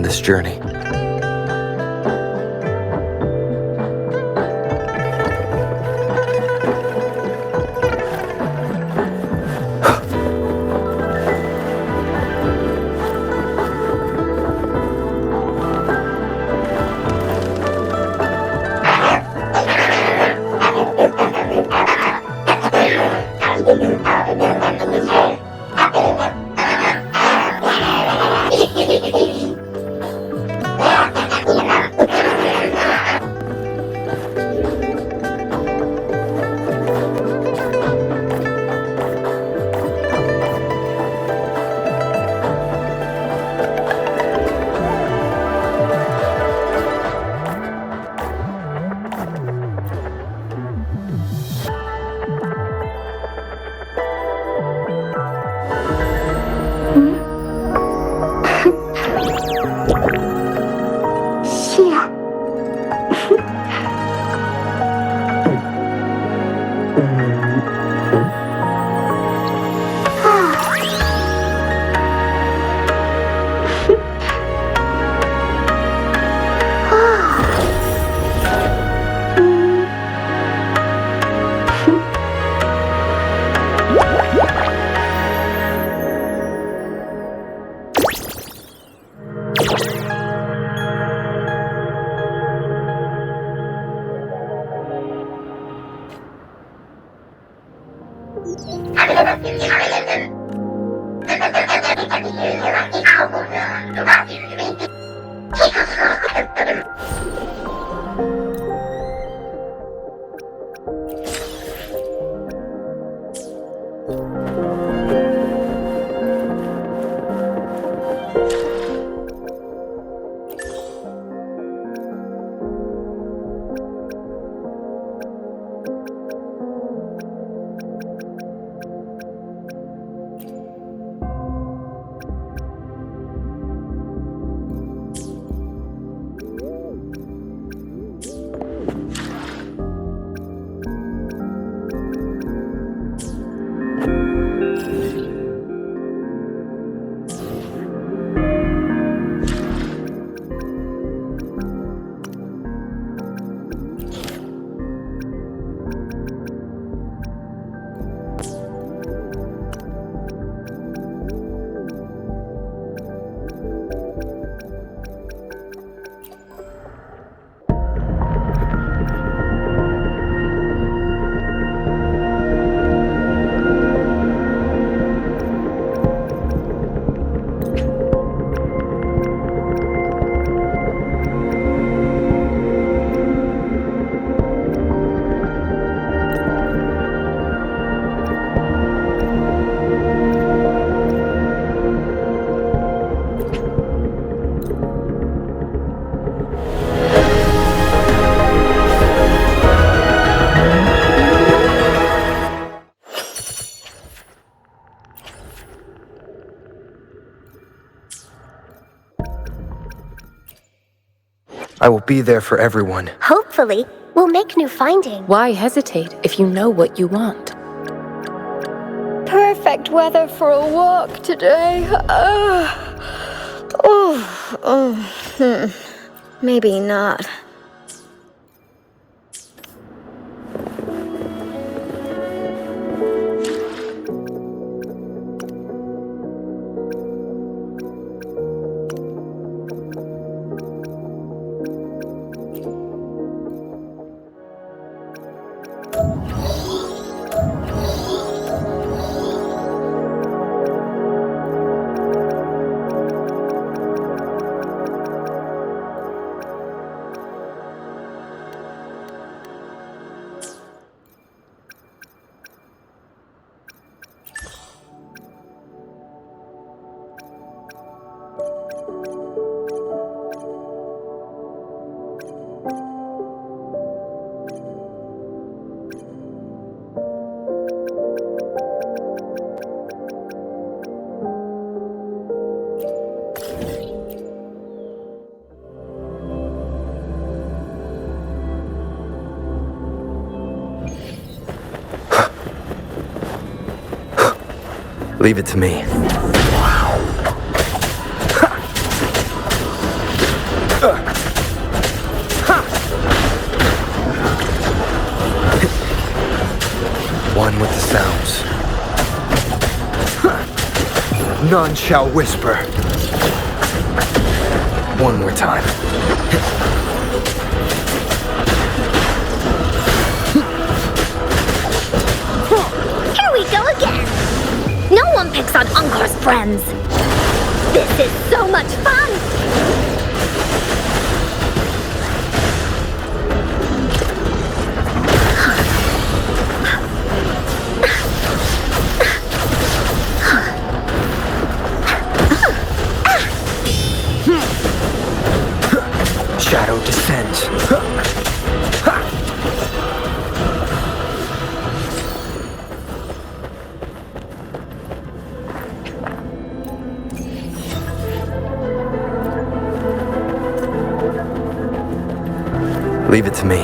on this journey. I will be there for everyone. Hopefully, we'll make new findings. Why hesitate if you know what you want? Perfect weather for a walk today. Maybe not. Leave it to me. One with the sounds. None shall whisper. One more time. Here we go again. No one picks on Unkar's friends. This is so much fun. Shadow descends. Leave it to me.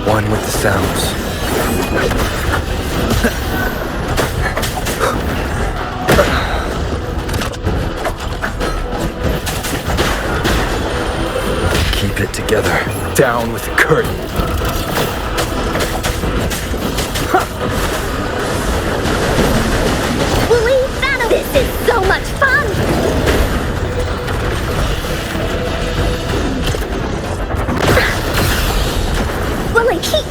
One with the sounds. Keep it together. Down with the curtain. Willie, Thanos, this is so much fun. Willie, keep.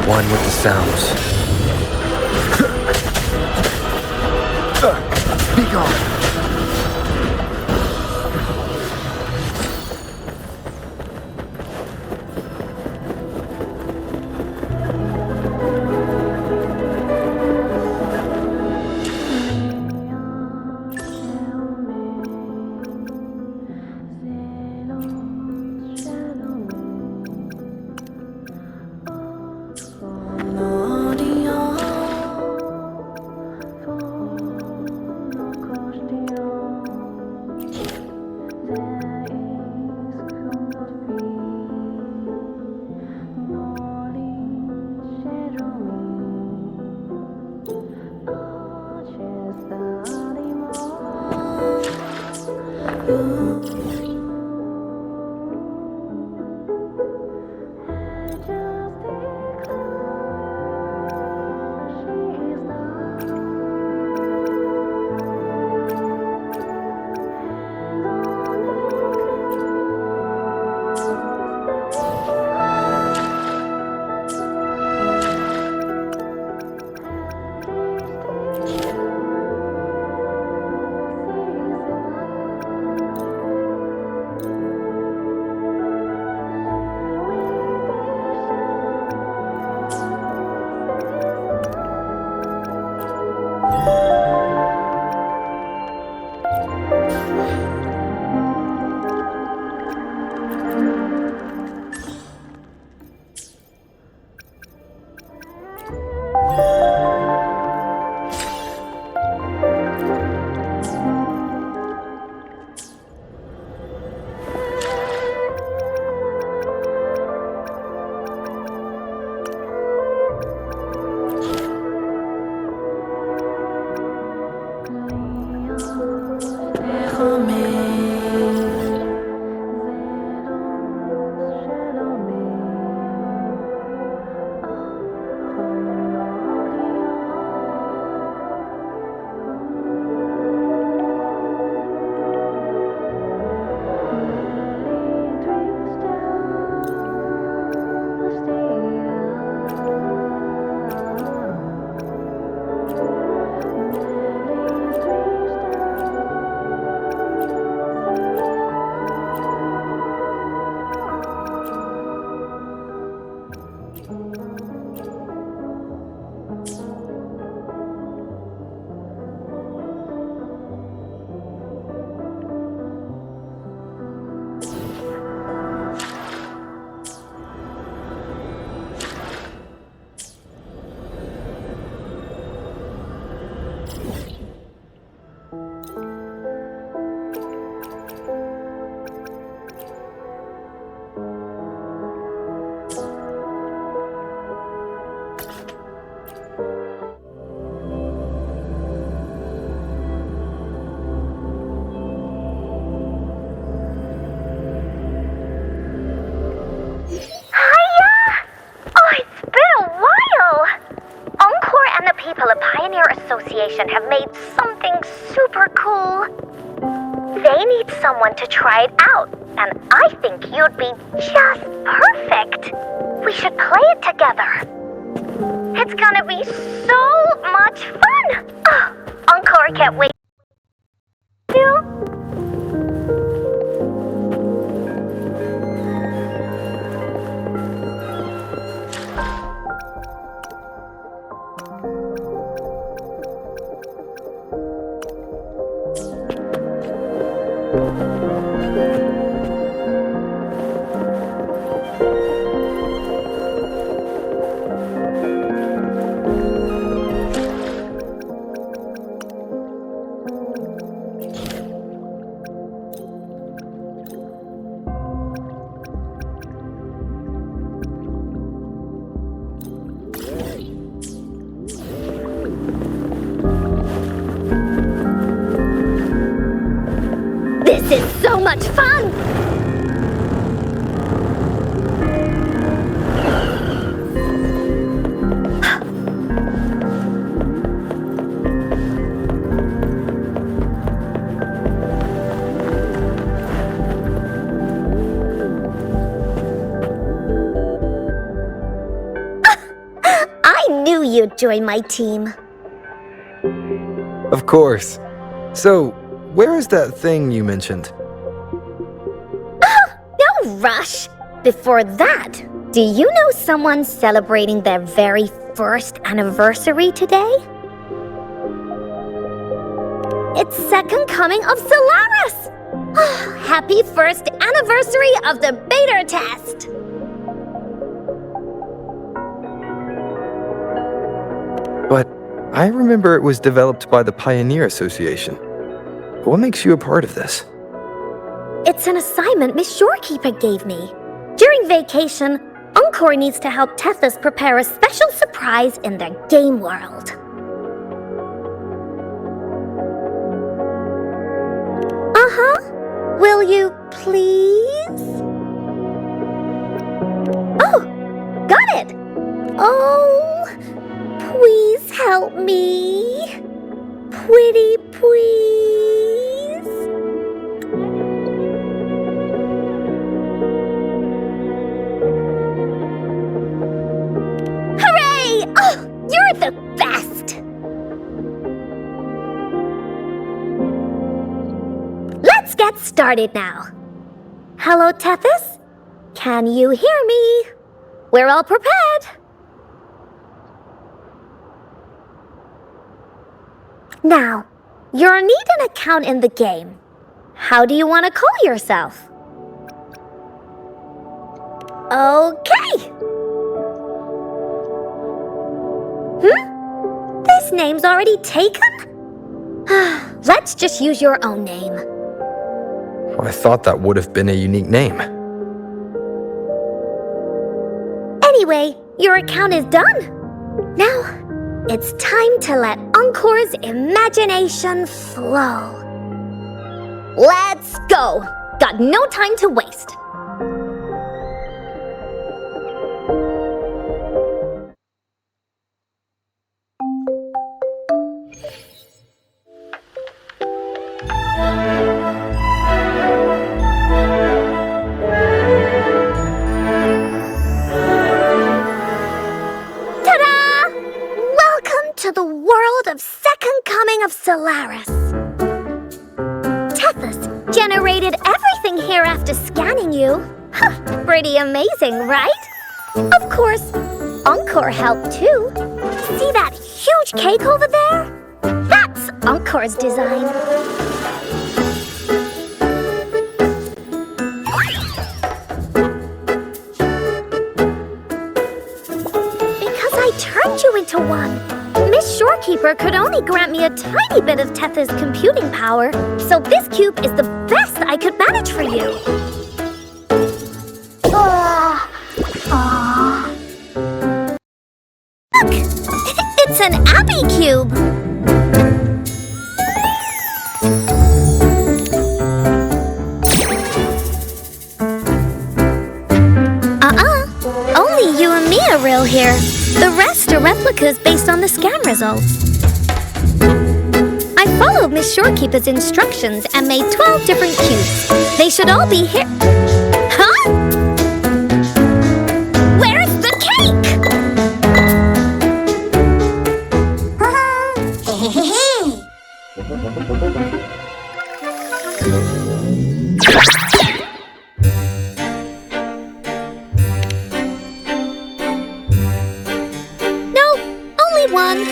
One with the sounds. Be gone. Foundation have made something super cool. They need someone to try it out, and I think you'd be just perfect. We should play it together. It's gonna be so much fun! Oh, Encore can't wait. This is so much fun! I knew you'd join my team. Of course. So, where is that thing you mentioned? No rush! Before that, do you know someone celebrating their very first anniversary today? It's second coming of Solaris! Happy first anniversary of the beta test! But I remember it was developed by the Pioneer Association. What makes you a part of this? It's an assignment Miss Shorekeeper gave me. During vacation, Encore needs to help Tethys prepare a special surprise in their game world. Will you please? Oh, got it! Oh, please help me. Pretty please. Hooray! Oh, you're the best! Let's get started now. Hello, Tethys? Can you hear me? We're all prepared. Now, you'll need an account in the game. How do you want to call yourself? Okay. This name's already taken? Let's just use your own name. I thought that would have been a unique name. Anyway, your account is done. Now, it's time to let Encore's imagination flow. Let's go! Got no time to waste. To the world of second coming of Solaris. Tethys generated everything here after scanning you. Pretty amazing, right? Of course, Encore helped too. See that huge cake over there? That's Encore's design. Because I turned you into one. Miss Shorekeeper could only grant me a tiny bit of Tethys' computing power, so this cube is the best I could manage for you. Look! It's an Abby cube! Only you and me are real here. The rest are replicas based on the scan results. I followed Miss Shorekeeper's instructions and made 12 different cubes. They should all be here. Huh? Where's the cake? No, only one.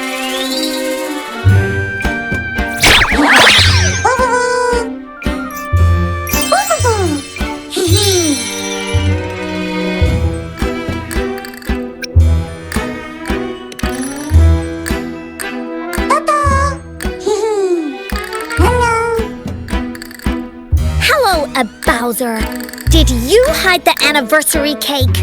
Hello, Bowser. Did you hide the anniversary cake?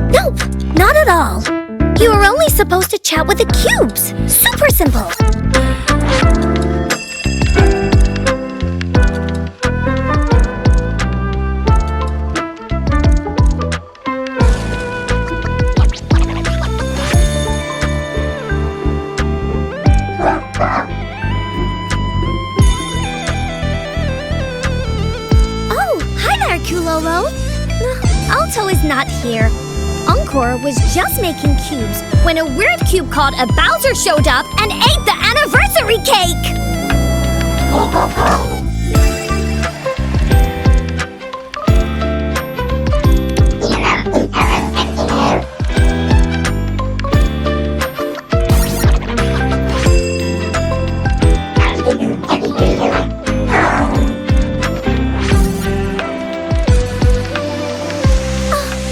Nope, not at all. You were only supposed to chat with the cubes. Super simple. Oh, hi there, Kulolo. Alto is not here. Encore was just making cubes when a weird cube called a Bowser showed up and ate the anniversary cake!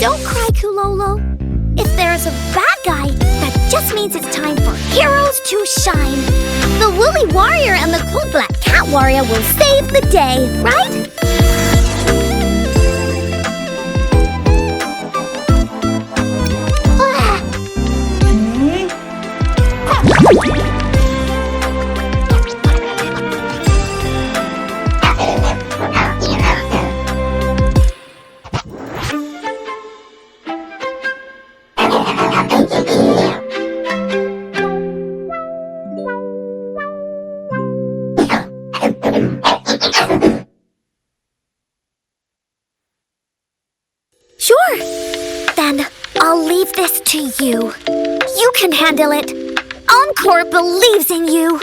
Don't cry, Kulolo. If there's a bad guy, that just means it's time for heroes to shine. The Woolly Warrior and the Cold Black Cat Warrior will save the day, right? Sure. Then I'll leave this to you. You can handle it. Encore believes in you.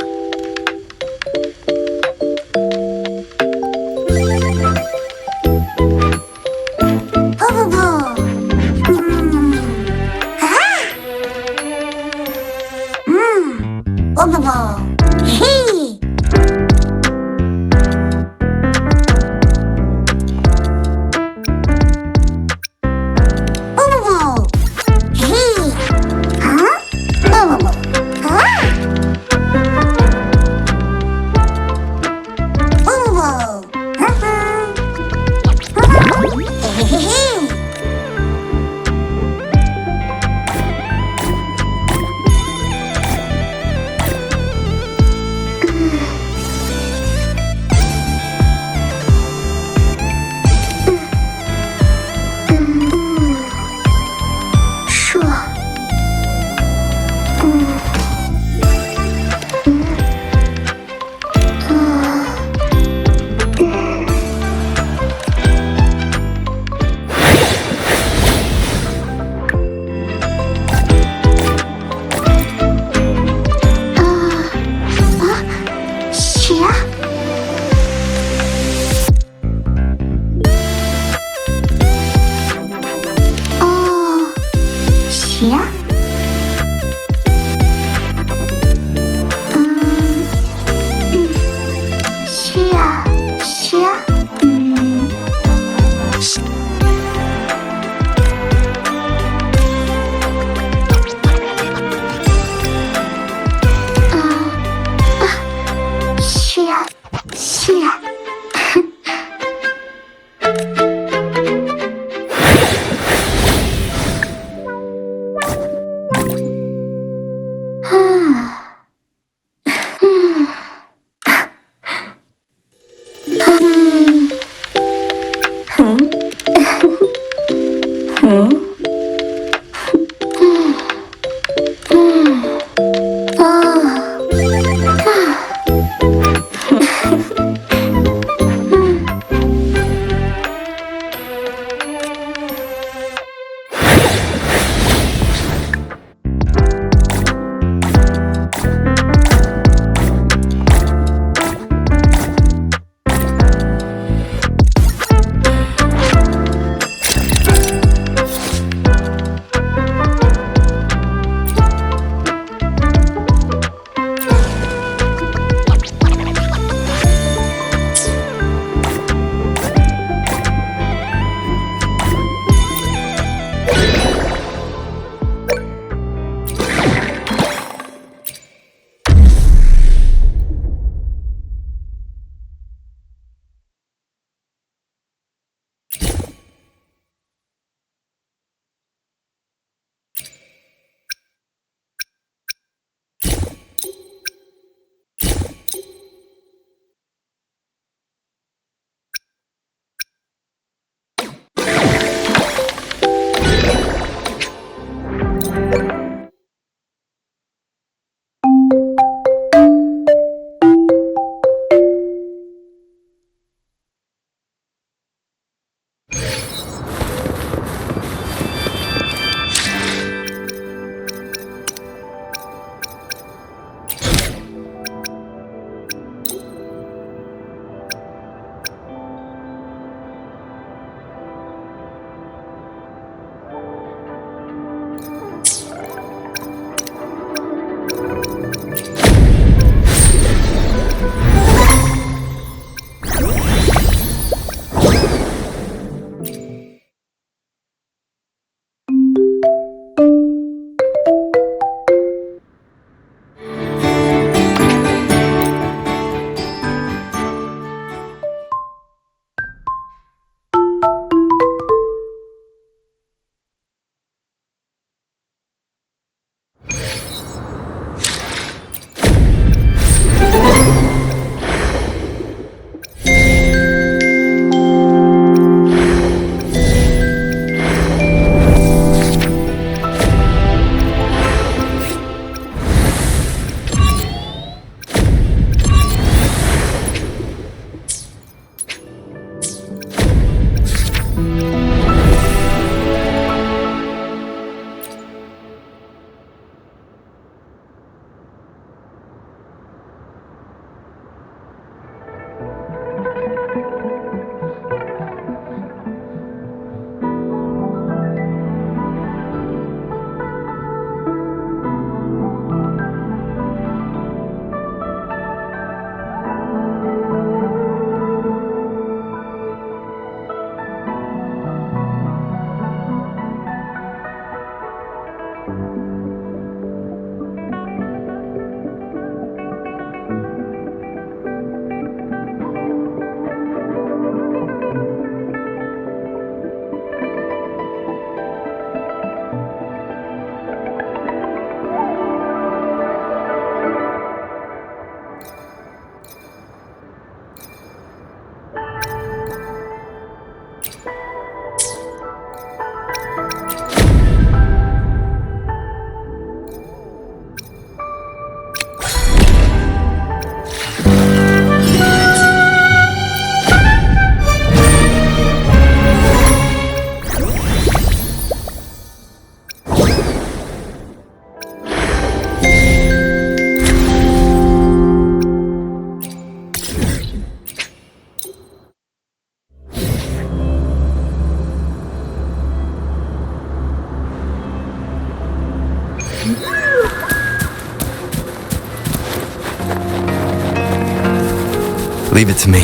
Leave it to me.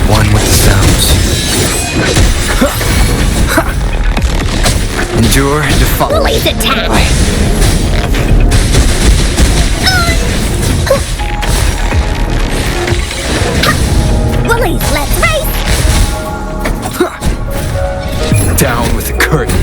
One with the sounds. Endure and defy. Woolly's attack! Woolies, let's race! Down with the curtain.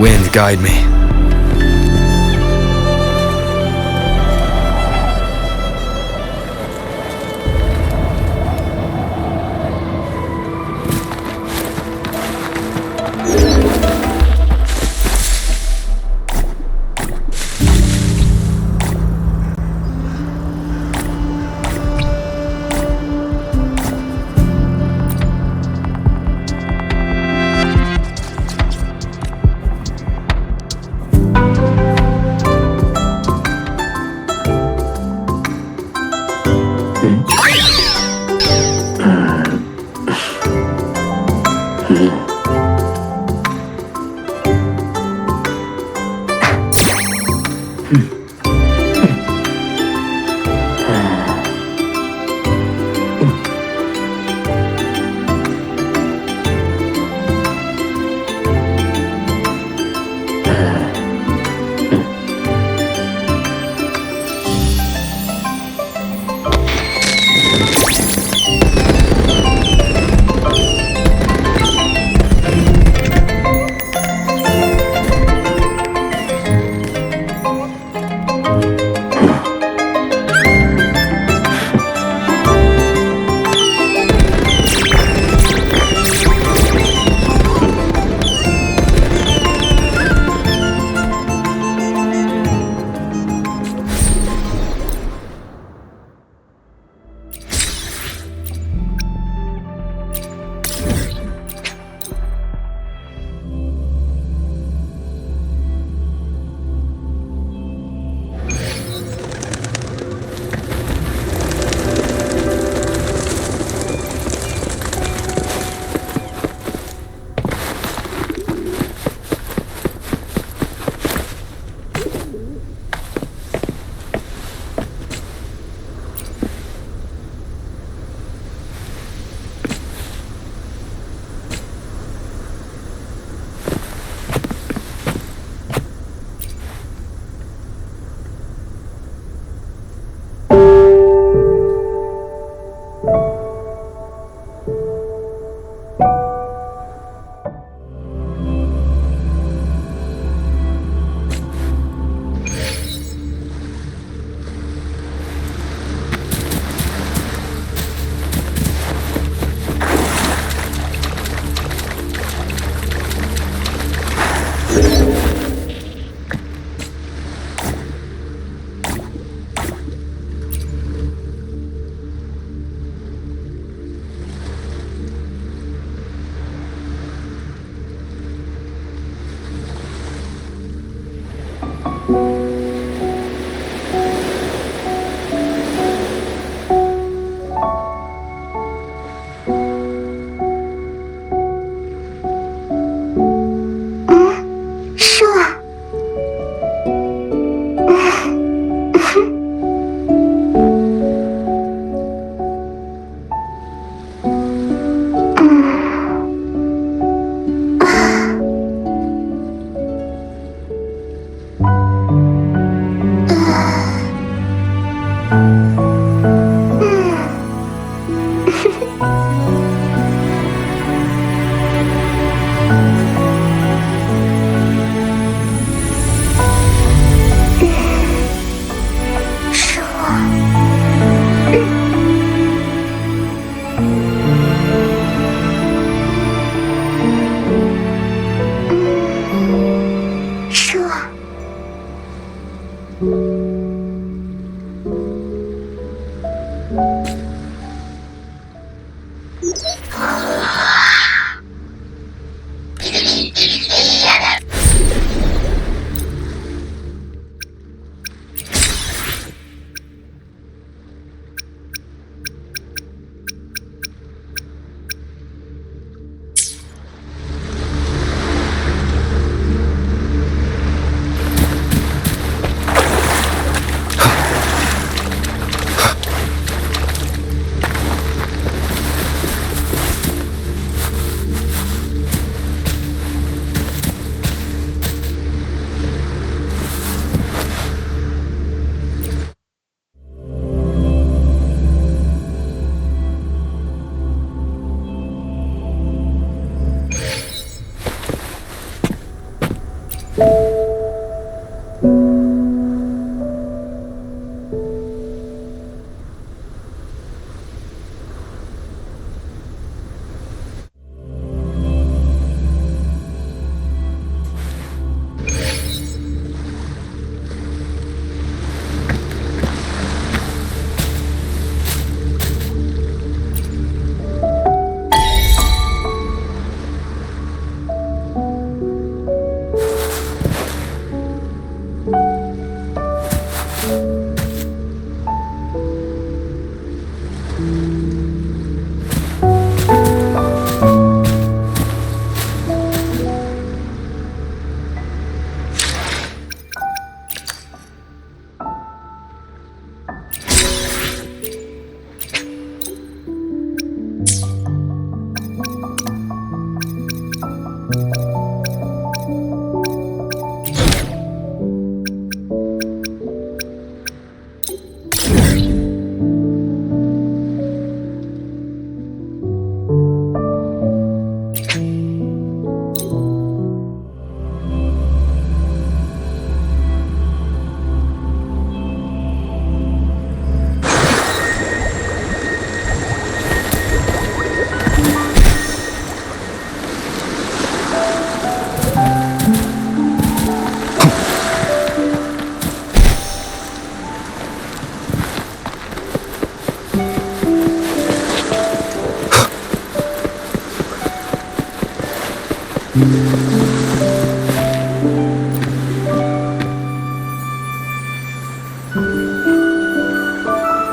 Wind, guide me.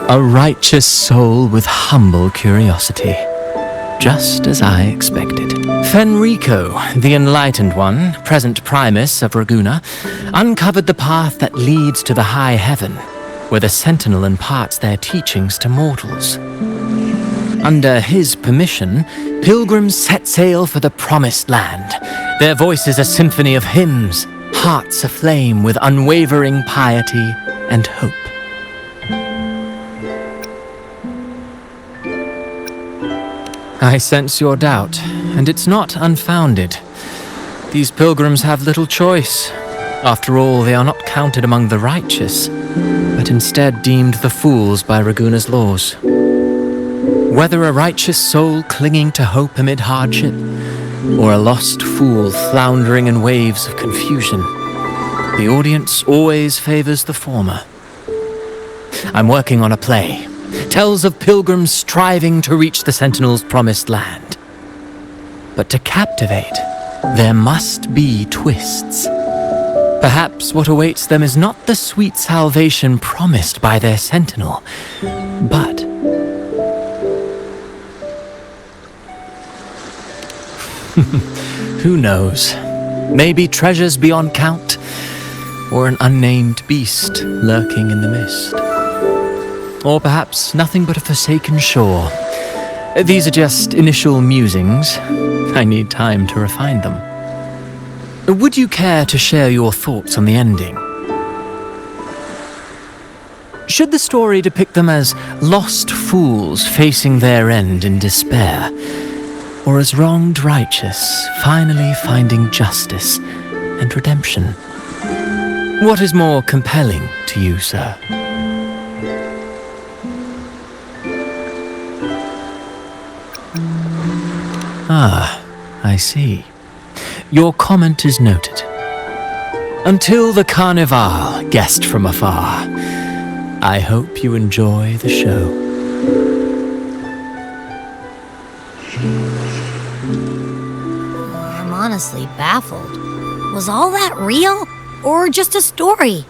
A righteous soul with humble curiosity. Just as I expected. Fenrico, the Enlightened One, present Primus of Raguna, uncovered the path that leads to the high heaven, where the Sentinel imparts their teachings to mortals. Under his permission, pilgrims set sail for the Promised Land, their voices a symphony of hymns, hearts aflame with unwavering piety and hope. I sense your doubt, and it's not unfounded. These pilgrims have little choice. After all, they are not counted among the righteous, but instead deemed the fools by Raguna's laws. Whether a righteous soul clinging to hope amid hardship, or a lost fool floundering in waves of confusion, the audience always favors the former. I'm working on a play. Tells of pilgrims striving to reach the Sentinel's promised land. But to captivate, there must be twists. Perhaps what awaits them is not the sweet salvation promised by their Sentinel, but who knows? Maybe treasures beyond count, or an unnamed beast lurking in the mist. Or perhaps nothing but a forsaken shore. These are just initial musings. I need time to refine them. Would you care to share your thoughts on the ending? Should the story depict them as lost fools facing their end in despair, or as wronged righteous finally finding justice and redemption? What is more compelling to you, sir? Ah, I see. Your comment is noted. Until the Carnival, guest from afar, I hope you enjoy the show. I'm honestly baffled. Was all that real? Or just a story?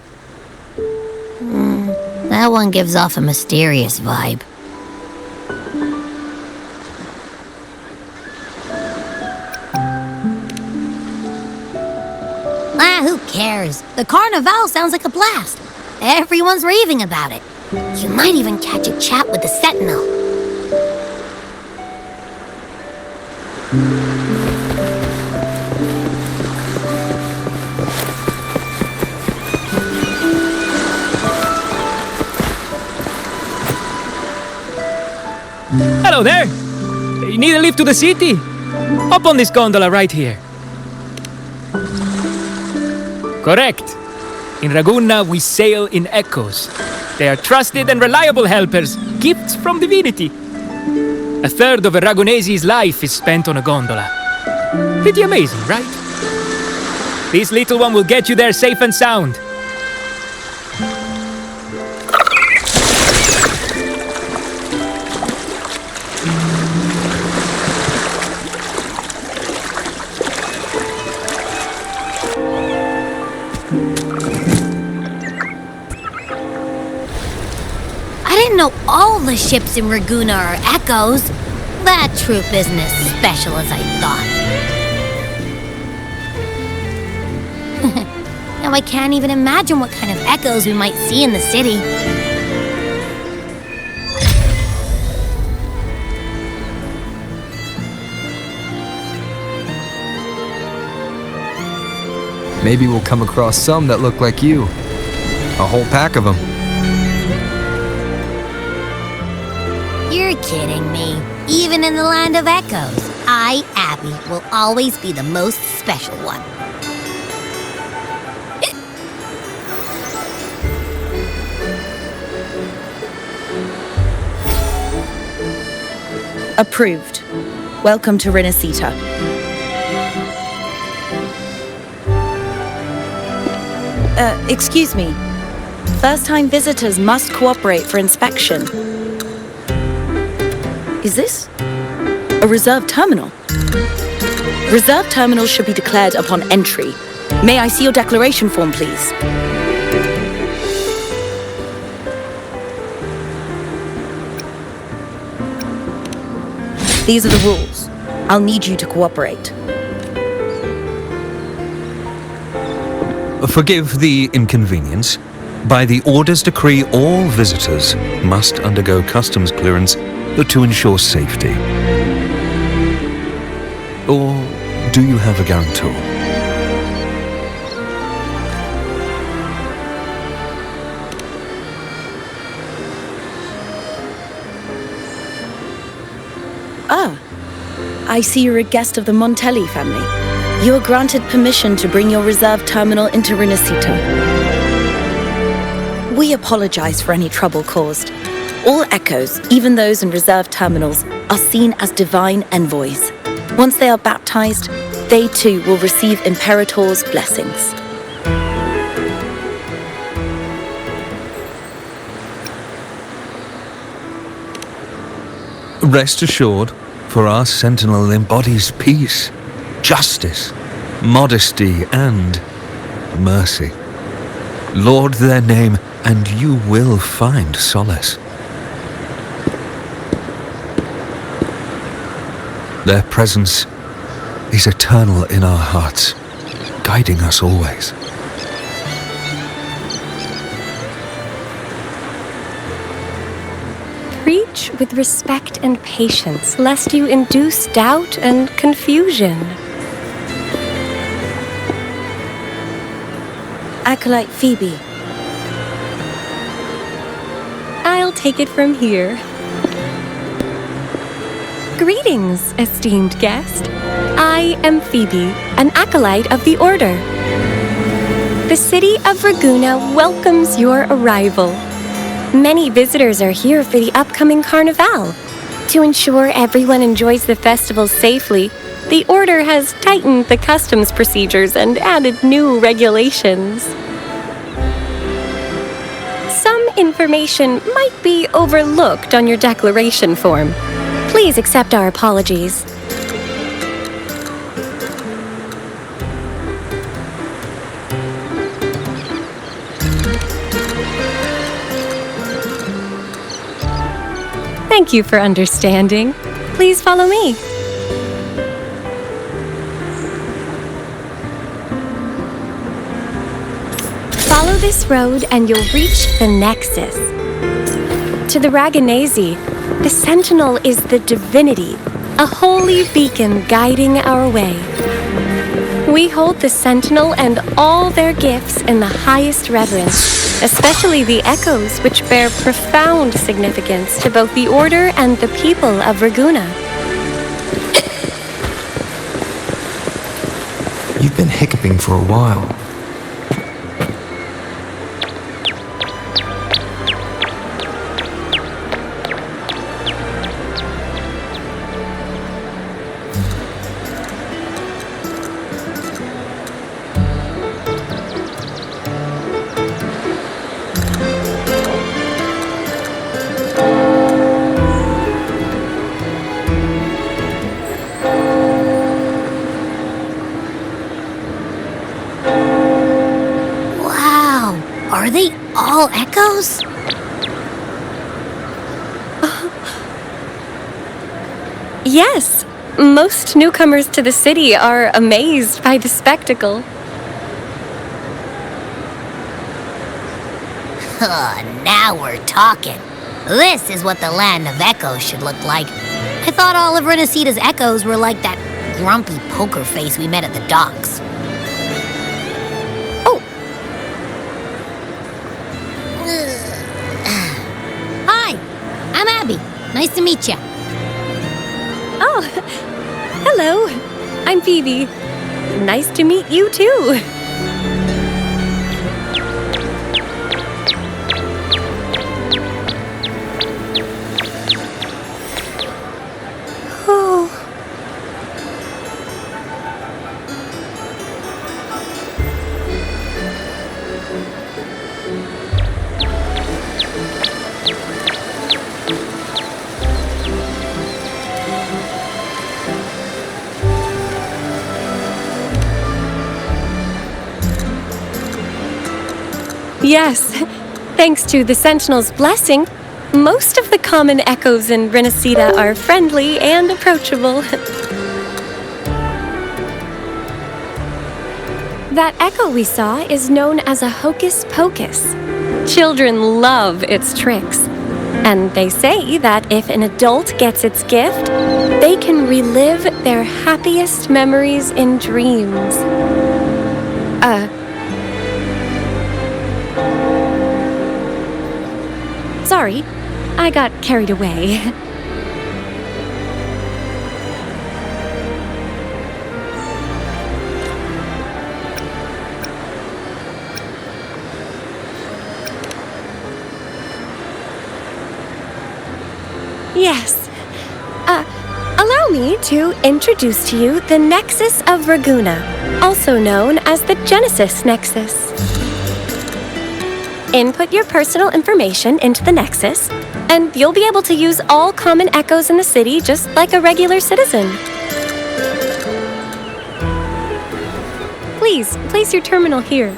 That one gives off a mysterious vibe. Who cares? The carnival sounds like a blast. Everyone's raving about it. You might even catch a chat with the Sentinel. Hello there! You need a lift to the city? Hop on this gondola right here. Correct. In Ragunna, we sail in echoes. They are trusted and reliable helpers, gifts from divinity. A third of a Ragunese's life is spent on a gondola. Pretty amazing, right? This little one will get you there safe and sound. I didn't know all the ships in Ragunna are echoes. That troop isn't as special as I thought. Now I can't even imagine what kind of echoes we might see in the city. Maybe we'll come across some that look like you. A whole pack of them. You're kidding me. Even in the land of echoes, I, Abby, will always be the most special one. Approved. Welcome to Rinacista. Excuse me. First-time visitors must cooperate for inspection. Is this a reserved terminal? Reserved terminals should be declared upon entry. May I see your declaration form, please? These are the rules. I'll need you to cooperate. Forgive the inconvenience. By the Order's decree, all visitors must undergo customs clearance to ensure safety. Or do you have a guarantor? Ah, I see you're a guest of the Montelli family. You are granted permission to bring your reserve terminal into Rinacista. We apologize for any trouble caused. All echoes, even those in reserved terminals, are seen as divine envoys. Once they are baptized, they too will receive Imperator's blessings. Rest assured, for our Sentinel embodies peace, justice, modesty, and mercy. Lord their name, and you will find solace. Their presence is eternal in our hearts, guiding us always. Preach with respect and patience, lest you induce doubt and confusion. Acolyte Phoebe. I'll take it from here. Greetings, esteemed guest. I am Phoebe, an acolyte of the Order. The city of Ragunna welcomes your arrival. Many visitors are here for the upcoming carnival. To ensure everyone enjoys the festival safely, the Order has tightened the customs procedures and added new regulations. Some information might be overlooked on your declaration form. Please accept our apologies. Thank you for understanding. Please follow me. Follow this road and you'll reach the Nexus. To the Rinacista, the Sentinel is the divinity, a holy beacon guiding our way. We hold the Sentinel and all their gifts in the highest reverence, especially the echoes, which bear profound significance to both the Order and the people of Raguna. You've been hiccuping for a while. Are they all echoes? Yes, most newcomers to the city are amazed by the spectacle. Now we're talking. This is what the land of echoes should look like. I thought all of Rinacista's echoes were like that grumpy poker face we met at the docks. Oh! Hi, I'm Abby. Nice to meet you. Oh, hello. I'm Phoebe. Nice to meet you too. Oh. Yes, thanks to the Sentinel's blessing, most of the common echoes in Rinacista are friendly and approachable. That echo we saw is known as a hocus pocus. Children love its tricks. And they say that if an adult gets its gift, they can relive their happiest memories in dreams. Sorry, I got carried away. Yes. Allow me to introduce to you the Nexus of Raguna, also known as the Genesis Nexus. Input your personal information into the Nexus, and you'll be able to use all common echoes in the city just like a regular citizen. Please, place your terminal here.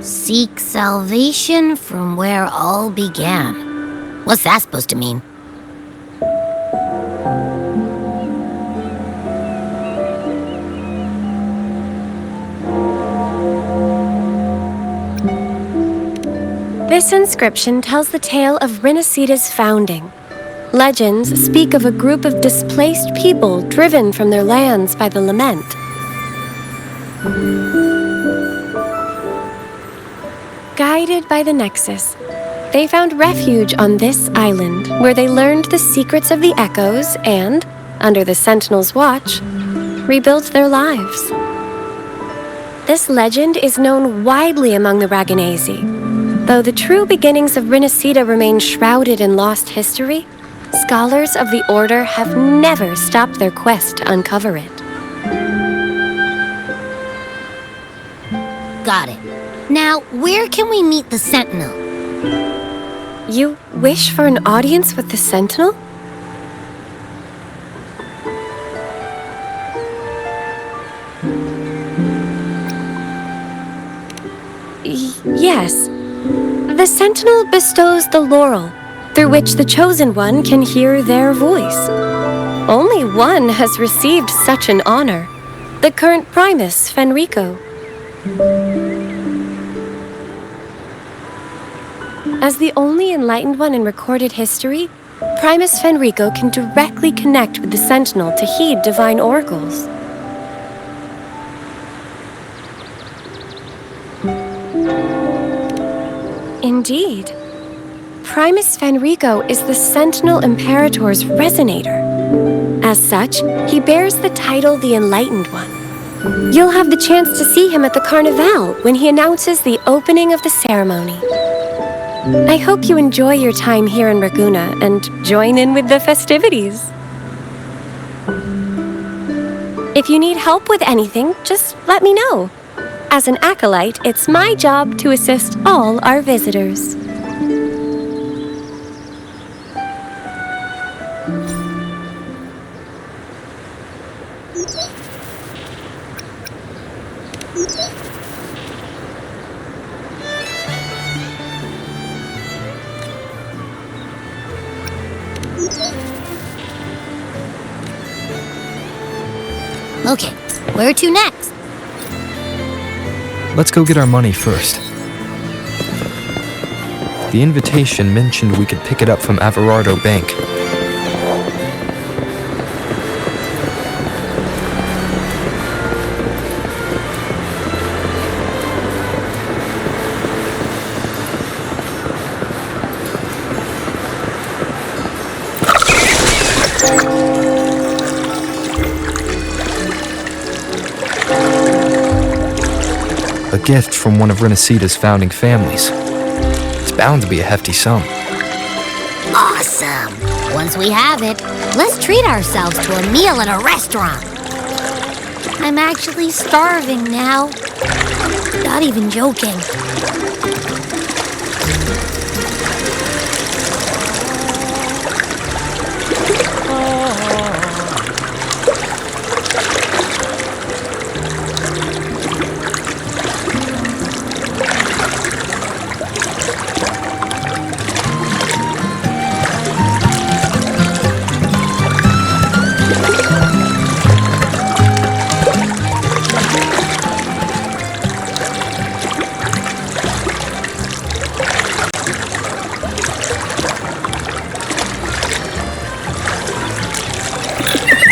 Seek salvation from where all began. What's that supposed to mean? This inscription tells the tale of Rinacista's founding. Legends speak of a group of displaced people driven from their lands by the lament. Guided by the Nexus, they found refuge on this island, where they learned the secrets of the echoes and, under the Sentinel's watch, rebuilt their lives. This legend is known widely among the Raganesi. Though the true beginnings of Rinacista remain shrouded in lost history, scholars of the Order have never stopped their quest to uncover it. Got it. Now, where can we meet the Sentinel? You wish for an audience with the Sentinel? Yes. The Sentinel bestows the laurel, through which the Chosen One can hear their voice. Only one has received such an honor, the current Primus, Fenrico. As the only enlightened one in recorded history, Primus Fenrico can directly connect with the Sentinel to heed divine oracles. Indeed. Primus Fenrico is the Sentinel Imperator's resonator. As such, he bears the title the Enlightened One. You'll have the chance to see him at the Carnival when he announces the opening of the ceremony. I hope you enjoy your time here in Raguna and join in with the festivities. If you need help with anything, just let me know. As an acolyte, it's my job to assist all our visitors. Okay, where to next? Let's go get our money first. The invitation mentioned we could pick it up from Averardo Bank. A gift from one of Rinacista's founding families. It's bound to be a hefty sum. Awesome! Once we have it, let's treat ourselves to a meal at a restaurant. I'm actually starving now. Not even joking.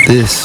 This...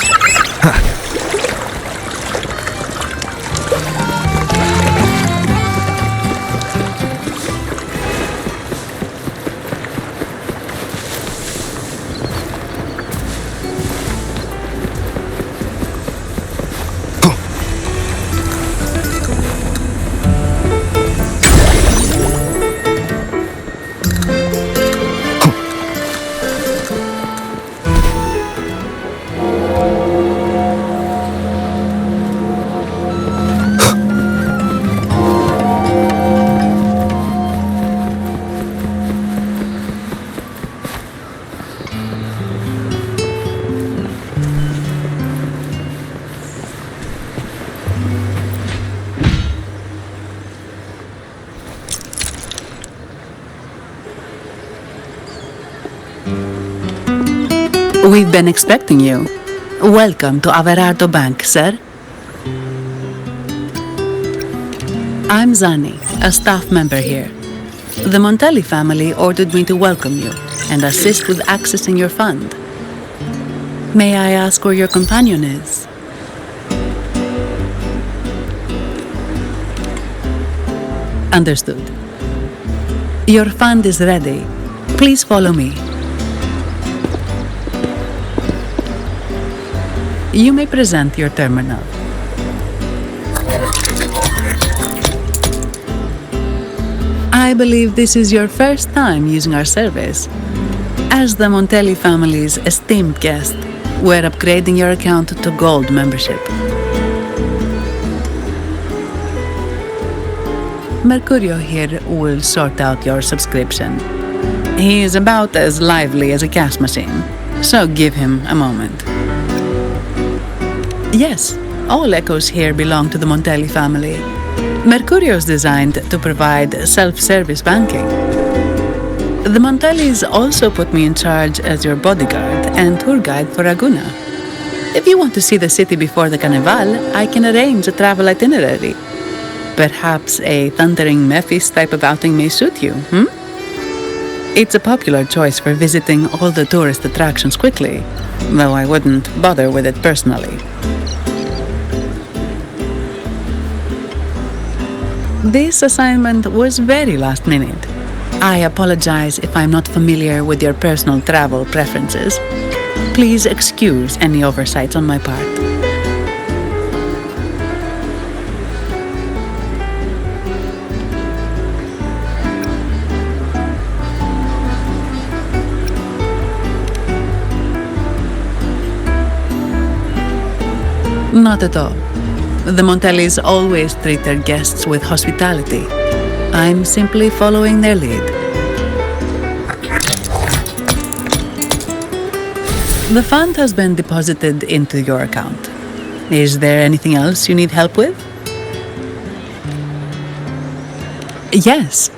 We've been expecting you. Welcome to Averardo Bank, sir. I'm Zani, a staff member here. The Montelli family ordered me to welcome you and assist with accessing your fund. May I ask where your companion is? Understood. Your fund is ready. Please follow me. You may present your terminal. I believe this is your first time using our service. As the Montelli family's esteemed guest, we're upgrading your account to Gold membership. Mercurio here will sort out your subscription. He is about as lively as a cash machine, so give him a moment. Yes, all echoes here belong to the Montelli family. Mercurio is designed to provide self-service banking. The Montellis also put me in charge as your bodyguard and tour guide for Ragusa. If you want to see the city before the Carnival, I can arrange a travel itinerary. Perhaps a thundering Memphis type of outing may suit you, It's a popular choice for visiting all the tourist attractions quickly, though I wouldn't bother with it personally. This assignment was very last minute. I apologize if I'm not familiar with your personal travel preferences. Please excuse any oversights on my part. Not at all. The Montellis always treat their guests with hospitality. I'm simply following their lead. The fund has been deposited into your account. Is there anything else you need help with? Yes.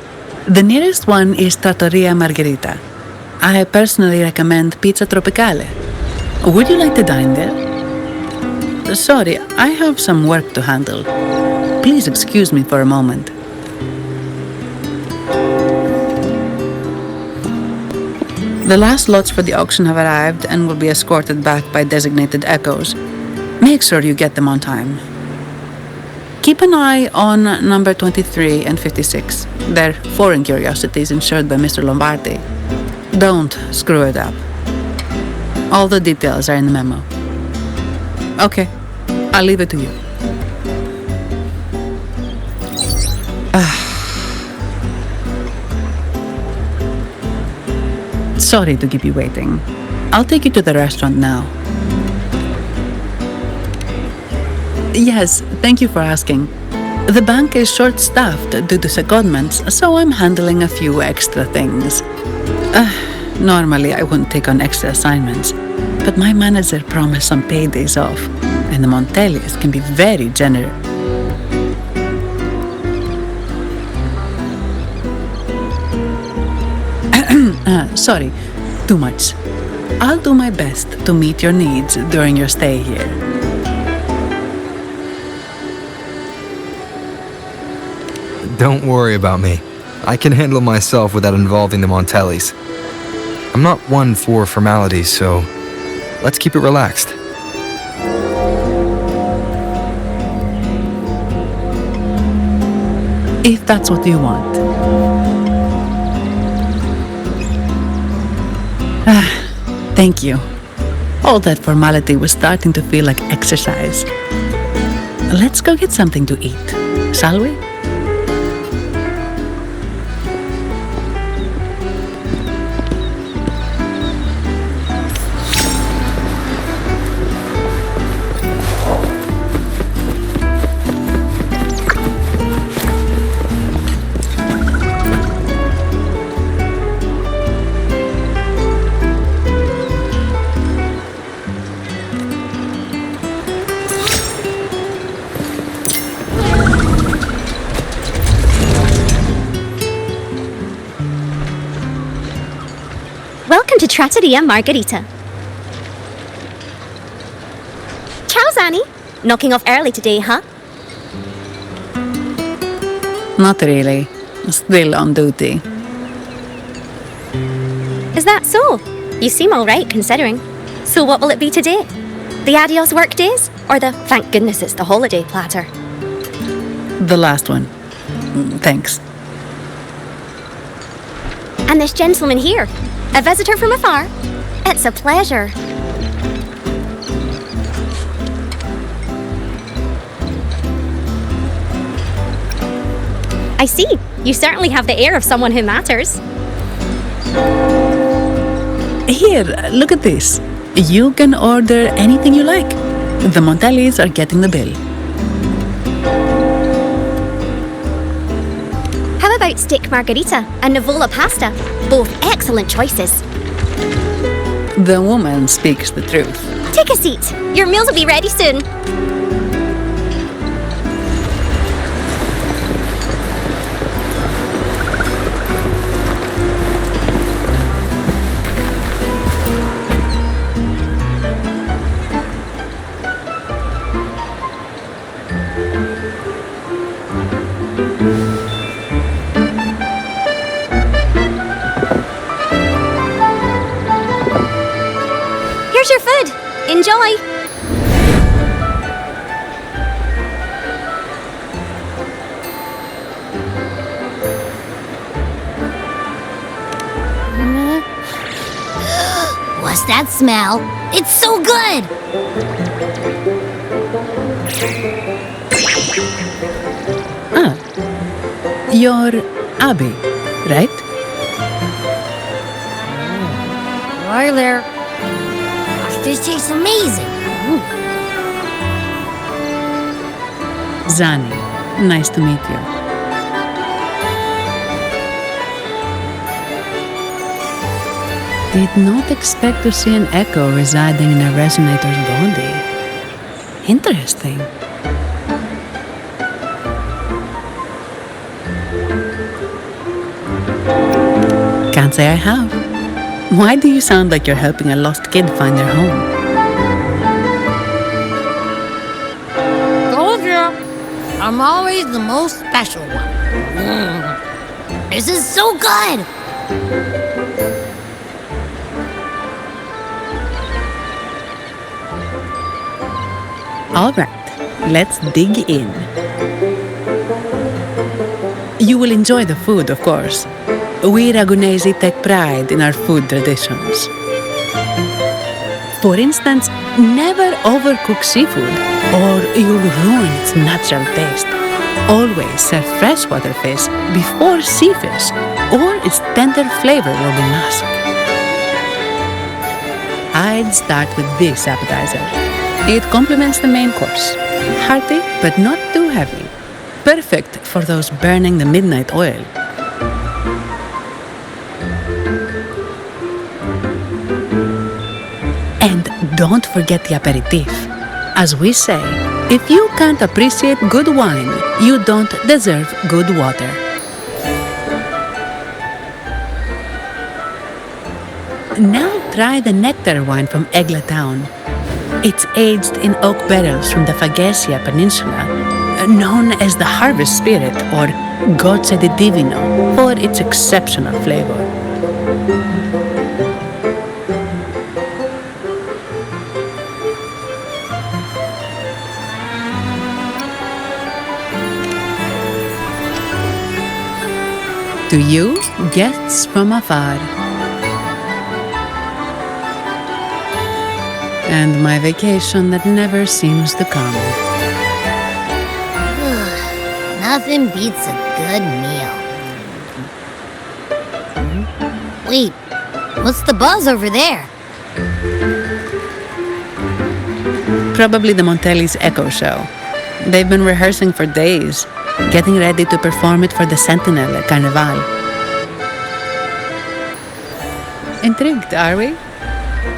The nearest one is Trattoria Margherita. I personally recommend Pizza Tropicale. Would you like to dine there? Sorry, I have some work to handle. Please excuse me for a moment. The last lots for the auction have arrived and will be escorted back by designated echoes. Make sure you get them on time. Keep an eye on number 23 and 56. They're foreign curiosities insured by Mr. Lombardi. Don't screw it up. All the details are in the memo. Okay, I'll leave it to you. Sorry to keep you waiting. I'll take you to the restaurant now. Yes, thank you for asking. The bank is short-staffed due to secondments, so I'm handling a few extra things. Normally, I wouldn't take on extra assignments, but my manager promised some paydays off, and the Montellis can be very generous. Sorry, too much. I'll do my best to meet your needs during your stay here. Don't worry about me. I can handle myself without involving the Montellis. I'm not one for formalities, so let's keep it relaxed. If that's what you want. Thank you. All that formality was starting to feel like exercise. Let's go get something to eat, shall we? Welcome to Trattoria Margherita. Ciao, Zanni. Knocking off early today, huh? Not really. Still on duty. Is that so? You seem all right, considering. So what will it be today? The adios work days? Or the thank goodness it's the holiday platter? The last one. Thanks. And this gentleman here, a visitor from afar. It's a pleasure. I see. You certainly have the air of someone who matters. Here, look at this. You can order anything you like. The Montellis are getting the bill. How about steak margarita and Nivola pasta? Both excellent choices. The woman speaks the truth. Take a seat. Your meals will be ready soon. Here's your food. Enjoy. What's that smell? It's so good! You're Abby, right? Hi there. This tastes amazing. Zani, nice to meet you. Did not expect to see an echo residing in a resonator's body. Interesting. Can't say I have. Why do you sound like you're helping a lost kid find their home? Told ya. I'm always the most special one. This is so good! All right, let's dig in. You will enjoy the food, of course. We Ragunesi take pride in our food traditions. For instance, never overcook seafood, or you'll ruin its natural taste. Always serve freshwater fish before sea fish, or its tender flavor will be masked. I'd start with this appetizer. It complements the main course. Hearty, but not too heavy. Perfect for those burning the midnight oil. And don't forget the aperitif. As we say, if you can't appreciate good wine, you don't deserve good water. Now try the nectar wine from Egla town. It's aged in oak barrels from the Fagesia Peninsula, known as the Harvest Spirit or Gozze di Divino for its exceptional flavor. To you, guests from afar. And my vacation that never seems to come. Nothing beats a good meal. Wait, what's the buzz over there? Probably the Montelli's Echo Show. They've been rehearsing for days, getting ready to perform it for the Sentinel at Carnival. Intrigued, are we?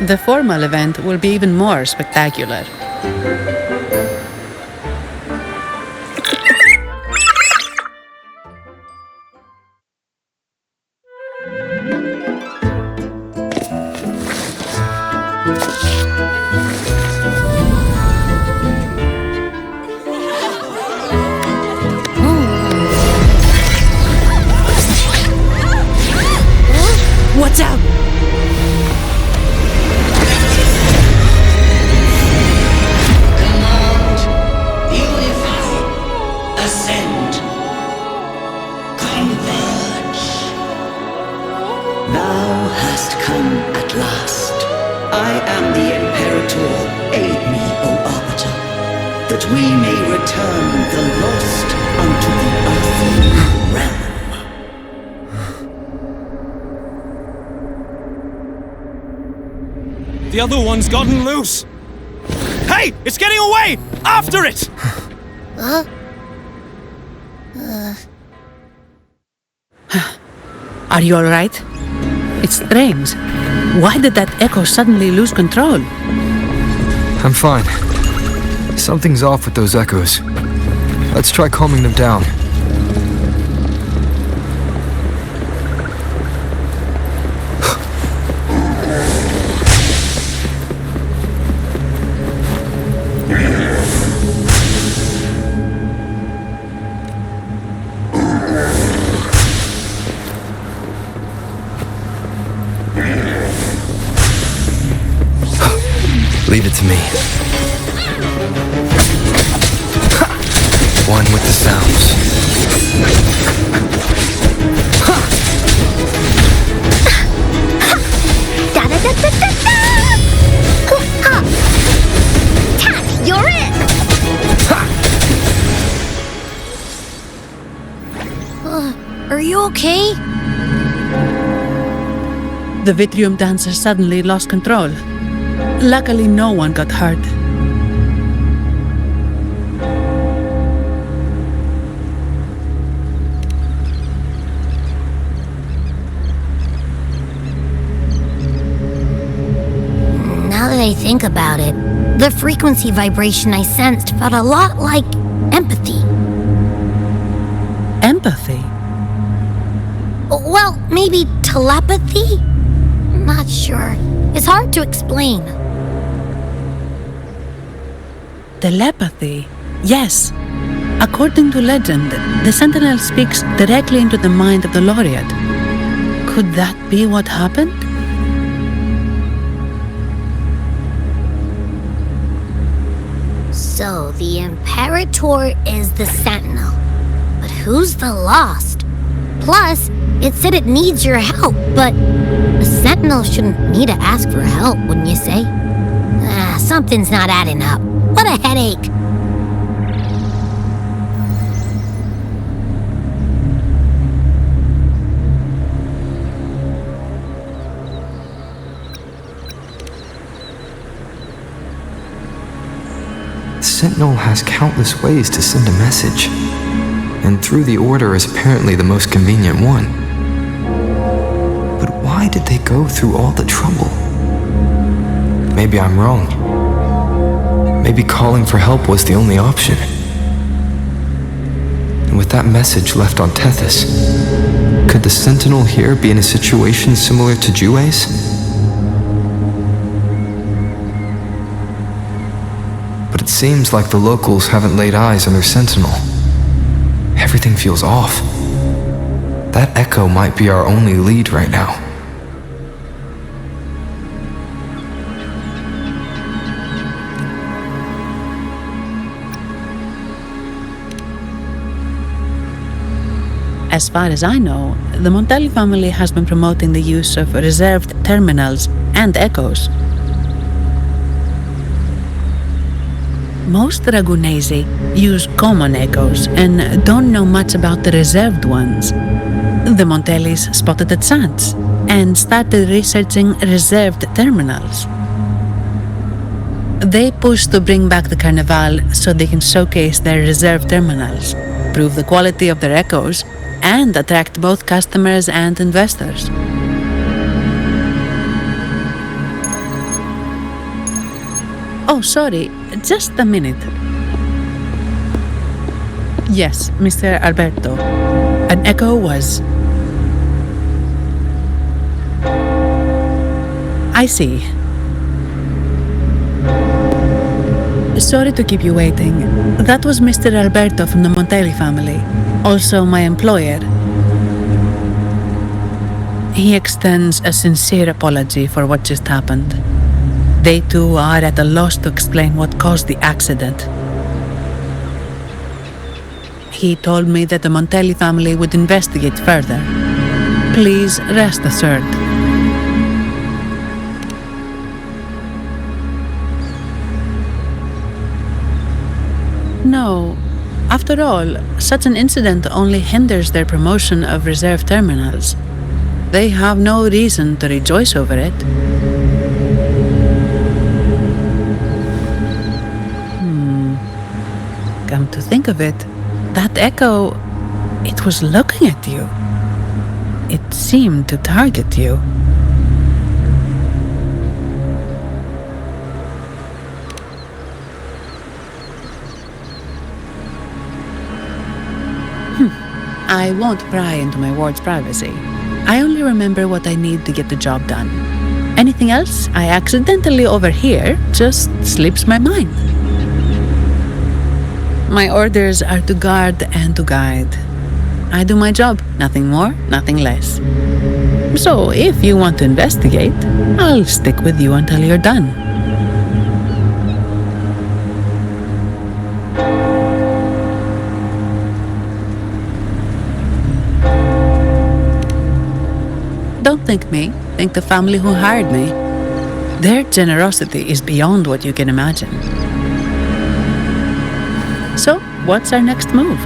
The formal event will be even more spectacular. Watch out! that we may return the lost unto the earthly realm. The other one's gotten loose! Hey! It's getting away! After it! Are you alright? It's strange. Why did that echo suddenly lose control? I'm fine. Something's off with those echoes. Let's try calming them down. Leave it to me. One with the sounds. Cat, you're it! Are you okay? The Vitrium dancer suddenly lost control. Luckily, no one got hurt. Now that I think about it, the frequency vibration I sensed felt a lot like empathy. Empathy? Well, maybe telepathy? Not sure. It's hard to explain. Telepathy? Yes. According to legend, the Sentinel speaks directly into the mind of the laureate. Could that be what happened? So, the Imperator is the Sentinel. But who's the Lost? Plus, it said it needs your help, but a Sentinel shouldn't need to ask for help, wouldn't you say? Something's not adding up. What a headache. The Sentinel has countless ways to send a message, and through the Order is apparently the most convenient one. But why did they go through all the trouble? Maybe I'm wrong. Maybe calling for help was the only option. And with that message left on Tethys, could the Sentinel here be in a situation similar to Jue's? But it seems like the locals haven't laid eyes on their Sentinel. Everything feels off. That echo might be our only lead right now. As far as I know, the Montelli family has been promoting the use of reserved terminals and echoes. Most Ragunesi use common echoes and don't know much about the reserved ones. The Montellis spotted a chance and started researching reserved terminals. They push to bring back the Carnival so they can showcase their reserved terminals, prove the quality of their echoes, and attract both customers and investors. Oh, sorry, just a minute. Yes, Mr. Alberto. An echo was... I see. Sorry to keep you waiting. That was Mr. Alberto from the Montelli family, also my employer. He extends a sincere apology for what just happened. They too are at a loss to explain what caused the accident. He told me that the Montelli family would investigate further. Please rest assured. No. After all, such an incident only hinders their promotion of reserve terminals. They have no reason to rejoice over it. Come to think of it, that echo, it was looking at you. It seemed to target you. I won't pry into my ward's privacy. I only remember what I need to get the job done. Anything else I accidentally overhear just slips my mind. My orders are to guard and to guide. I do my job, nothing more, nothing less. So if you want to investigate, I'll stick with you until you're done. Don't thank me, thank the family who hired me. Their generosity is beyond what you can imagine. So, what's our next move?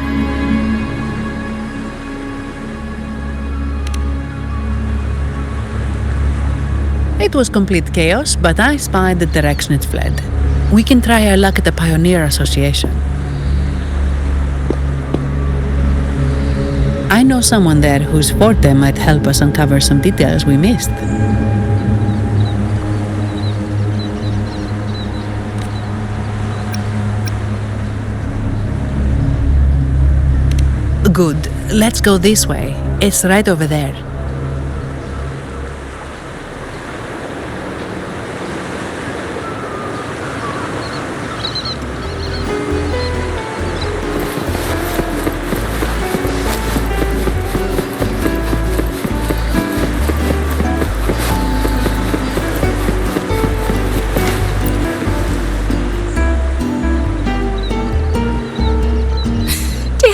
It was complete chaos, but I spied the direction it fled. We can try our luck at the Pioneer Association. I know someone there whose forte might help us uncover some details we missed. Good. Let's go this way. It's right over there.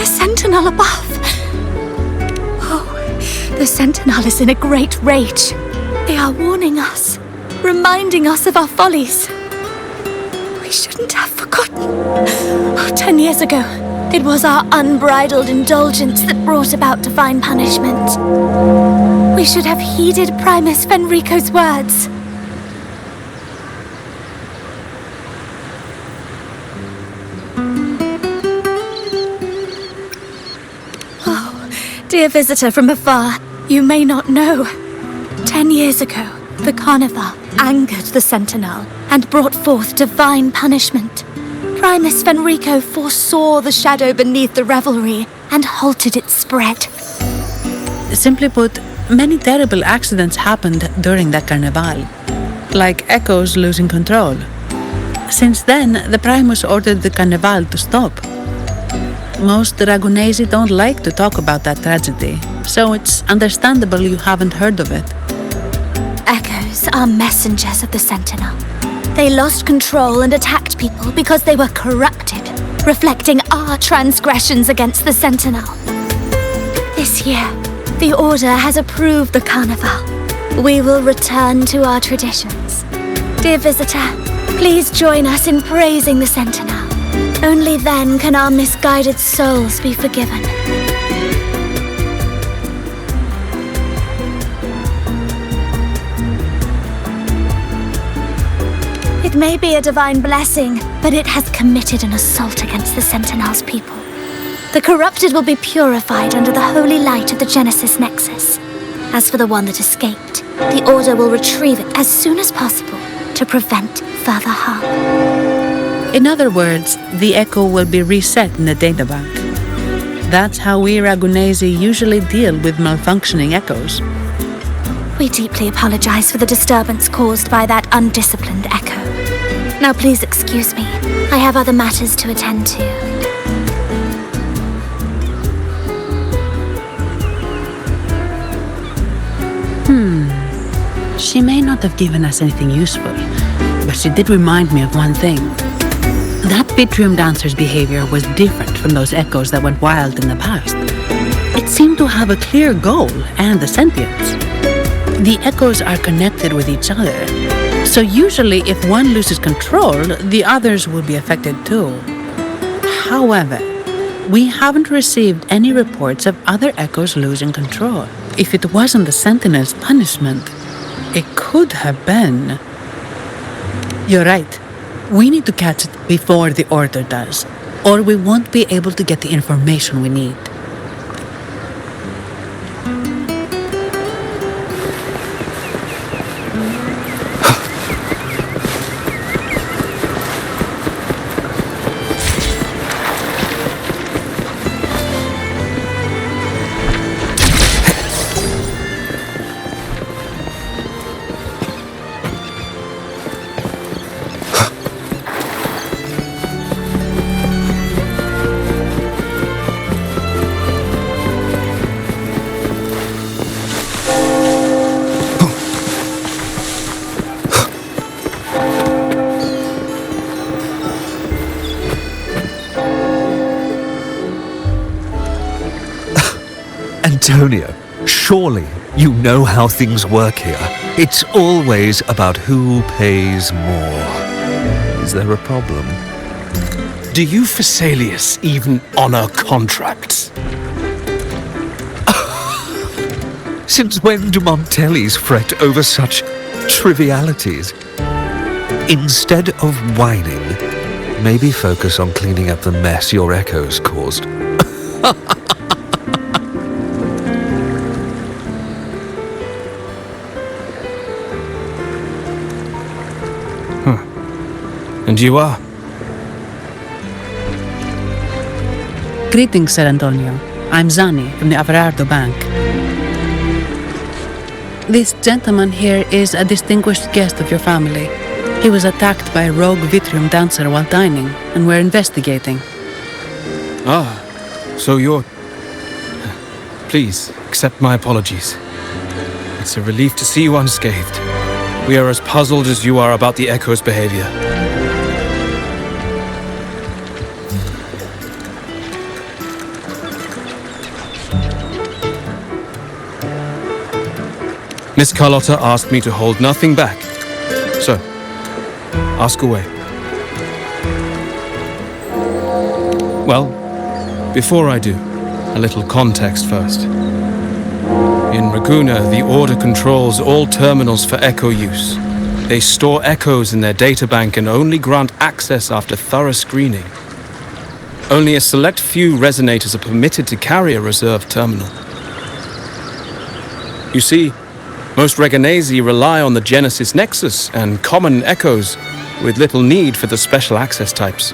Sentinel above! Oh, the Sentinel is in a great rage. They are warning us, reminding us of our follies. We shouldn't have forgotten. 10 years ago, it was our unbridled indulgence that brought about divine punishment. We should have heeded Primus Fenrico's words. Dear visitor from afar, you may not know. 10 years ago, the Carnival angered the Sentinel and brought forth divine punishment. Primus Fenrico foresaw the shadow beneath the revelry and halted its spread. Simply put, many terrible accidents happened during that Carnival, like echoes losing control. Since then, the Primus ordered the Carnival to stop. Most Ragunesi don't like to talk about that tragedy, so it's understandable you haven't heard of it. Echoes are messengers of the Sentinel. They lost control and attacked people because they were corrupted, reflecting our transgressions against the Sentinel. This year, the Order has approved the Carnival. We will return to our traditions. Dear visitor, please join us in praising the Sentinel. Only then can our misguided souls be forgiven. It may be a divine blessing, but it has committed an assault against the Sentinel's people. The corrupted will be purified under the holy light of the Genesis Nexus. As for the one that escaped, the Order will retrieve it as soon as possible to prevent further harm. In other words, the echo will be reset in the databank. That's how we Ragunesi usually deal with malfunctioning echoes. We deeply apologize for the disturbance caused by that undisciplined echo. Now please excuse me. I have other matters to attend to. She may not have given us anything useful, but she did remind me of one thing. That Vitrium dancer's behavior was different from those echoes that went wild in the past. It seemed to have a clear goal and a sentience. The echoes are connected with each other, so usually if one loses control, the others will be affected too. However, we haven't received any reports of other echoes losing control. If it wasn't the Sentinel's punishment, it could have been... You're right. We need to catch it before the Order does, or we won't be able to get the information we need. Antonio, surely you know how things work here. It's always about who pays more. Is there a problem? Do you Phasaelius even honor contracts? Since when do Montellis fret over such trivialities? Instead of whining, maybe focus on cleaning up the mess your echoes caused. And you are? Greetings, Sir Antonio. I'm Zani from the Averardo Bank. This gentleman here is a distinguished guest of your family. He was attacked by a rogue Vitrium dancer while dining, and we're investigating. Ah, so you're... Please, accept my apologies. It's a relief to see you unscathed. We are as puzzled as you are about the Echo's behavior. Miss Carlotta asked me to hold nothing back. So, ask away. Well, before I do, a little context first. In Raguna, the Order controls all terminals for Echo use. They store Echoes in their databank and only grant access after thorough screening. Only a select few resonators are permitted to carry a reserved terminal. You see, most Reganesi rely on the Genesis Nexus and common Echoes, with little need for the special access types.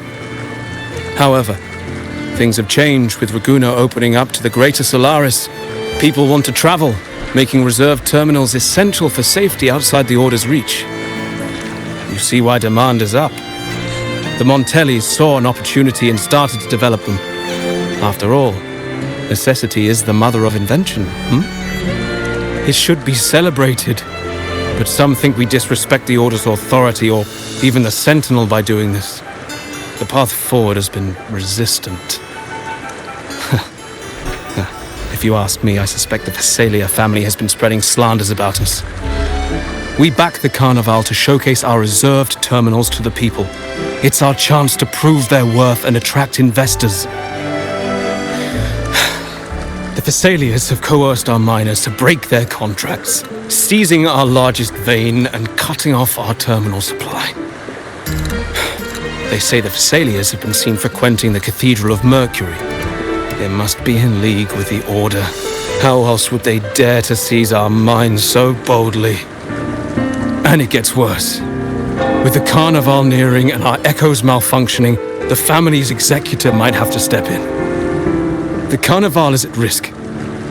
However, things have changed with Raguna opening up to the Greater Solaris. People want to travel, making reserved terminals essential for safety outside the Order's reach. You see why demand is up. The Montellis saw an opportunity and started to develop them. After all, necessity is the mother of invention, It should be celebrated, but some think we disrespect the Order's authority or even the Sentinel by doing this. The path forward has been resistant. If you ask me, I suspect the Phasaelia family has been spreading slanders about us. We back the Carnival to showcase our reserved terminals to the people. It's our chance to prove their worth and attract investors. The Phasaelias have coerced our miners to break their contracts, seizing our largest vein and cutting off our terminal supply. They say the Phasaelias have been seen frequenting the Cathedral of Mercury. They must be in league with the Order. How else would they dare to seize our mines so boldly? And it gets worse. With the Carnival nearing and our Echoes malfunctioning, the family's executor might have to step in. The Carnival is at risk.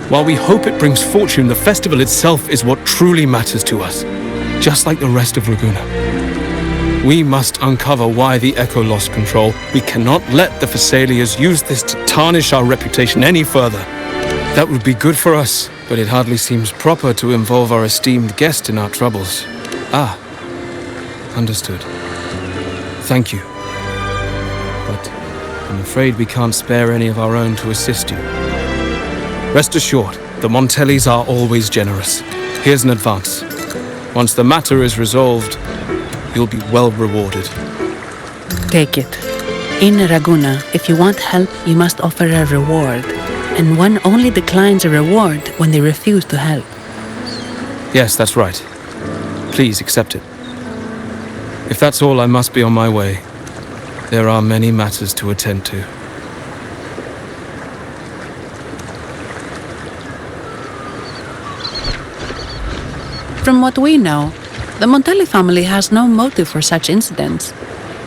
While we hope it brings fortune, the festival itself is what truly matters to us, just like the rest of Raguna. We must uncover why the Echo lost control. We cannot let the Phasaelias use this to tarnish our reputation any further. That would be good for us, but it hardly seems proper to involve our esteemed guest in our troubles. Ah, understood. Thank you. But I'm afraid we can't spare any of our own to assist you. Rest assured, the Montellis are always generous. Here's an advance. Once the matter is resolved, you'll be well rewarded. Take it. In Raguna, if you want help, you must offer a reward. And one only declines a reward when they refuse to help. Yes, that's right. Please accept it. If that's all, I must be on my way. There are many matters to attend to. From what we know, the Montelli family has no motive for such incidents.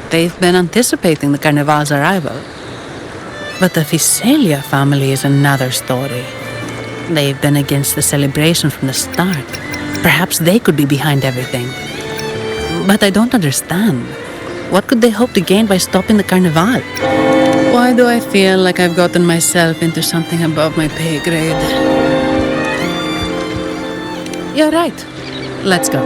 They've been anticipating the Carnival's arrival. But the Visalia family is another story. They've been against the celebration from the start. Perhaps they could be behind everything. But I don't understand. What could they hope to gain by stopping the Carnival? Why do I feel like I've gotten myself into something above my pay grade? You're right. Let's go.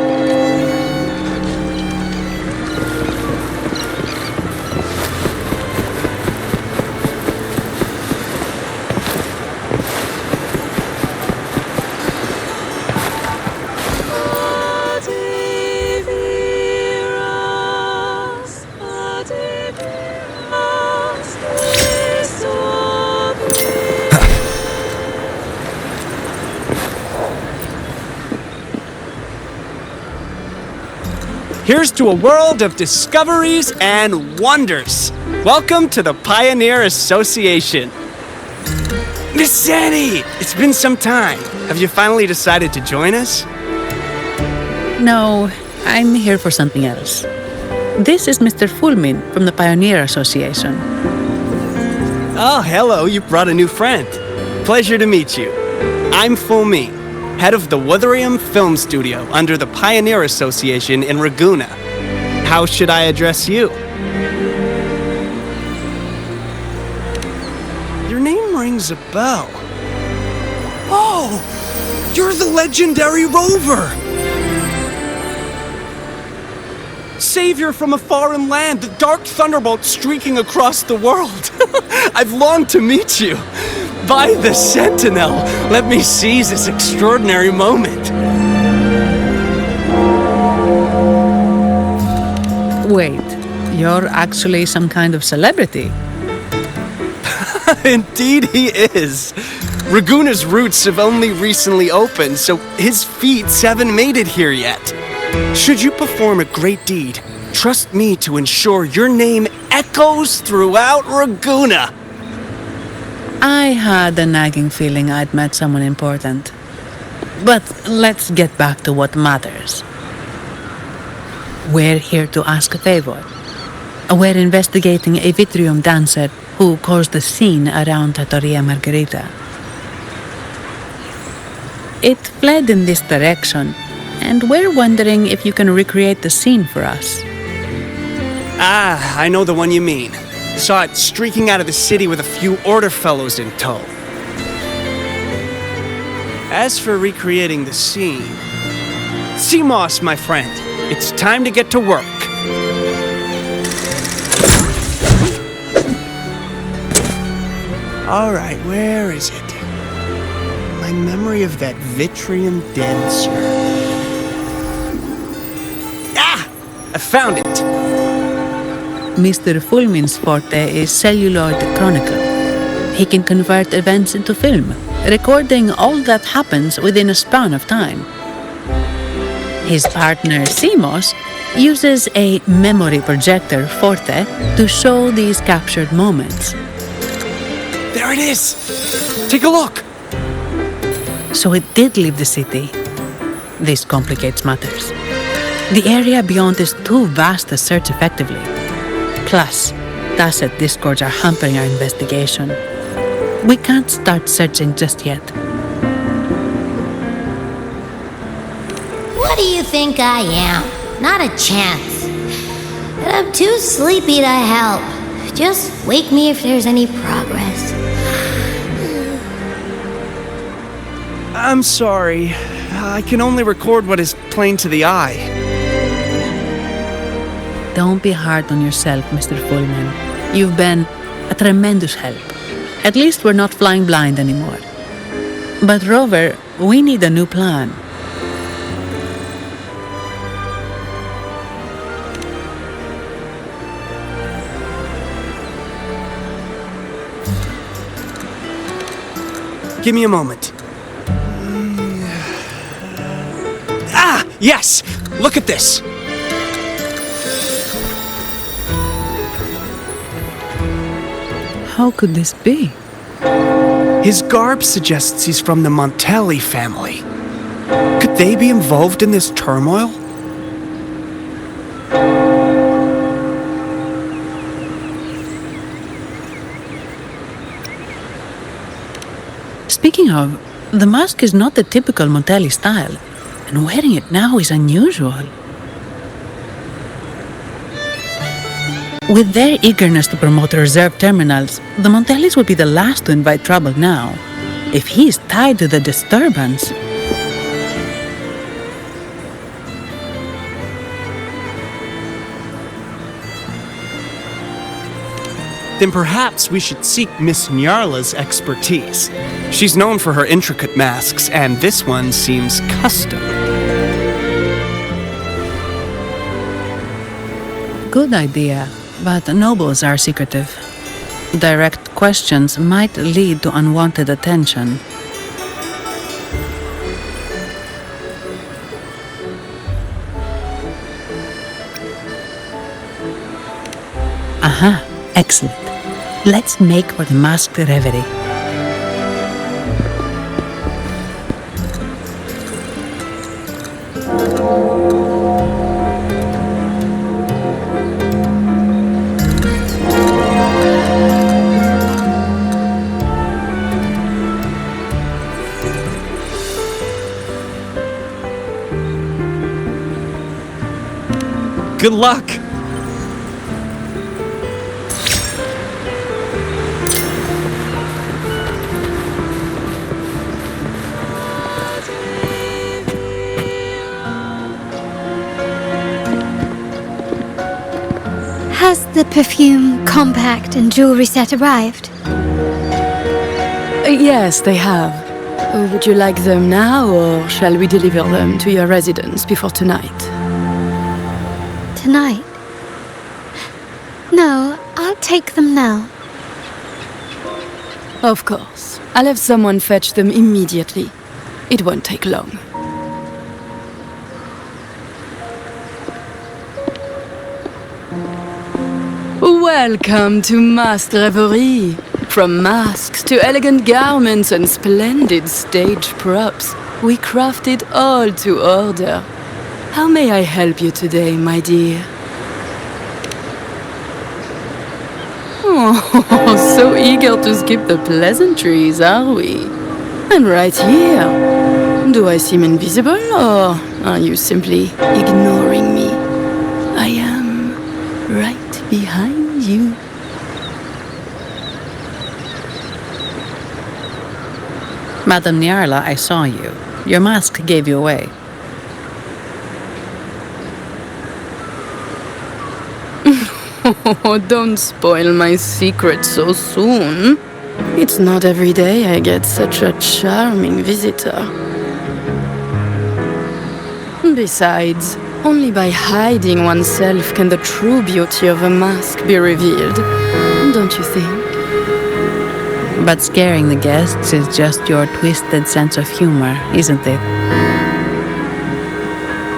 Here's to a world of discoveries and wonders. Welcome to the Pioneer Association. Miss Zanny, it's been some time. Have you finally decided to join us? No, I'm here for something else. This is Mr. Fulmin from the Pioneer Association. Oh, hello, you brought a new friend. Pleasure to meet you. I'm Fulmin, head of the Wuthering Film Studio under the Pioneer Association in Raguna. How should I address you? Your name rings a bell. Oh, you're the legendary Rover! Savior from a foreign land, the dark thunderbolt streaking across the world. I've longed to meet you. By the Sentinel, let me seize this extraordinary moment. Wait, you're actually some kind of celebrity? Indeed he is. Raguna's roots have only recently opened, so his feet haven't made it here yet. Should you perform a great deed, trust me to ensure your name echoes throughout Raguna. I had a nagging feeling I'd met someone important. But let's get back to what matters. We're here to ask a favor. We're investigating a Vitrium dancer who caused a scene around Trattoria Margherita. It fled in this direction, and we're wondering if you can recreate the scene for us. Ah, I know the one you mean. Saw it streaking out of the city with a few order fellows in tow. As for recreating the scene... Seamoss, my friend, it's time to get to work. Alright, where is it? My memory of that Vitrium dancer. Ah! I found it! Mr. Fulmin's forte is celluloid chronicle. He can convert events into film, recording all that happens within a span of time. His partner, Seamoss, uses a memory projector, Forte, to show these captured moments. There it is! Take a look! So it did leave the city. This complicates matters. The area beyond is too vast to search effectively. Plus, tacit discords are hampering our investigation. We can't start searching just yet. What do you think I am? Not a chance. And I'm too sleepy to help. Just wake me if there's any progress. I'm sorry. I can only record what is plain to the eye. Don't be hard on yourself, Mr. Fulmin. You've been a tremendous help. At least we're not flying blind anymore. But Rover, we need a new plan. Give me a moment. Ah, yes! Look at this! How could this be? His garb suggests he's from the Montelli family. Could they be involved in this turmoil? Speaking of, the mask is not the typical Montelli style, and wearing it now is unusual. With their eagerness to promote reserve terminals, the Montellis would be the last to invite trouble now. If he is tied to the disturbance... Then perhaps we should seek Miss Nyarla's expertise. She's known for her intricate masks, and this one seems custom. Good idea, but nobles are secretive. Direct questions might lead to unwanted attention. Aha, excellent. Let's make for the masked reverie. Good luck! Has the perfume, compact, and jewelry set arrived? Yes, they have. Would you like them now, or shall we deliver them to your residence before tonight? Tonight? No, I'll take them now. Of course. I'll have someone fetch them immediately. It won't take long. Welcome to Masked Reverie. From masks to elegant garments and splendid stage props, we craft it all to order. How may I help you today, my dear? Oh, so eager to skip the pleasantries, are we? And right here. Do I seem invisible, or are you simply ignoring me? I am right behind you. Madame Nyarla, I saw you. Your mask gave you away. Oh, don't spoil my secret so soon. It's not every day I get such a charming visitor. Besides, only by hiding oneself can the true beauty of a mask be revealed, don't you think? But scaring the guests is just your twisted sense of humor, isn't it?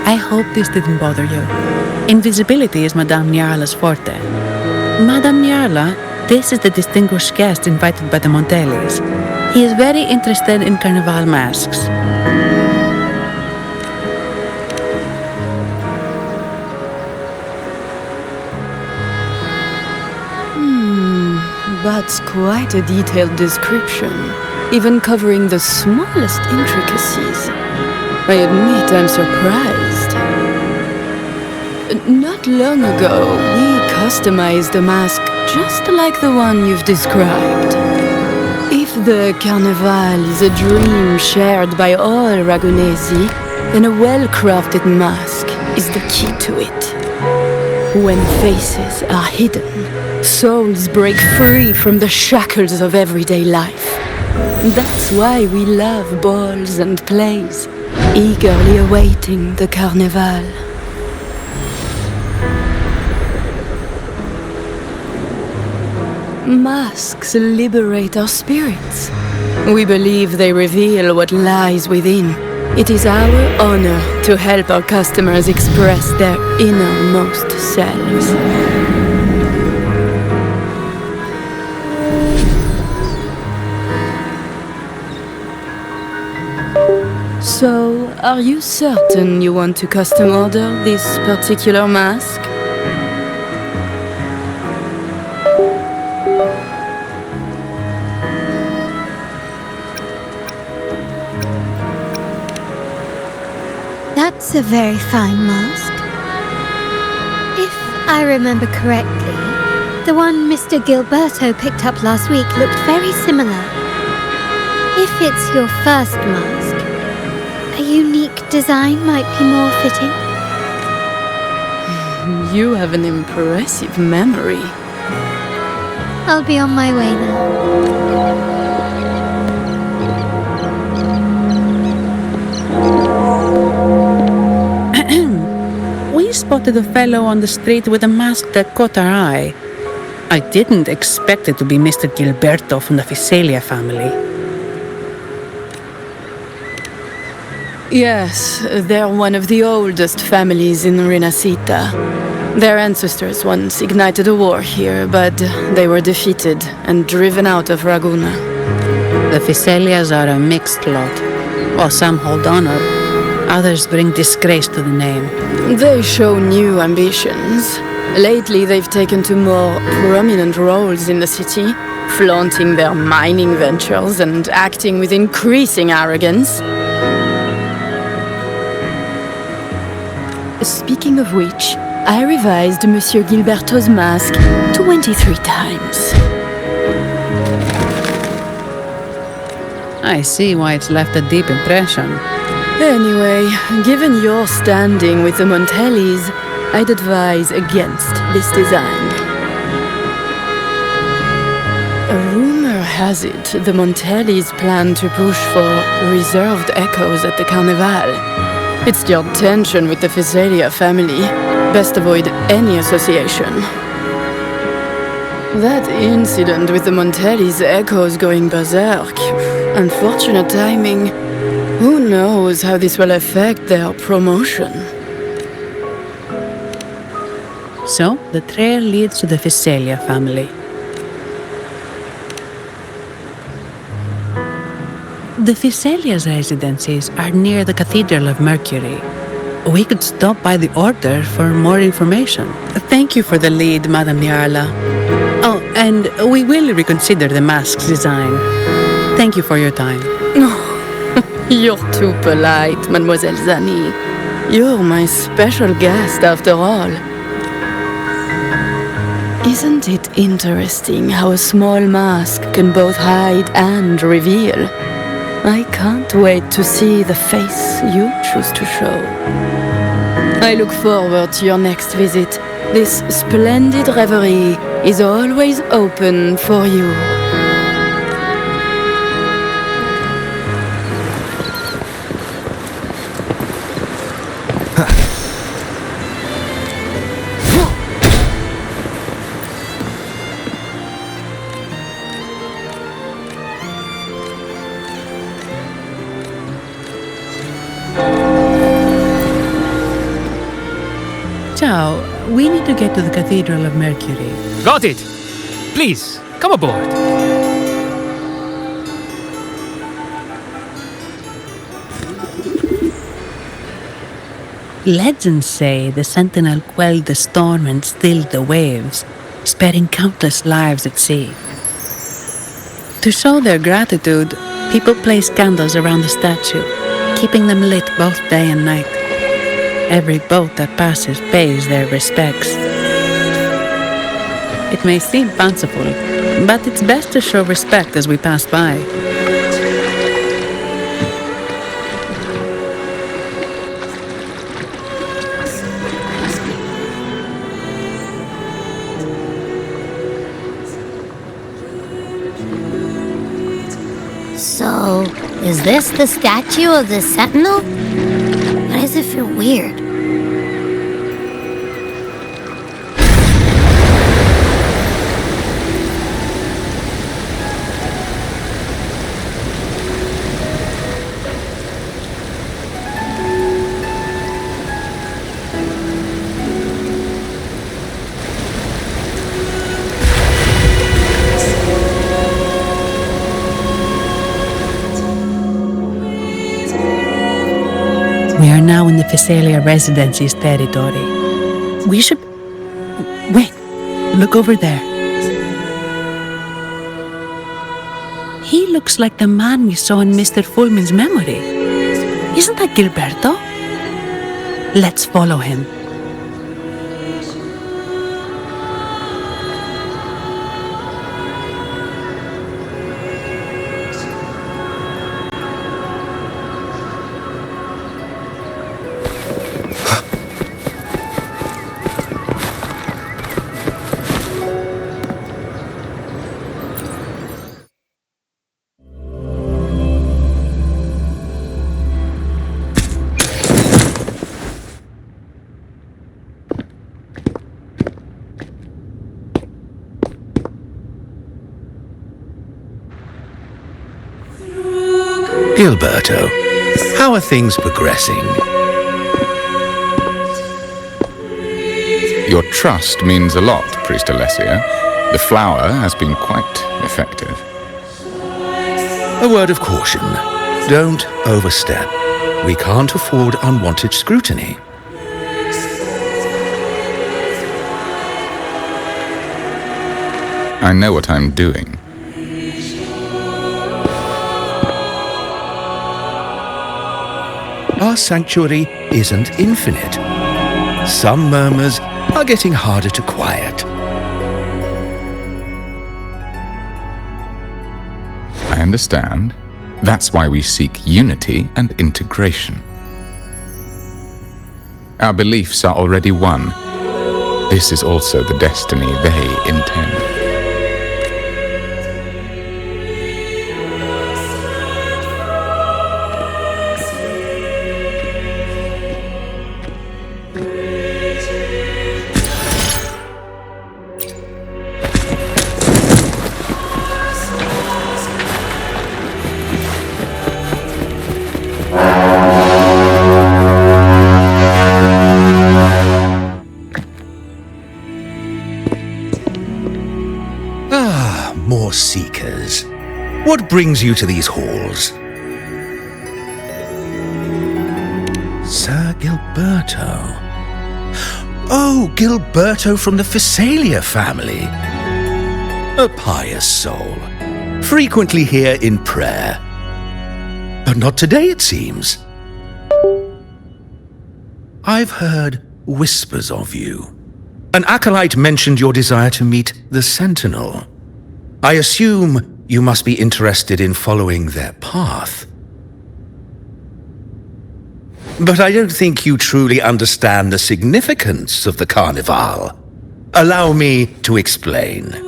I hope this didn't bother you. Invisibility is Madame Nyarla's forte. Madame Nyarla, this is the distinguished guest invited by the Montellis. He is very interested in carnival masks. That's quite a detailed description, even covering the smallest intricacies. I admit I'm surprised. Not long ago, we customized a mask just like the one you've described. If the Carnival is a dream shared by all Ragunesi, then a well-crafted mask is the key to it. When faces are hidden, souls break free from the shackles of everyday life. That's why we love balls and plays, eagerly awaiting the Carnival. Masks liberate our spirits. We believe they reveal what lies within. It is our honor to help our customers express their innermost selves. So, are you certain you want to custom order this particular mask? That's a very fine mask. If I remember correctly, the one Mr. Gilberto picked up last week looked very similar. If it's your first mask, a unique design might be more fitting. You have an impressive memory. I'll be on my way now. We spotted a fellow on the street with a mask that caught our eye. I didn't expect it to be Mr. Gilberto from the Fiselia family. Yes, they're one of the oldest families in Rinacista. Their ancestors once ignited a war here, but they were defeated and driven out of Raguna. The Fiselias are a mixed lot. While some hold honor, others bring disgrace to the name. They show new ambitions. Lately, they've taken to more prominent roles in the city, flaunting their mining ventures and acting with increasing arrogance. Speaking of which, I revised Monsieur Gilberto's mask 23 times. I see why it's left a deep impression. Anyway, given your standing with the Montellis, I'd advise against this design. A rumor has it the Montellis plan to push for reserved echoes at the Carnival. It's your tension with the Fiselia family. Best avoid any association. That incident with the Montellis' echoes going berserk. Unfortunate timing. Who knows how this will affect their promotion? So, the trail leads to the Fiselia family. The Fiselia's residences are near the Cathedral of Mercury. We could stop by the Order for more information. Thank you for the lead, Madame Niarla. Oh, and we will reconsider the mask's design. Thank you for your time. You're too polite, Mademoiselle Zani. You're my special guest, after all. Isn't it interesting how a small mask can both hide and reveal? I can't wait to see the face you choose to show. I look forward to your next visit. This splendid reverie is always open for you. Ciao, we need to get to the Cathedral of Mercury. Got it! Please, come aboard. Legends say the Sentinel quelled the storm and stilled the waves, sparing countless lives at sea. To show their gratitude, people place candles around the statue, keeping them lit both day and night. Every boat that passes pays their respects. It may seem fanciful, but it's best to show respect as we pass by. So, is this the statue of the Sentinel? Why does it feel weird? Physalia residency's territory. We should... Wait, look over there. He looks like the man we saw in Mr. Fulmin's memory. Isn't that Gilberto? Let's follow him. Gilberto, how are things progressing? Your trust means a lot, Priest Alessia. The flower has been quite effective. A word of caution. Don't overstep. We can't afford unwanted scrutiny. I know what I'm doing. Our sanctuary isn't infinite. Some murmurs are getting harder to quiet. I understand. That's why we seek unity and integration. Our beliefs are already one. This is also the destiny they intend. More seekers. What brings you to these halls? Sir Gilberto. Oh, Gilberto from the Physalia family. A pious soul. Frequently here in prayer. But not today, it seems. I've heard whispers of you. An acolyte mentioned your desire to meet the Sentinel. I assume you must be interested in following their path. But I don't think you truly understand the significance of the Carnival. Allow me to explain.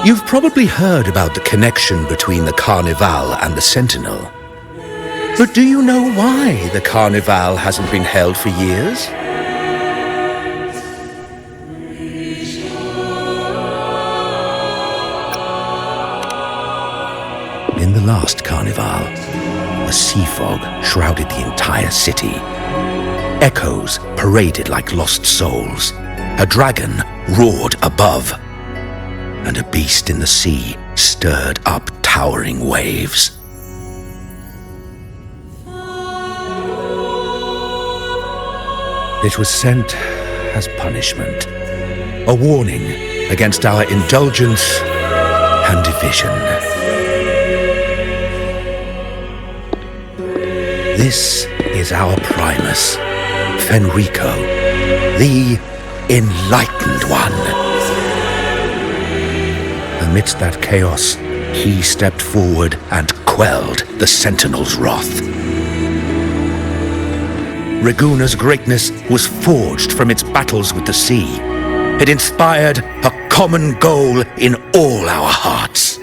You've probably heard about the connection between the Carnival and the Sentinel. But do you know why the Carnival hasn't been held for years? In the last Carnival, a sea fog shrouded the entire city. Echoes paraded like lost souls. A dragon roared above. And a beast in the sea stirred up towering waves. It was sent as punishment, a warning against our indulgence and division. This is our Primus, Fenrico, the Enlightened One. Amidst that chaos, he stepped forward and quelled the Sentinel's wrath. Raguna's greatness was forged from its battles with the sea. It inspired a common goal in all our hearts.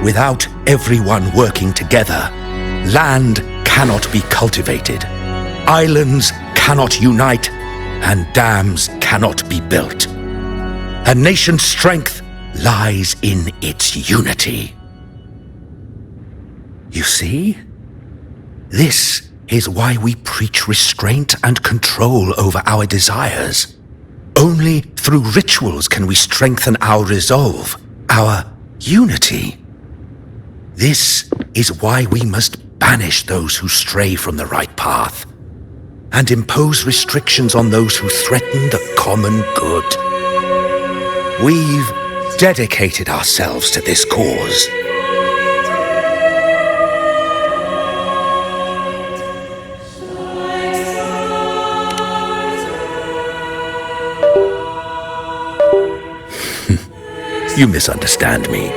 Without everyone working together, land cannot be cultivated, islands cannot unite, and dams cannot be built. A nation's strength lies in its unity. You see? This is why we preach restraint and control over our desires. Only through rituals can we strengthen our resolve, our unity. This is why we must banish those who stray from the right path, and impose restrictions on those who threaten the common good. We've dedicated ourselves to this cause. You misunderstand me.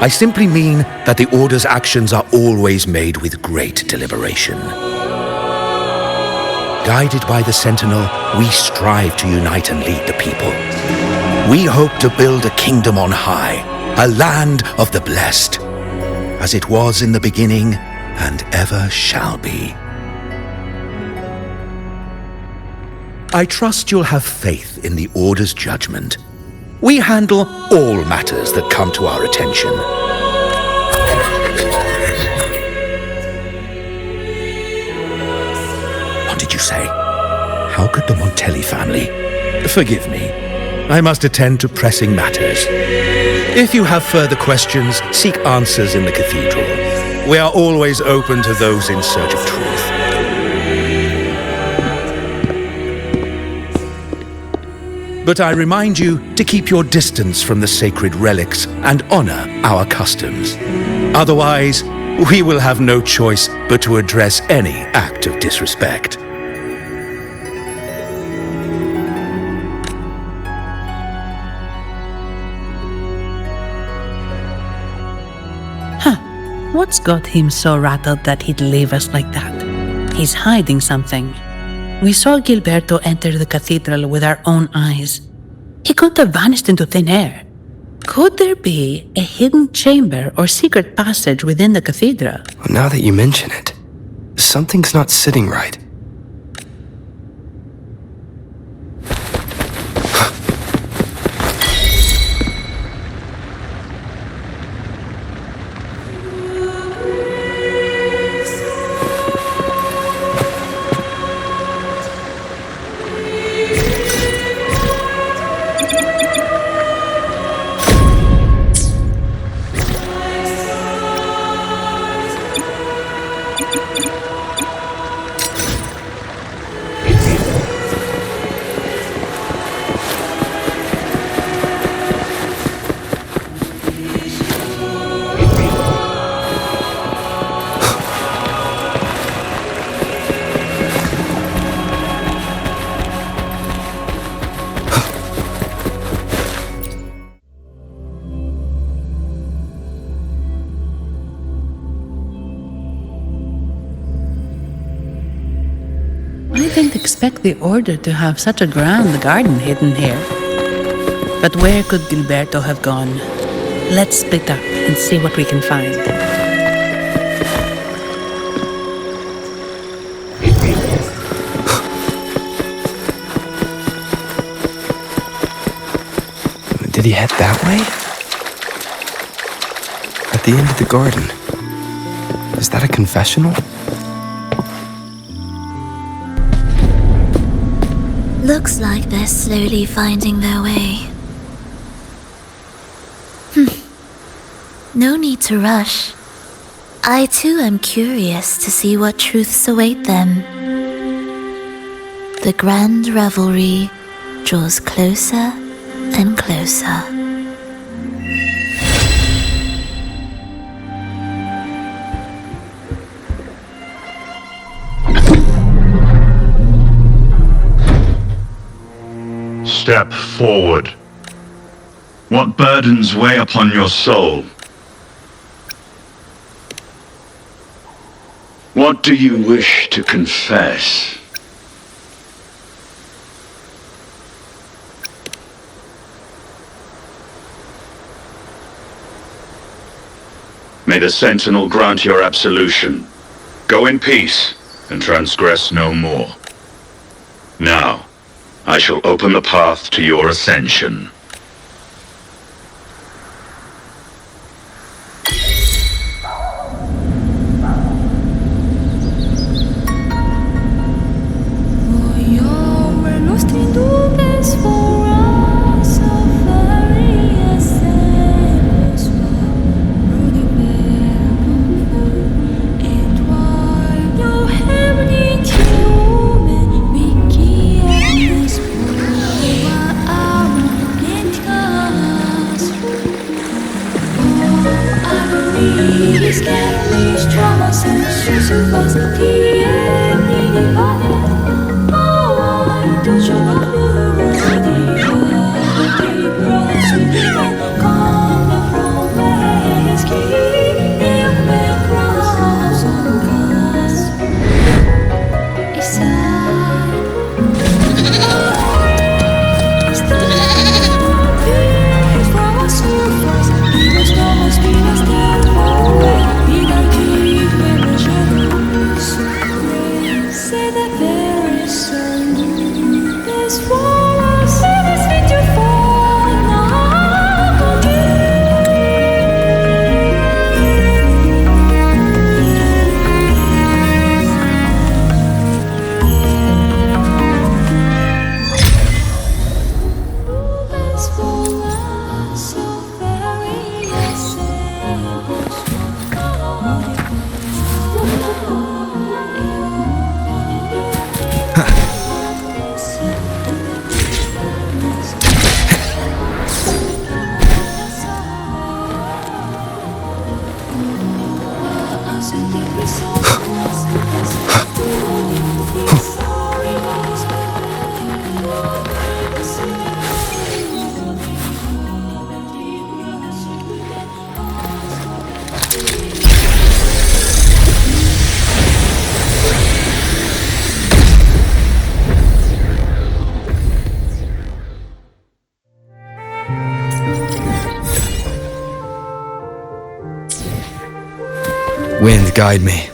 I simply mean that the Order's actions are always made with great deliberation. Guided by the Sentinel, we strive to unite and lead the people. We hope to build a kingdom on high, a land of the blessed, as it was in the beginning and ever shall be. I trust you'll have faith in the Order's judgment. We handle all matters that come to our attention. What did you say? How could the Montelli family? Forgive me. I must attend to pressing matters. If you have further questions, seek answers in the cathedral. We are always open to those in search of truth. But I remind you to keep your distance from the sacred relics and honor our customs. Otherwise, we will have no choice but to address any act of disrespect. What's got him so rattled that he'd leave us like that? He's hiding something. We saw Gilberto enter the cathedral with our own eyes. He couldn't have vanished into thin air. Could there be a hidden chamber or secret passage within the cathedral? Well, now that you mention it, something's not sitting right. I didn't expect the Order to have such a grand garden hidden here. But where could Gilberto have gone? Let's split up and see what we can find. Did he head that way? At the end of the garden. Is that a confessional? Looks like they're slowly finding their way. No need to rush. I too am curious to see what truths await them. The grand revelry draws closer and closer. Step forward. What burdens weigh upon your soul? What do you wish to confess? May the Sentinel grant your absolution. Go in peace and transgress no more. Now, I shall open the path to your ascension. Wind, guide me.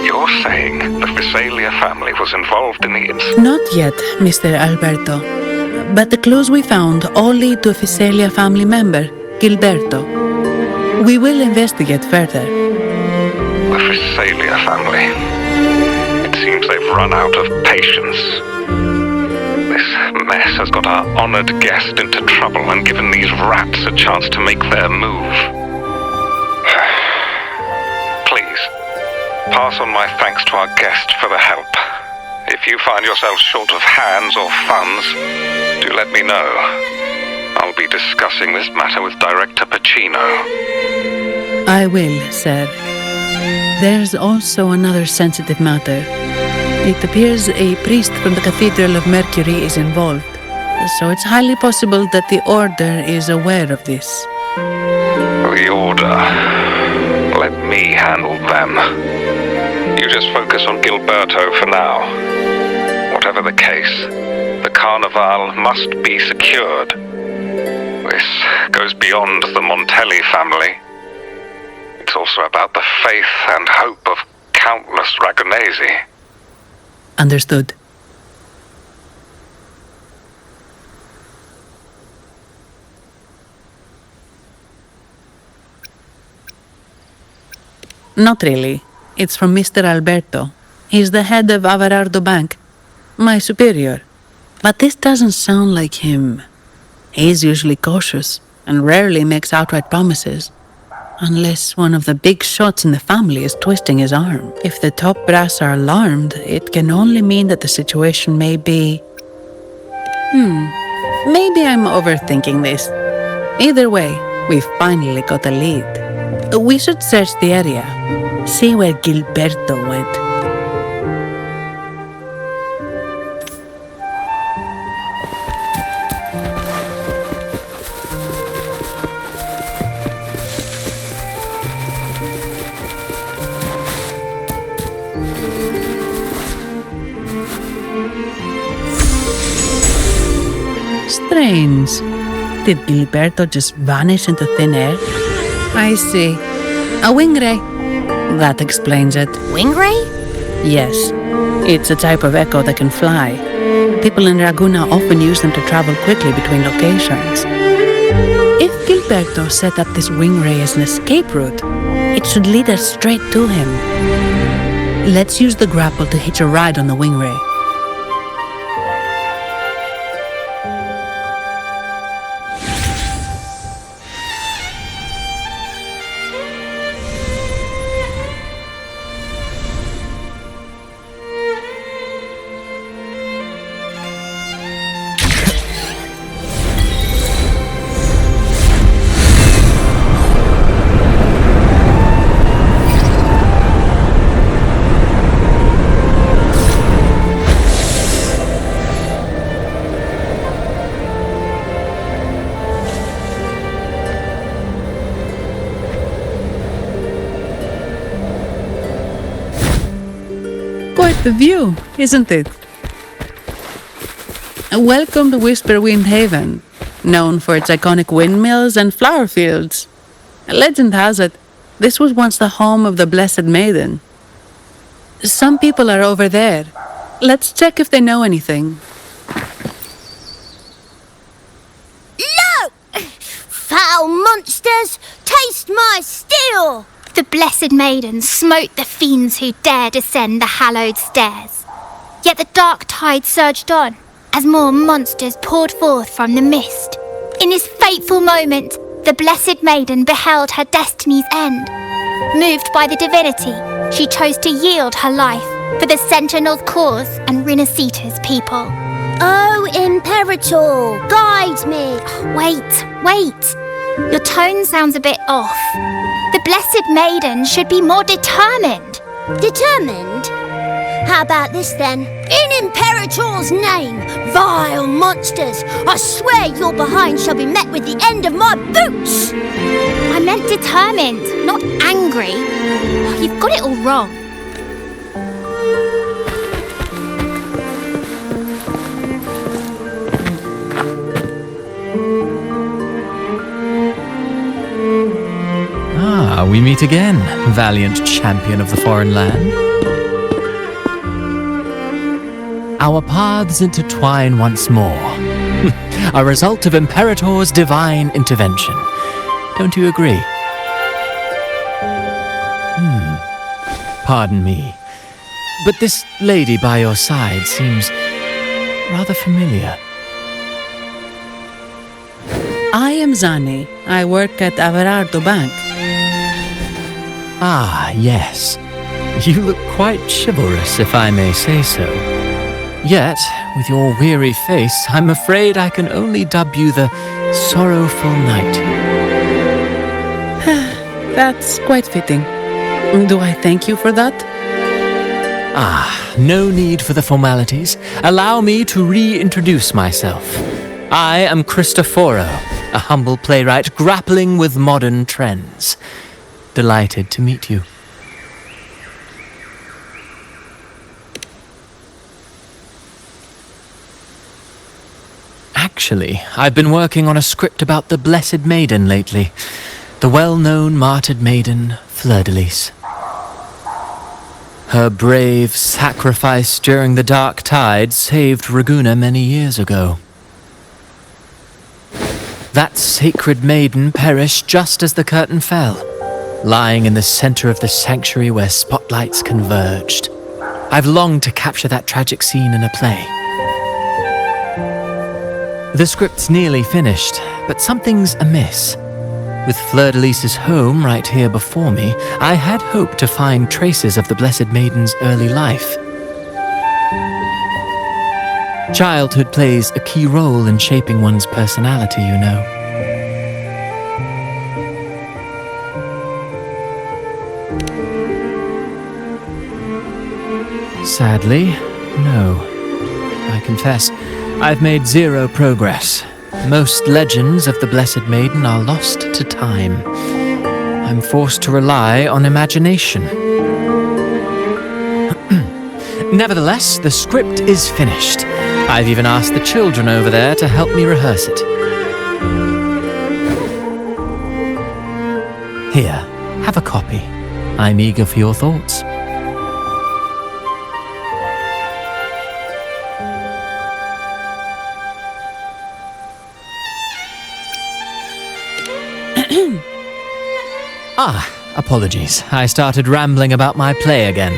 You're saying the Visalia family was involved in the incident? Not yet, Mr. Alberto. But the clues we found all lead to a Visalia family member, Gilberto. We will investigate further. The Visalia family. It seems they've run out of patience. This mess has got our honored guest into trouble and given these rats a chance to make their move. Please, pass on my thanks to our guest for the help. If you find yourself short of hands or funds, do let me know. I'll be discussing this matter with Director Pacino. I will, sir. There's also another sensitive matter. It appears a priest from the Cathedral of Mercury is involved, so it's highly possible that the Order is aware of this. The Order. Let me handle them. You just focus on Gilberto for now. Whatever the case, the Carnival must be secured. This goes beyond the Montelli family. It's also about the faith and hope of countless Ragonesi. Understood. Not really. It's from Mr. Alberto. He's the head of Averardo Bank. My superior. But this doesn't sound like him. He's usually cautious and rarely makes outright promises. Unless one of the big shots in the family is twisting his arm. If the top brass are alarmed, it can only mean that the situation may be... Maybe I'm overthinking this. Either way, we've finally got a lead. We should search the area. See where Gilberto went. Strange. Did Gilberto just vanish into thin air? I see. A wing ray. That explains it. Wing ray? Yes. It's a type of echo that can fly. People in Raguna often use them to travel quickly between locations. If Gilberto set up this wing ray as an escape route, it should lead us straight to him. Let's use the grapple to hitch a ride on the wing ray. The view, isn't it? Welcome to Whisperwind Haven, known for its iconic windmills and flower fields. Legend has it, this was once the home of the Blessed Maiden. Some people are over there. Let's check if they know anything. No! Foul monsters, taste my steel! The Blessed Maiden smote the fiends who dare descend the hallowed stairs. Yet the dark tide surged on, as more monsters poured forth from the mist. In this fateful moment, the Blessed Maiden beheld her destiny's end. Moved by the divinity, she chose to yield her life for the Sentinel's cause and Rinacista's people. Oh, Imperator, guide me! Wait. Your tone sounds a bit off. The Blessed Maiden should be more determined. Determined? How about this then? In Imperator's name, vile monsters, I swear your behind shall be met with the end of my boots! I meant determined, not angry. You've got it all wrong. Ah, we meet again, valiant champion of the foreign land. Our paths intertwine once more. A result of Imperator's divine intervention. Don't you agree? Pardon me, but this lady by your side seems rather familiar. I am Zani. I work at Averardo Bank. Ah, yes. You look quite chivalrous, if I may say so. Yet, with your weary face, I'm afraid I can only dub you the Sorrowful Knight. That's quite fitting. Do I thank you for that? Ah, no need for the formalities. Allow me to reintroduce myself. I am Cristoforo, a humble playwright grappling with modern trends. Delighted to meet you. Actually, I've been working on a script about the Blessed Maiden lately. The well-known martyred maiden, Fleur-de-Lis. Her brave sacrifice during the dark tide saved Raguna many years ago. That sacred maiden perished just as the curtain fell, lying in the center of the sanctuary where spotlights converged. I've longed to capture that tragic scene in a play. The script's nearly finished, but something's amiss. With Fleur-de-Lis's home right here before me, I had hoped to find traces of the Blessed Maiden's early life. Childhood plays a key role in shaping one's personality, you know. Sadly, no. I confess, I've made zero progress. Most legends of the Blessed Maiden are lost to time. I'm forced to rely on imagination. Nevertheless, the script is finished. I've even asked the children over there to help me rehearse it. Here, have a copy. I'm eager for your thoughts. Apologies. I started rambling about my play again.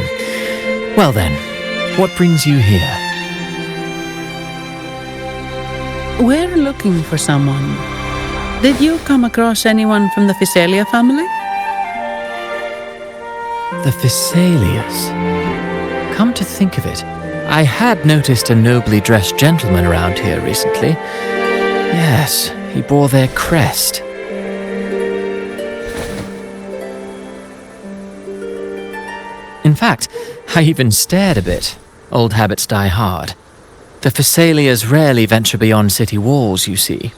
Well then, what brings you here? We're looking for someone. Did you come across anyone from the Physalia family? The Physalias? Come to think of it, I had noticed a nobly dressed gentleman around here recently. Yes, he bore their crest. In fact, I even stared a bit. Old habits die hard. The Physalias rarely venture beyond city walls, you see.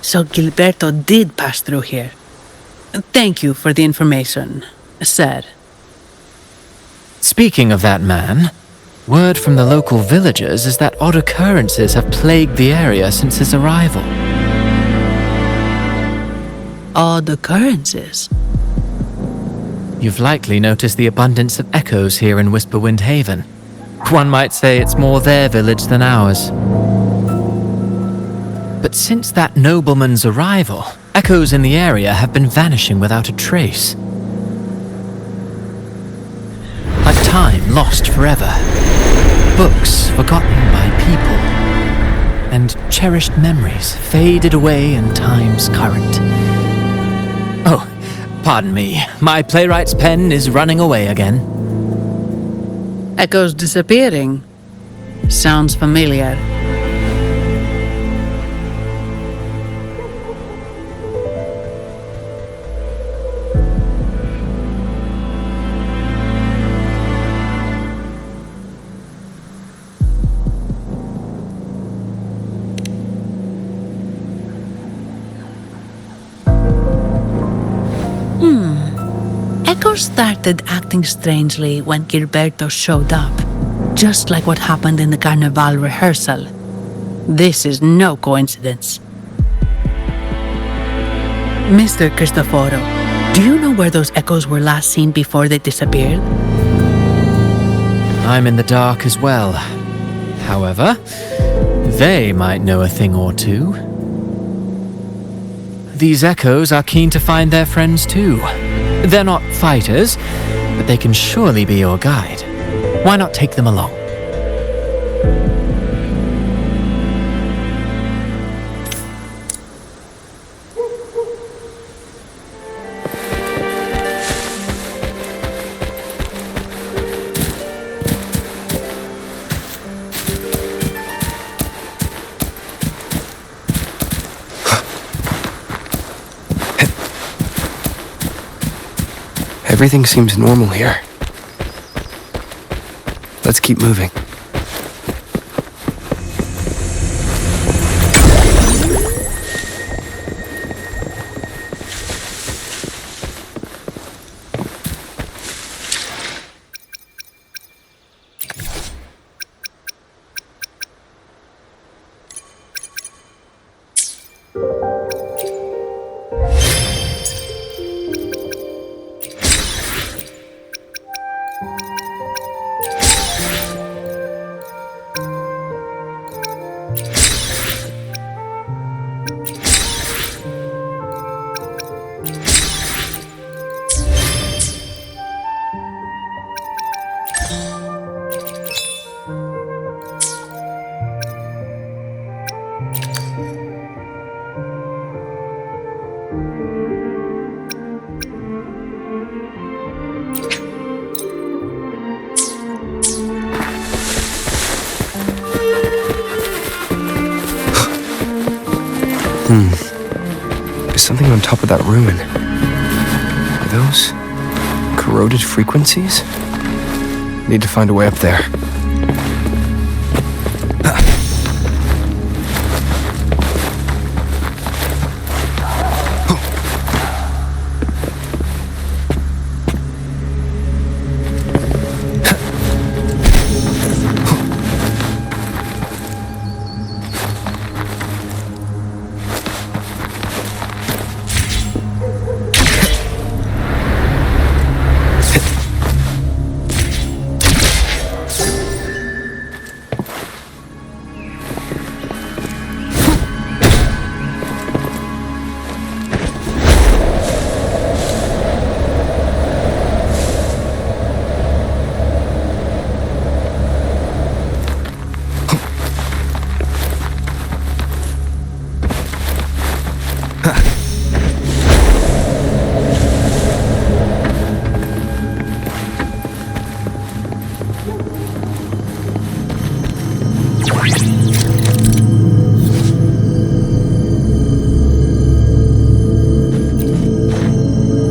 So Gilberto did pass through here. Thank you for the information, sir. Speaking of that man, word from the local villagers is that odd occurrences have plagued the area since his arrival. Odd occurrences? You've likely noticed the abundance of echoes here in Whisperwind Haven. One might say it's more their village than ours. But since that nobleman's arrival, echoes in the area have been vanishing without a trace. Like time lost forever. Books forgotten by people. And cherished memories faded away in time's current. Oh, pardon me. My playwright's pen is running away again. Echoes disappearing. Sounds familiar. Echoes started acting strangely when Gilberto showed up, just like what happened in the Carnival rehearsal. This is no coincidence. Mr. Cristoforo, do you know where those echoes were last seen before they disappeared? I'm in the dark as well. However, they might know a thing or two. These echoes are keen to find their friends too. They're not fighters, but they can surely be your guide. Why not take them along? Everything seems normal here. Let's keep moving. There's something on top of that ruin. Are those corroded frequencies? Need to find a way up there.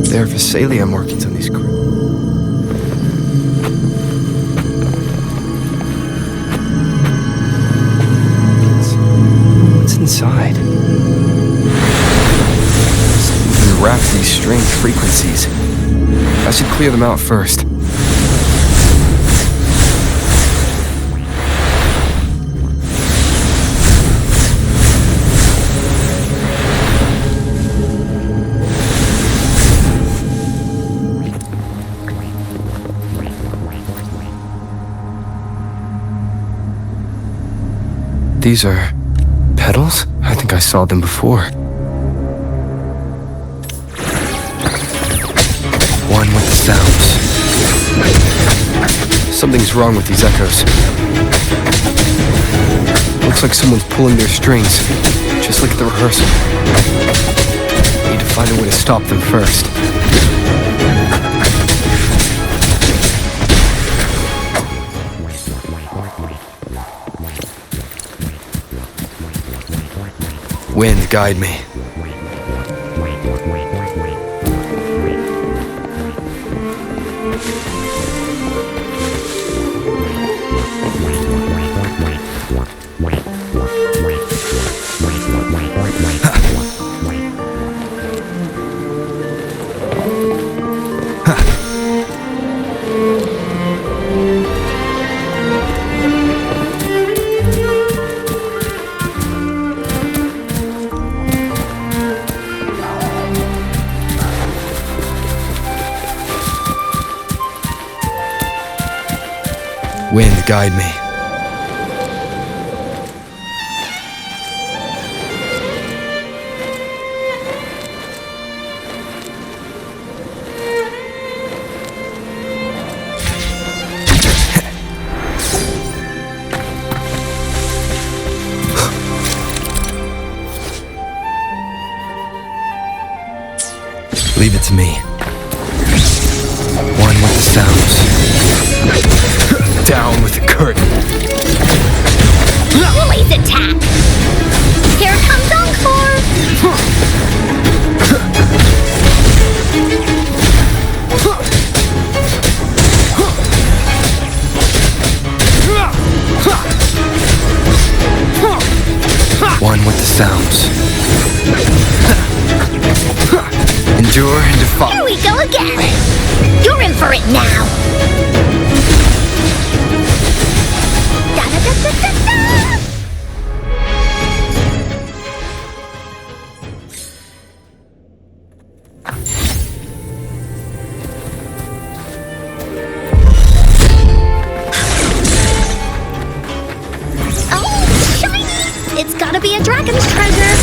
There are Visalia markings on these crypts. What's inside? Something wrapped these strange frequencies. I should clear them out first. These are petals? I think I saw them before. One with the sounds. Something's wrong with these echoes. Looks like someone's pulling their strings, just like at the rehearsal. Need to find a way to stop them first. Wind, guide me. Wind, guide me. Leave it to me. One with the sounds. Down with the curtain. Woolies attack! Here comes Encore! One with the sounds. Endure and defy. Here we go again! You're in for it now! Da-da-da-da-da-da! Oh, shiny! It's gotta be a dragon's treasure!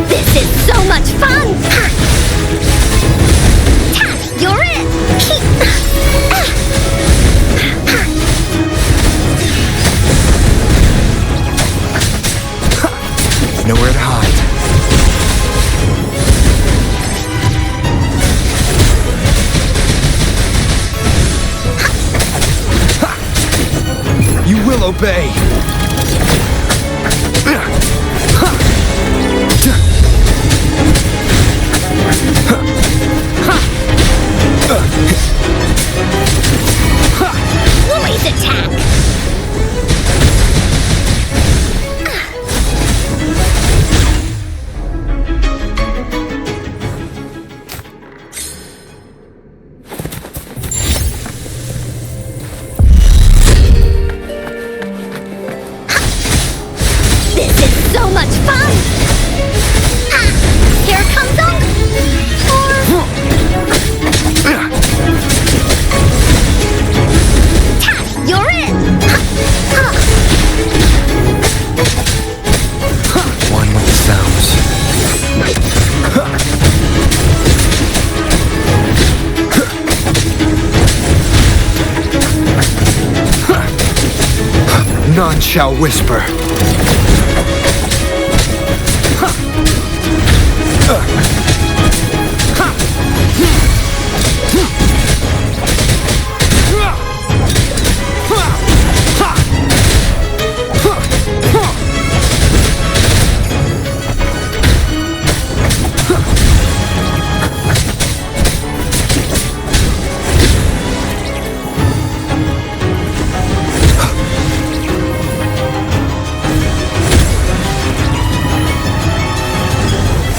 This is so much fun! Tap, you're it! Nowhere to hide. You will obey. Woolies attack! This is so much fun! Here comes Tap, you're in! One with the sounds. None shall whisper.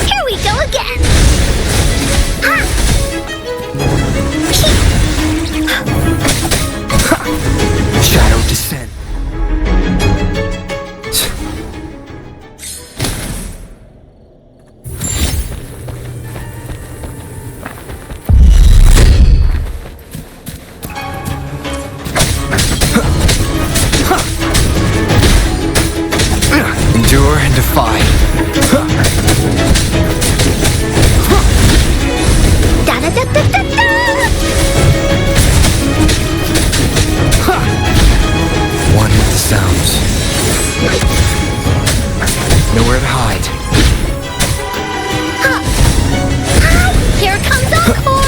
Here we go again! Endure and defy. Da-da-da-da-da-da! One with the sounds. Nowhere to hide. Hi! Here comes Encore!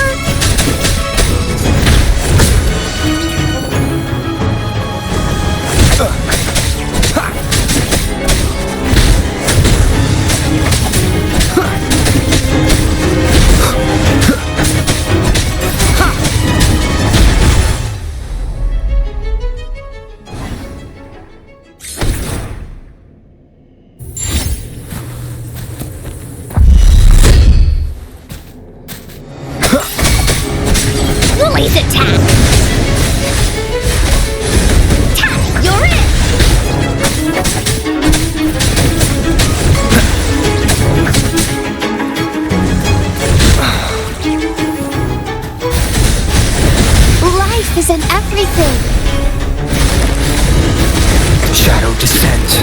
Release attack! Tack, you're it! Life is in everything! Shadow descends.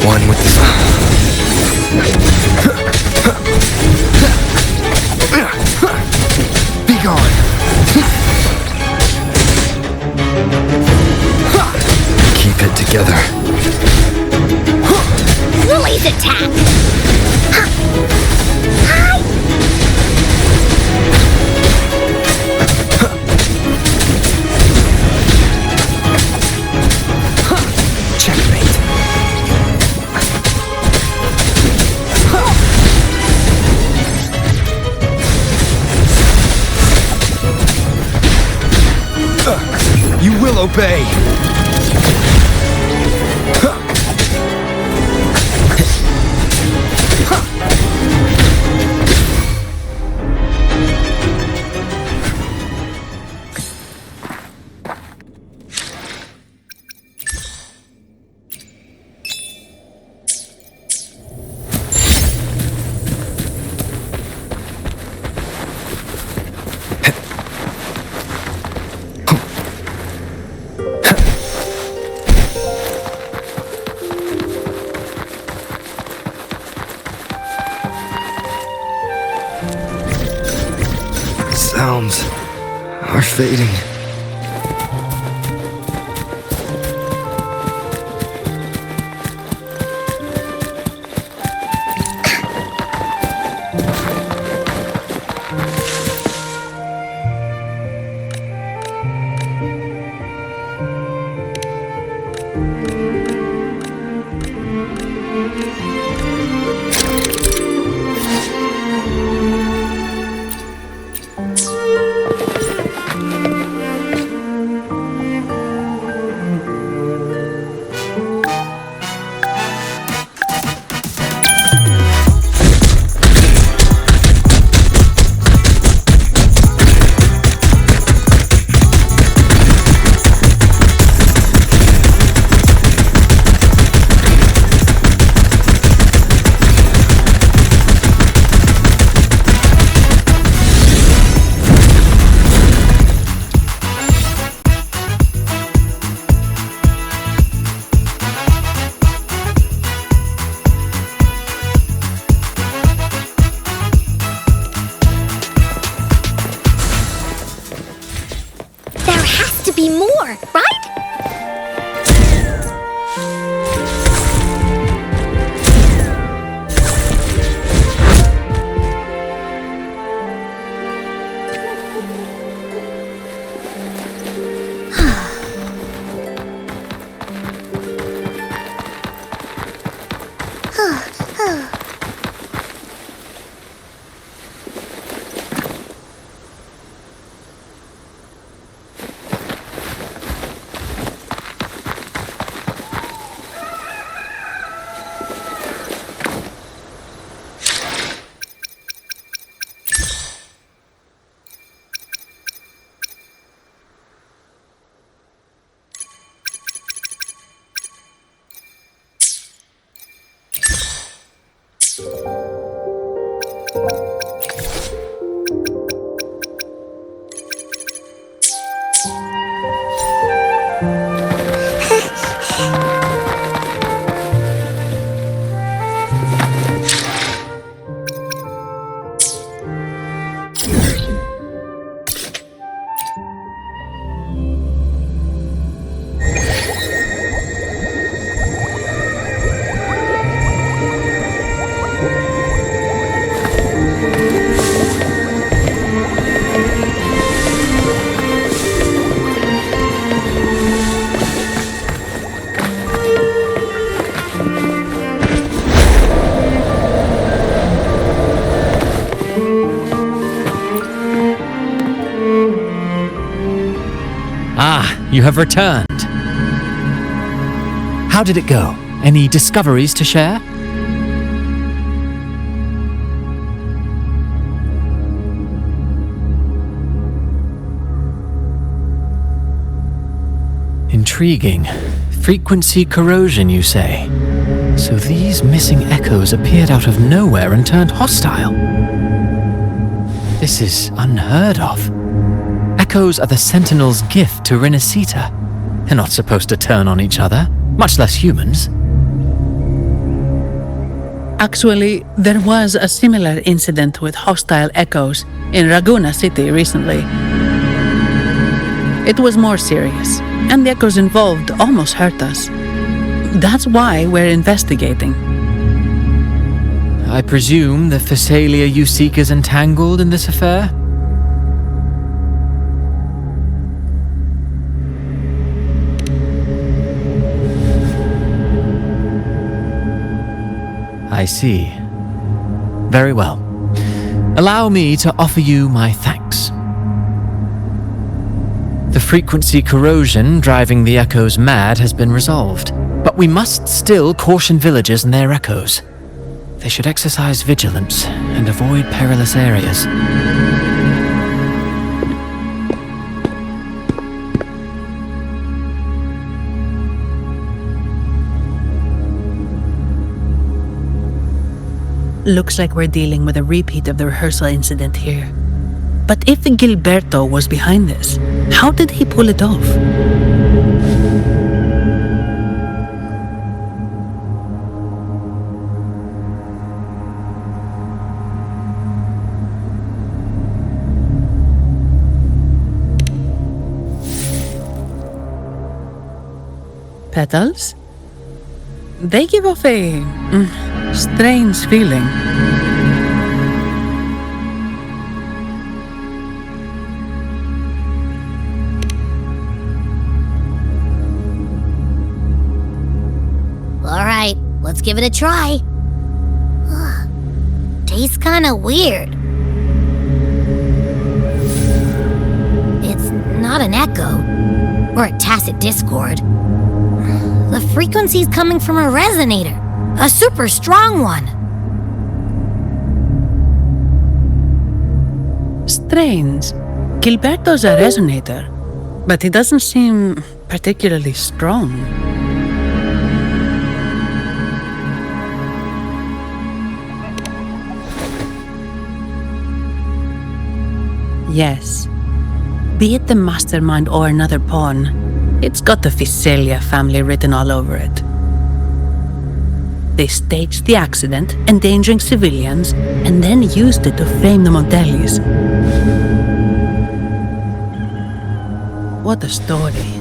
One with the be gone. Keep it together. Release attack! Hi! Checkmate. You will obey. Sounds are fading. You have returned. How did it go? Any discoveries to share? Intriguing. Frequency corrosion, you say? So these missing echoes appeared out of nowhere and turned hostile. This is unheard of. Echoes are the Sentinel's gift to Rinacista. They're not supposed to turn on each other, much less humans. Actually, there was a similar incident with hostile echoes in Raguna City recently. It was more serious, and the echoes involved almost hurt us. That's why we're investigating. I presume the Phasalia you seek is entangled in this affair? I see. Very well. Allow me to offer you my thanks. The frequency corrosion driving the echoes mad has been resolved, but we must still caution villagers and their echoes. They should exercise vigilance and avoid perilous areas. Looks like we're dealing with a repeat of the rehearsal incident here. But if Gilberto was behind this, how did he pull it off? Petals? They give off a strange feeling. All right, let's give it a try. Tastes kind of weird. It's not an echo or a tacit discord. The frequency's coming from a resonator, a super strong one. Strange. Gilberto's a resonator, but he doesn't seem particularly strong. Yes. Be it the mastermind or another pawn, it's got the Phasalia family written all over it. They staged the accident, endangering civilians, and then used it to frame the Montellis. What a story.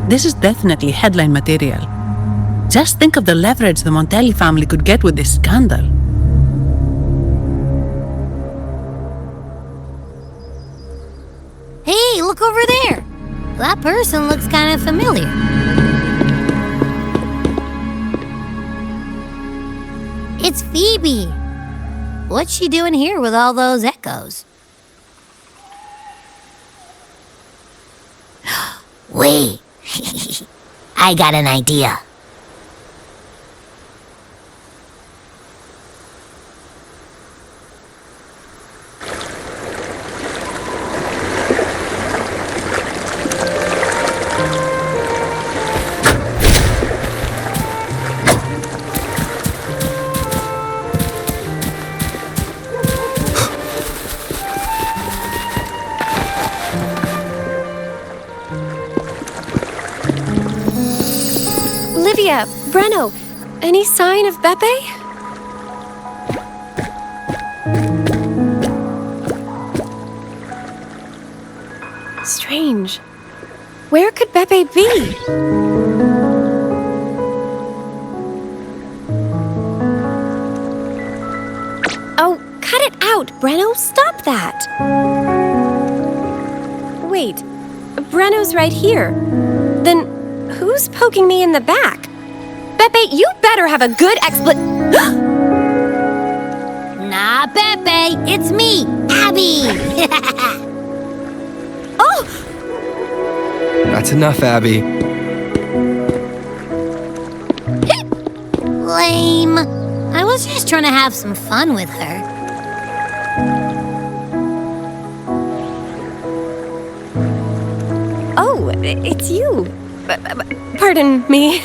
This is definitely headline material. Just think of the leverage the Montelli family could get with this scandal. Hey, look over there! That person looks kind of familiar. It's Phoebe. What's she doing here with all those echoes? Wait, I got an idea. Olivia, Breno, any sign of Beppe? Strange. Where could Beppe be? Oh, cut it out, Breno! Stop that! Wait, Breno's right here. Then who's poking me in the back? Beppe, you better have a good Nah, Beppe, it's me, Abby! Oh! That's enough, Abby. Lame. I was just trying to have some fun with her. Oh, it's you. Pardon me.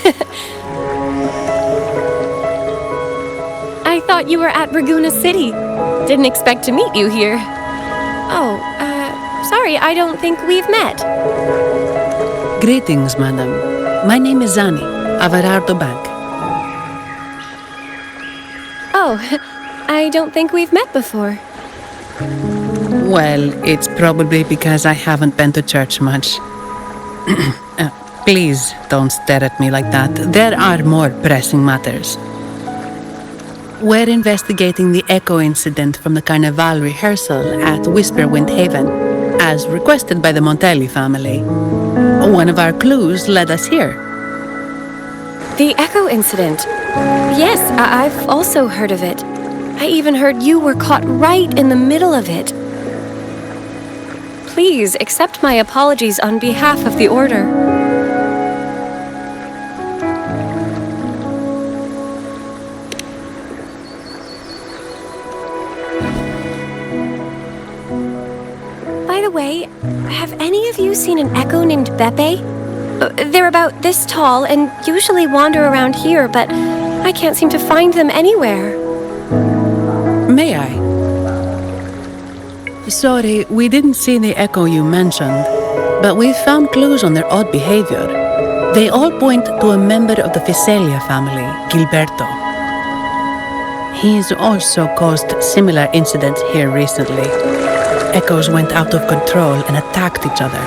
I thought you were at Raguna City. Didn't expect to meet you here. Oh, sorry, I don't think we've met. Greetings, madam. My name is Zani, of Arardo Bank. Oh, I don't think we've met before. Well, it's probably because I haven't been to church much. Please don't stare at me like that. There are more pressing matters. We're investigating the echo incident from the Carnival rehearsal at Whisperwind Haven, as requested by the Montelli family. One of our clues led us here. The echo incident. Yes, I've also heard of it. I even heard you were caught right in the middle of it. Please accept my apologies on behalf of the Order. By the way, have any of you seen an echo named Beppe? They're about this tall and usually wander around here, but I can't seem to find them anywhere. May I? Sorry, we didn't see the echo you mentioned, but we found clues on their odd behavior. They all point to a member of the Physalia family, Gilberto. He's also caused similar incidents here recently. Echoes went out of control and attacked each other.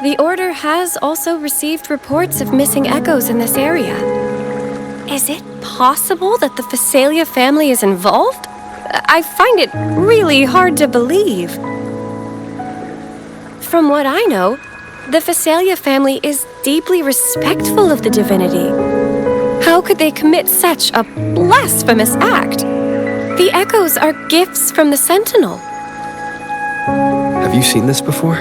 The Order has also received reports of missing echoes in this area. Is it possible that the Physalia family is involved? I find it really hard to believe. From what I know, the Physalia family is deeply respectful of the divinity. How could they commit such a blasphemous act? The echoes are gifts from the Sentinel. Have you seen this before?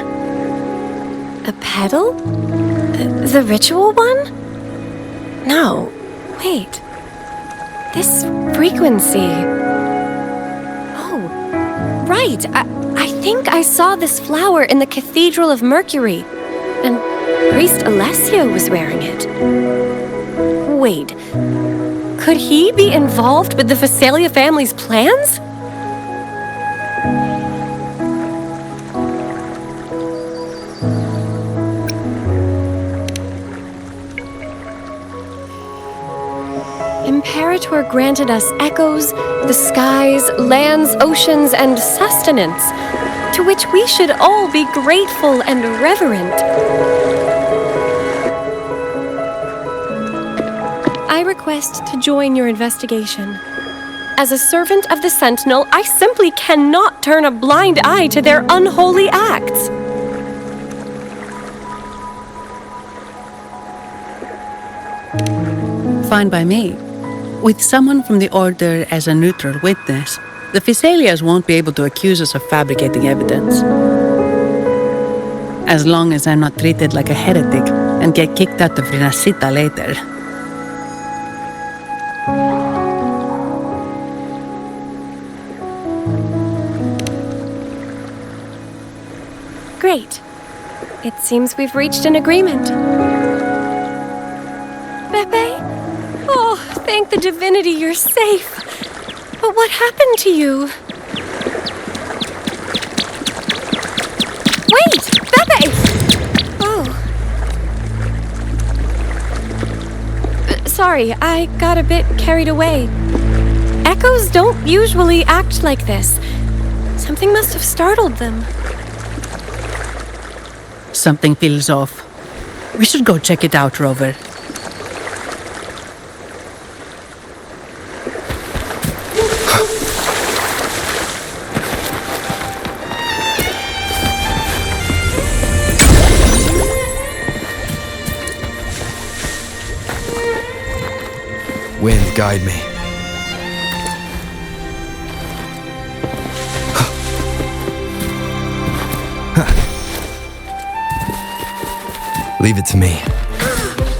A pedal? The ritual one? No, wait. This frequency... Right, I think I saw this flower in the Cathedral of Mercury, and Priest Alessio was wearing it. Wait, could he be involved with the Physalia family's plans? Imperator granted us echoes, the skies, lands, oceans, and sustenance, to which we should all be grateful and reverent. I request to join your investigation. As a servant of the Sentinel, I simply cannot turn a blind eye to their unholy acts. Fine by me. With someone from the Order as a neutral witness, the Physalias won't be able to accuse us of fabricating evidence. As long as I'm not treated like a heretic and get kicked out of Rinacista later. Great. It seems we've reached an agreement. Beppe? Oh, thank the divinity you're safe. But what happened to you? Wait! Beppe! Oh. sorry, I got a bit carried away. Echoes don't usually act like this. Something must have startled them. Something feels off. We should go check it out, Rover. Wind, guide me. Leave it to me.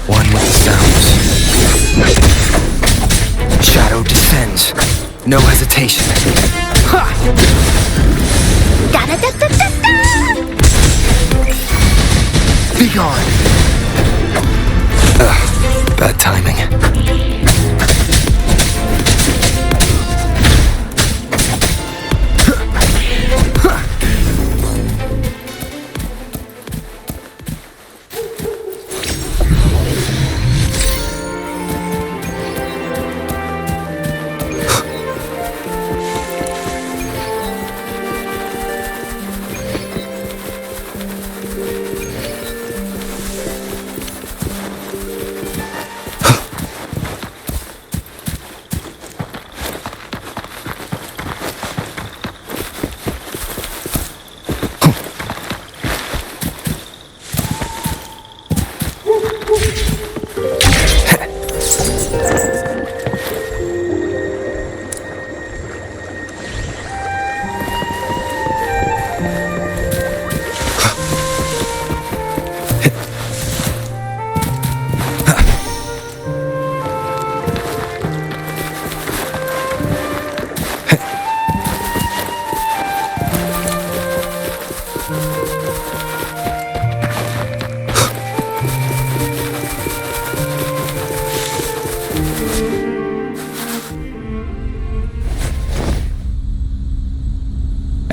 One with the sounds. Shadow descends. No hesitation. Ha! Be gone! Ugh, bad timing.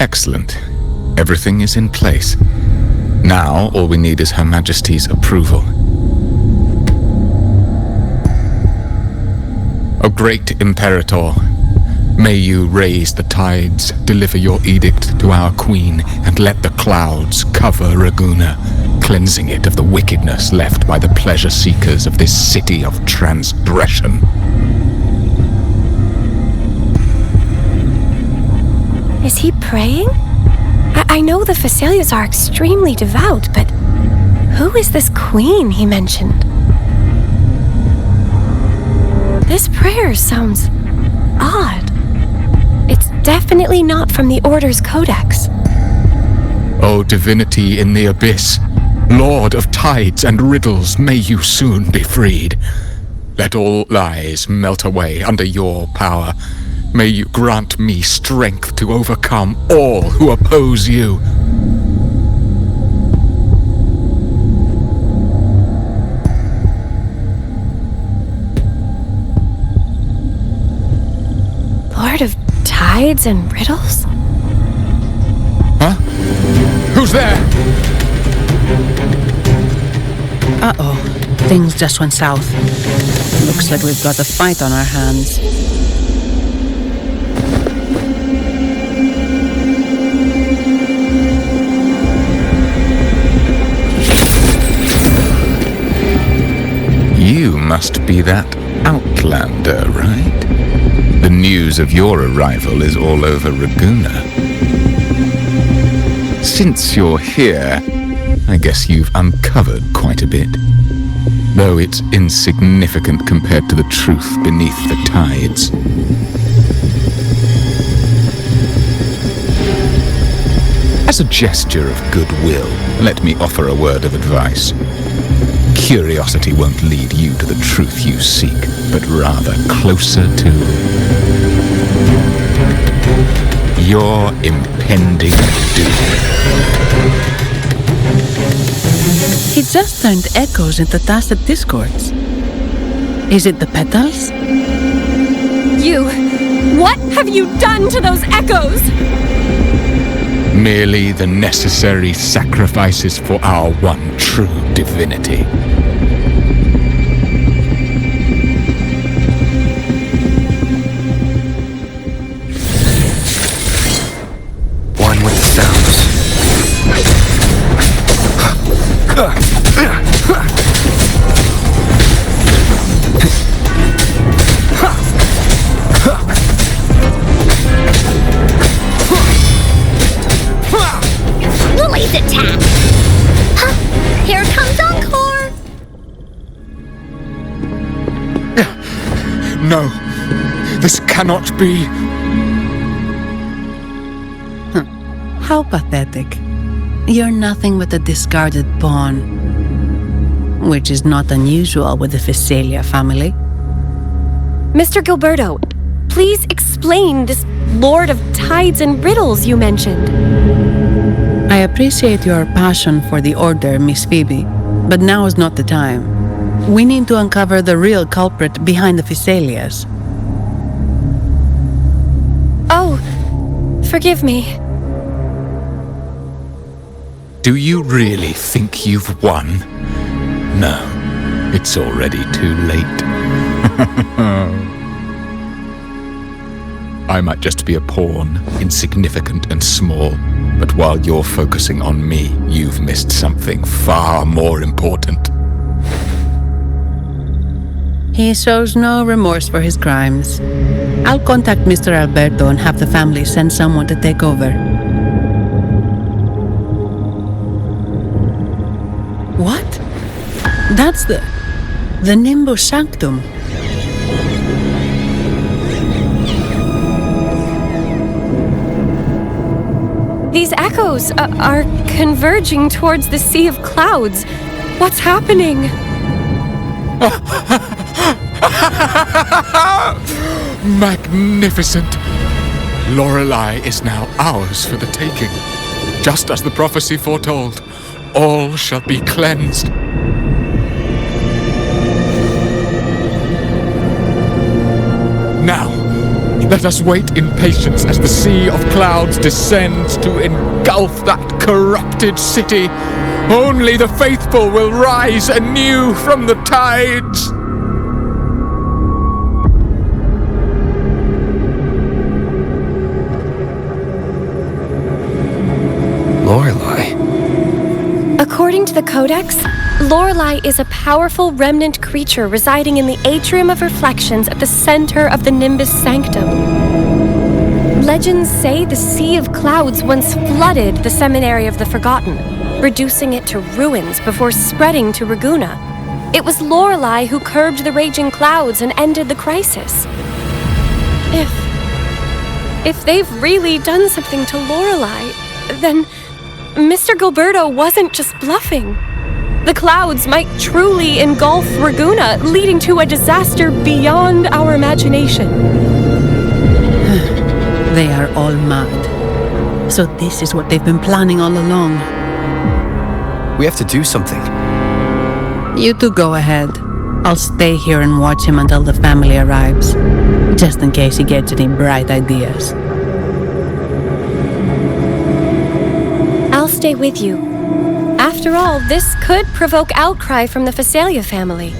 Excellent. Everything is in place. Now, all we need is Her Majesty's approval. O great Imperator, may you raise the tides, deliver your edict to our Queen, and let the clouds cover Raguna, cleansing it of the wickedness left by the pleasure seekers of this city of transgression. Is he praying? I know the Facilias are extremely devout, but who is this queen he mentioned? This prayer sounds odd. It's definitely not from the Order's codex. O divinity in the abyss, Lord of tides and riddles, may you soon be freed. Let all lies melt away under your power. May you grant me strength to overcome all who oppose you. Lord of tides and riddles? Huh? Who's there? Uh-oh. Things just went south. Looks like we've got a fight on our hands. You must be that outlander, right? The news of your arrival is all over Raguna. Since you're here, I guess you've uncovered quite a bit. Though it's insignificant compared to the truth beneath the tides. As a gesture of goodwill, let me offer a word of advice. Curiosity won't lead you to the truth you seek, but rather closer to your impending doom. He just turned echoes into tacit discords. Is it the petals? What have you done to those echoes? Merely the necessary sacrifices for our one true divinity. No, this cannot be. How pathetic. You're nothing but a discarded pawn. Which is not unusual with the Physalia family. Mr. Gilberto, please explain this Lord of Tides and Riddles you mentioned. I appreciate your passion for the Order, Miss Phoebe, but now is not the time. We need to uncover the real culprit behind the Physalias. Oh, forgive me. Do you really think you've won? No, it's already too late. I might just be a pawn, insignificant and small, but while you're focusing on me, you've missed something far more important. He shows no remorse for his crimes. I'll contact Mr. Alberto and have the family send someone to take over. What? That's the Nimbus Sanctum. These echoes are converging towards the Sea of Clouds. What's happening? Magnificent! Lorelei is now ours for the taking. Just as the prophecy foretold, all shall be cleansed. Now, let us wait in patience as the Sea of Clouds descends to engulf that corrupted city. Only the faithful will rise anew from the tides. Lorelei. According to the Codex, Lorelei is a powerful remnant creature residing in the Atrium of Reflections at the center of the Nimbus Sanctum. Legends say the Sea of Clouds once flooded the Seminary of the Forgotten, reducing it to ruins before spreading to Raguna. It was Lorelei who curbed the raging clouds and ended the crisis. If they've really done something to Lorelei, then Mr. Gilberto wasn't just bluffing. The clouds might truly engulf Raguna, leading to a disaster beyond our imagination. They are all mad. So this is what they've been planning all along. We have to do something. You two go ahead. I'll stay here and watch him until the family arrives, just in case he gets any bright ideas. I'll stay with you. After all, this could provoke outcry from the Physalia family.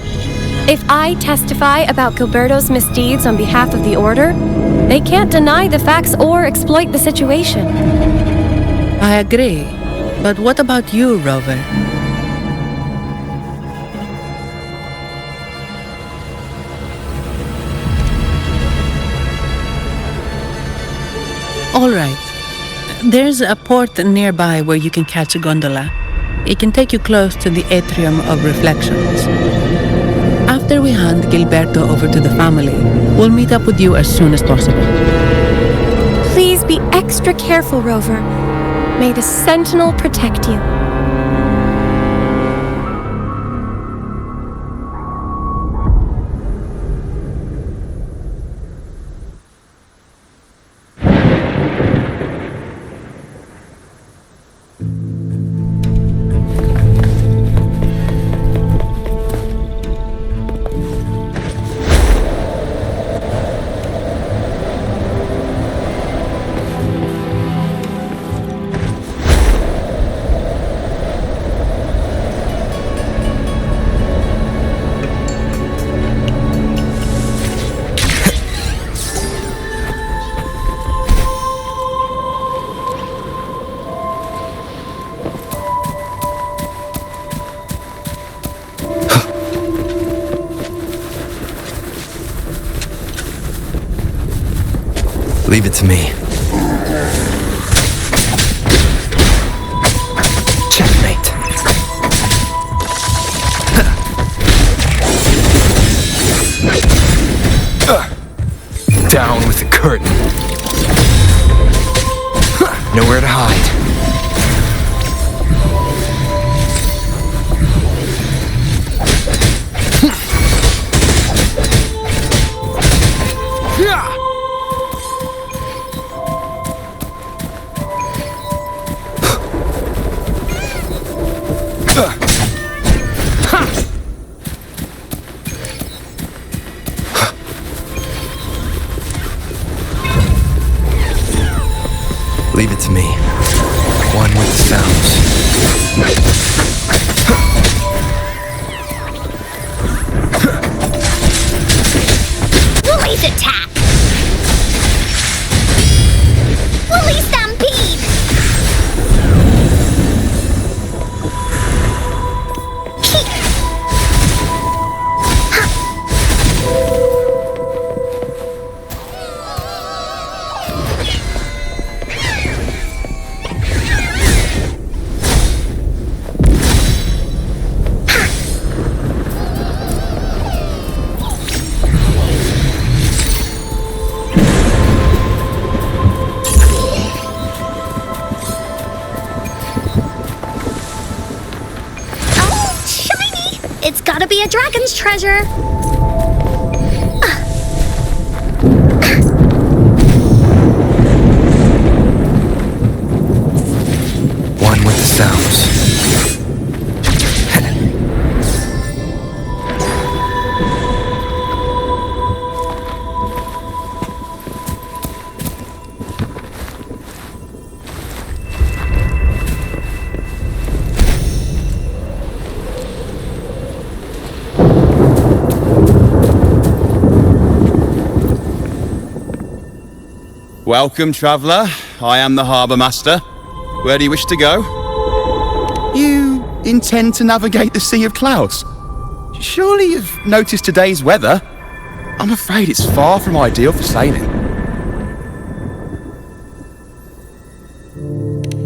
If I testify about Gilberto's misdeeds on behalf of the Order, they can't deny the facts or exploit the situation. I agree. But what about you, Rover? All right. There's a port nearby where you can catch a gondola. It can take you close to the Atrium of Reflections. After we hand Gilberto over to the family, we'll meet up with you as soon as possible. Please be extra careful, Rover. May the Sentinel protect you. Leave it to me. Checkmate. curtain. Nowhere to hide. Leave it to me. One with the sounds. Woolly's attack! Woolly stampede! It's gotta be a dragon's treasure. One with the sounds. Welcome, traveller. I am the Harbour Master. Where do you wish to go? You intend to navigate the Sea of Clouds? Surely you've noticed today's weather? I'm afraid it's far from ideal for sailing.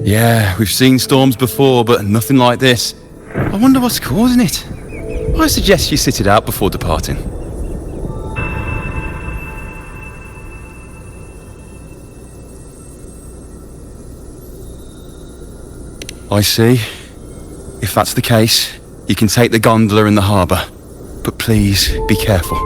Yeah, we've seen storms before, but nothing like this. I wonder what's causing it. I suggest you sit it out before departing. I see. If that's the case, you can take the gondola in the harbour. But please, be careful.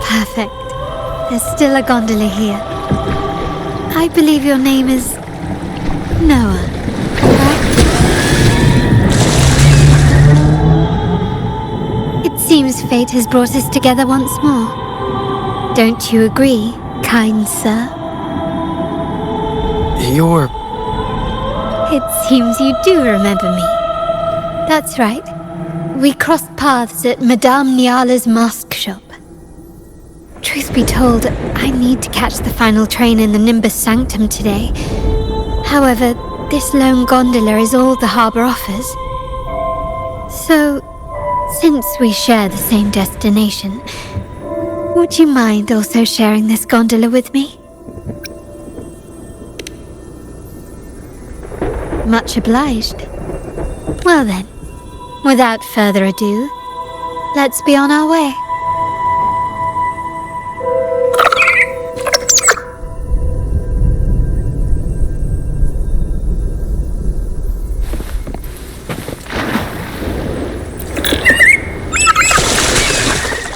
Perfect. There's still a gondola here. I believe your name is Noah, right? It seems fate has brought us together once more. Don't you agree, kind sir? You're... It seems you do remember me. That's right. We crossed paths at Madame Niala's mask shop. Truth be told, I need to catch the final train in the Nimbus Sanctum today. However, this lone gondola is all the harbour offers. So, since we share the same destination, would you mind also sharing this gondola with me? Much obliged. Well then, without further ado, let's be on our way.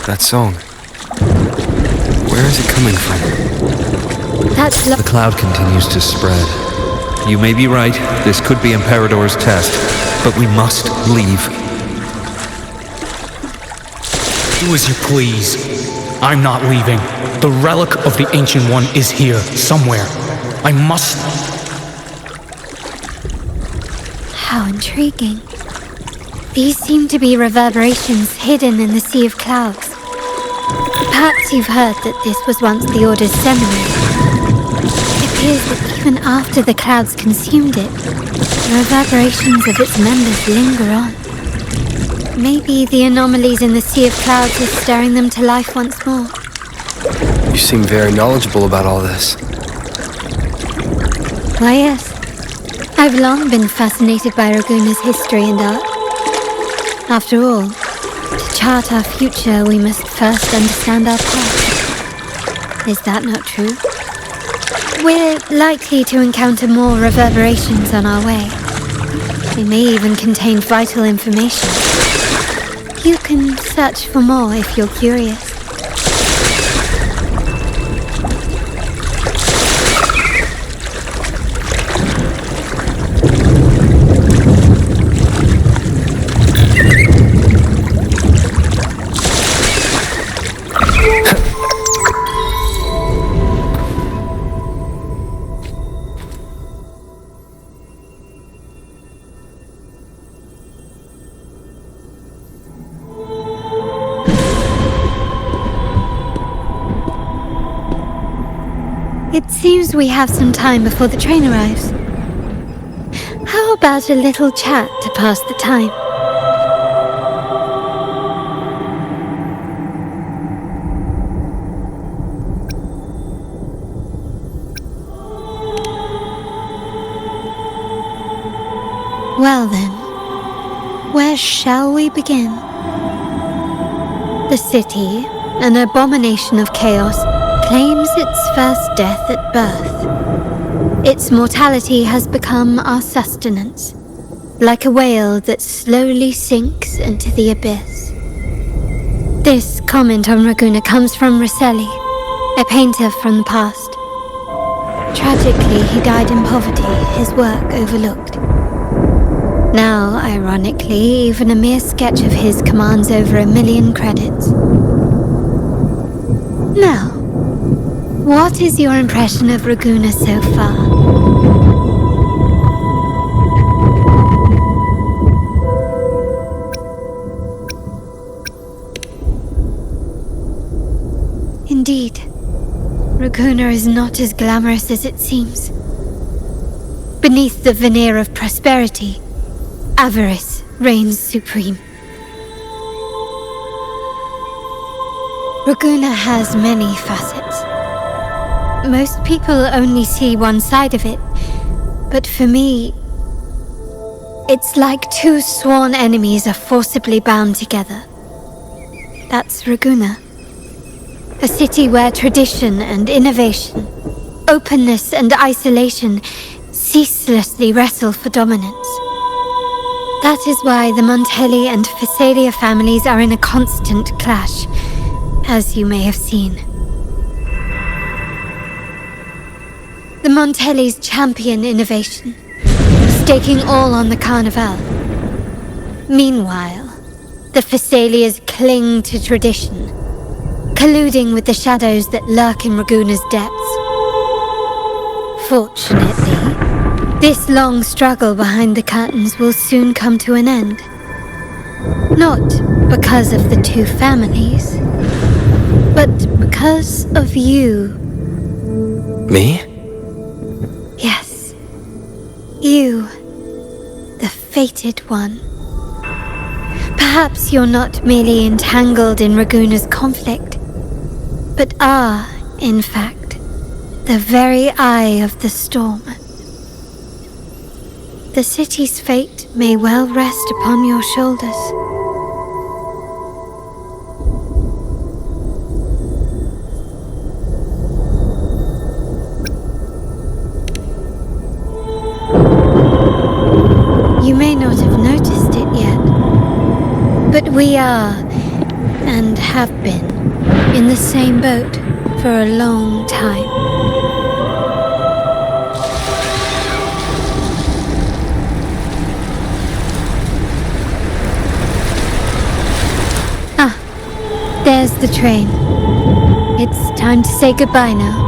That song. Where is it coming from? The cloud continues to spread. You may be right, this could be Imperador's test, but we must leave. Do as you please. I'm not leaving. The relic of the Ancient One is here, somewhere. I must... How intriguing. These seem to be reverberations hidden in the Sea of Clouds. Perhaps you've heard that this was once the Order's seminary. It appears that even after the clouds consumed it, the reverberations of its members linger on. Maybe the anomalies in the Sea of Clouds are stirring them to life once more. You seem very knowledgeable about all this. Why, yes. I've long been fascinated by Raguna's history and art. After all, to chart our future, we must first understand our past. Is that not true? We're likely to encounter more reverberations on our way. They may even contain vital information. You can search for more if you're curious. It seems we have some time before the train arrives. How about a little chat to pass the time? Well then, where shall we begin? The city, an abomination of chaos, claims its first death at birth. Its mortality has become our sustenance, like a whale that slowly sinks into the abyss. This comment on Raguna comes from Rosselli, a painter from the past. Tragically, he died in poverty, his work overlooked. Now, ironically, even a mere sketch of his commands over 1 million credits. Now, what is your impression of Raguna so far? Indeed, Raguna is not as glamorous as it seems. Beneath the veneer of prosperity, avarice reigns supreme. Raguna has many facets. Most people only see one side of it, but for me, it's like two sworn enemies are forcibly bound together. That's Raguna. A city where tradition and innovation, openness and isolation ceaselessly wrestle for dominance. That is why the Montelli and Phasalia families are in a constant clash, as you may have seen. The Montellis champion innovation, staking all on the Carnival. Meanwhile, the Phasalias cling to tradition, colluding with the shadows that lurk in Raguna's depths. Fortunately, this long struggle behind the curtains will soon come to an end. Not because of the two families, but because of you. Me? Yes, you, the fated one. Perhaps you're not merely entangled in Raguna's conflict, but are, in fact, the very eye of the storm. The city's fate may well rest upon your shoulders. You may not have noticed it yet, but we are, and have been, in the same boat for a long time. Ah, there's the train. It's time to say goodbye now.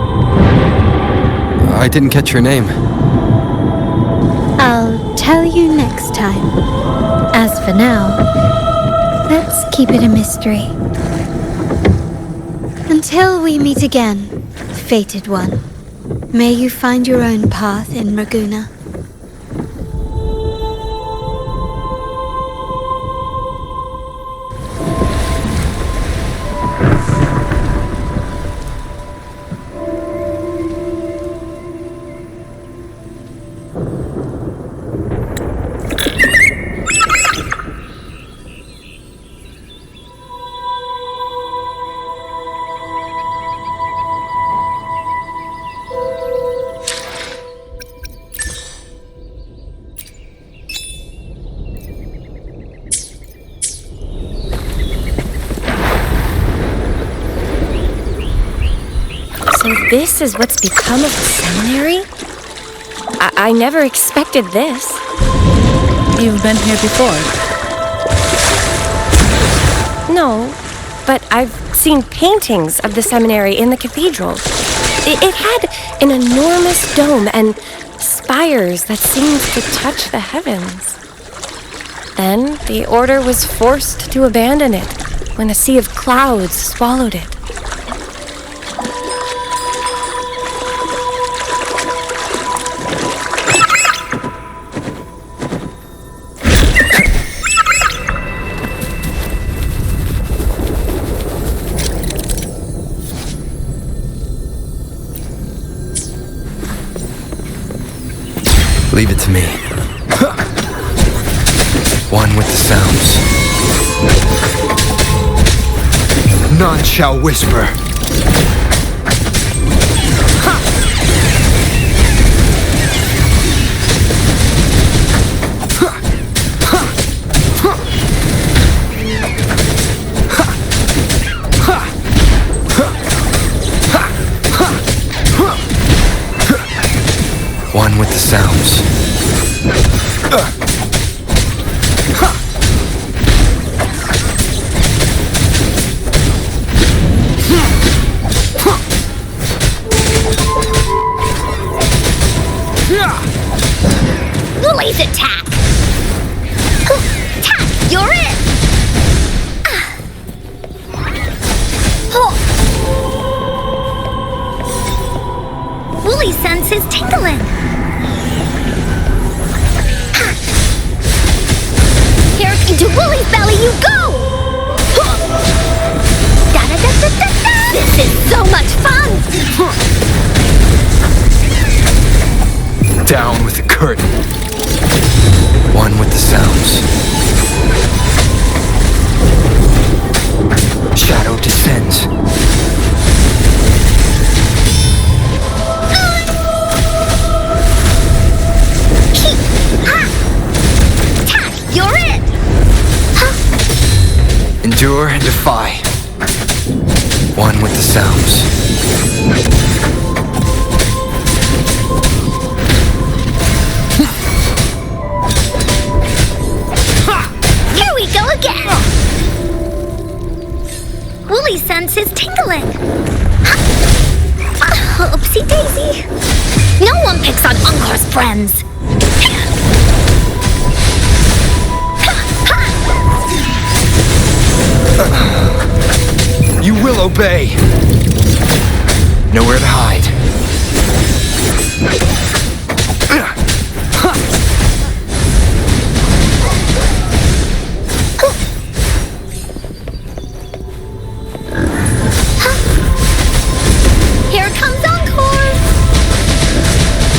I didn't catch your name. I'll tell you next time. As for now, let's keep it a mystery. Until we meet again, fated one, may you find your own path in Raguna. this is what's become of the seminary? I never expected this. You've been here before? No, but I've seen paintings of the seminary in the cathedral. It had an enormous dome and spires that seemed to touch the heavens. Then the order was forced to abandon it when a sea of clouds swallowed it. Leave it to me. One with the sounds. None shall whisper. One with the sounds. Woolly's attack! Tack, you're it! Woolly senses tingling. Here into Woolly's belly you go! Da-da-da-da-da-da! This is so much fun! Down with the curtain. One with the sounds. Shadow descends. Tack, you're it! Endure and defy. One with the sounds. Here we go again! Woolly senses tingling. Oopsie daisy. No one picks on Encore's friends. You will obey. Nowhere to hide. Here comes Encore!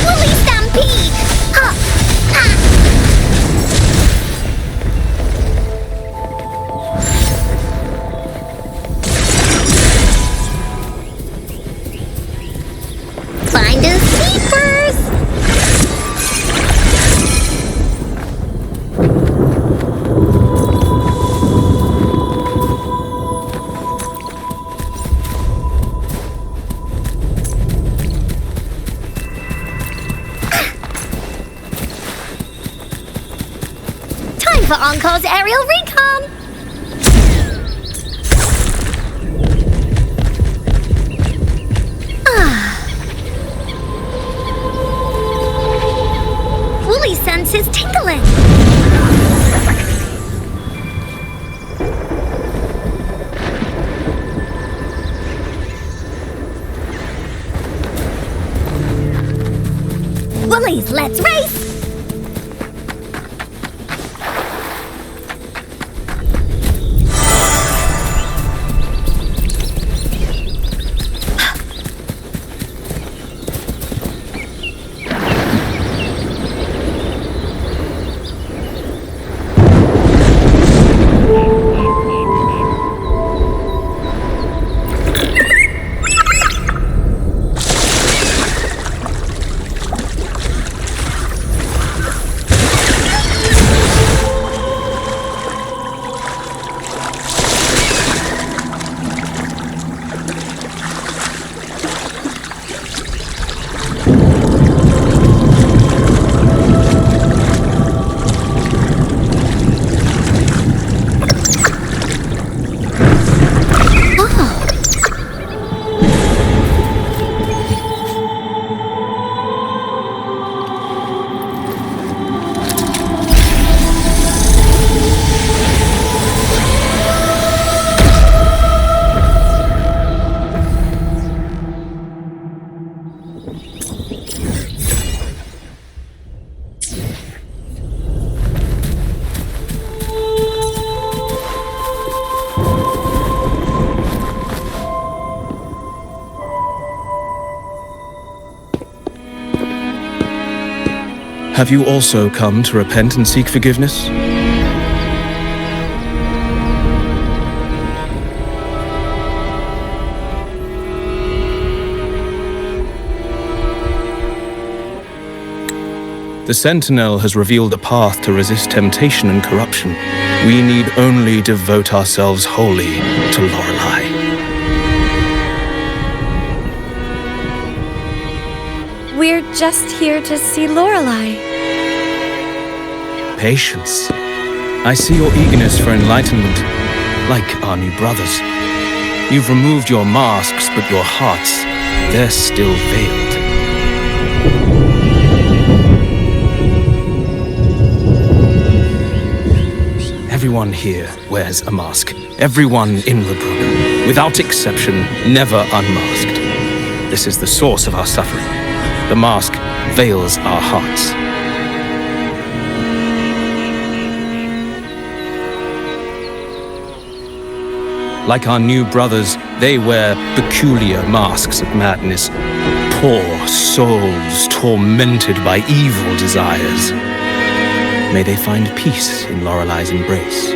Woolly stampede! Finding sleepers! Time for Encore's aerial recon! Woolly senses tingling. Woolies, let's race! Have you also come to repent and seek forgiveness? The Sentinel has revealed a path to resist temptation and corruption. We need only devote ourselves wholly to Lorelei. We're just here to see Lorelei. Patience. I see your eagerness for enlightenment, like our new brothers. You've removed your masks, but your hearts, they're still veiled. Everyone here wears a mask. Everyone in Raguena, without exception, never unmasked. This is the source of our suffering. The mask veils our hearts. Like our new brothers, they wear peculiar masks of madness. Poor souls tormented by evil desires. May they find peace in Lorelei's embrace.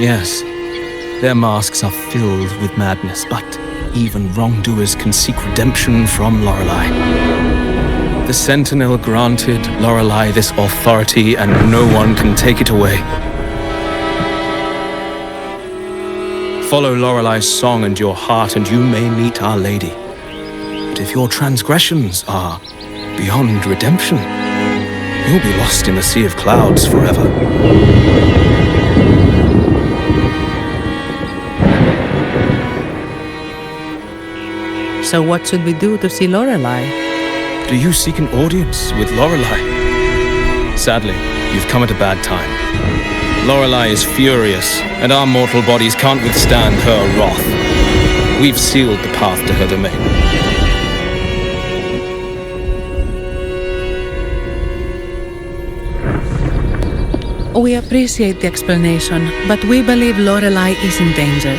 Yes, their masks are filled with madness, but even wrongdoers can seek redemption from Lorelei. The Sentinel granted Lorelei this authority, and no one can take it away. Follow Lorelei's song and your heart, and you may meet Our Lady. But if your transgressions are beyond redemption, you'll be lost in the sea of clouds forever. So what should we do to see Lorelei? Do you seek an audience with Lorelei? Sadly, you've come at a bad time. Lorelei is furious, and our mortal bodies can't withstand her wrath. We've sealed the path to her domain. We appreciate the explanation, but we believe Lorelei is in danger.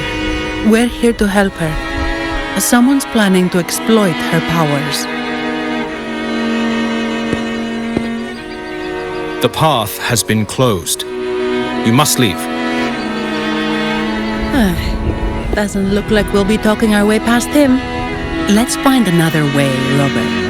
We're here to help her. Someone's planning to exploit her powers. The path has been closed. You must leave. Doesn't look like we'll be talking our way past him. Let's find another way, Robert.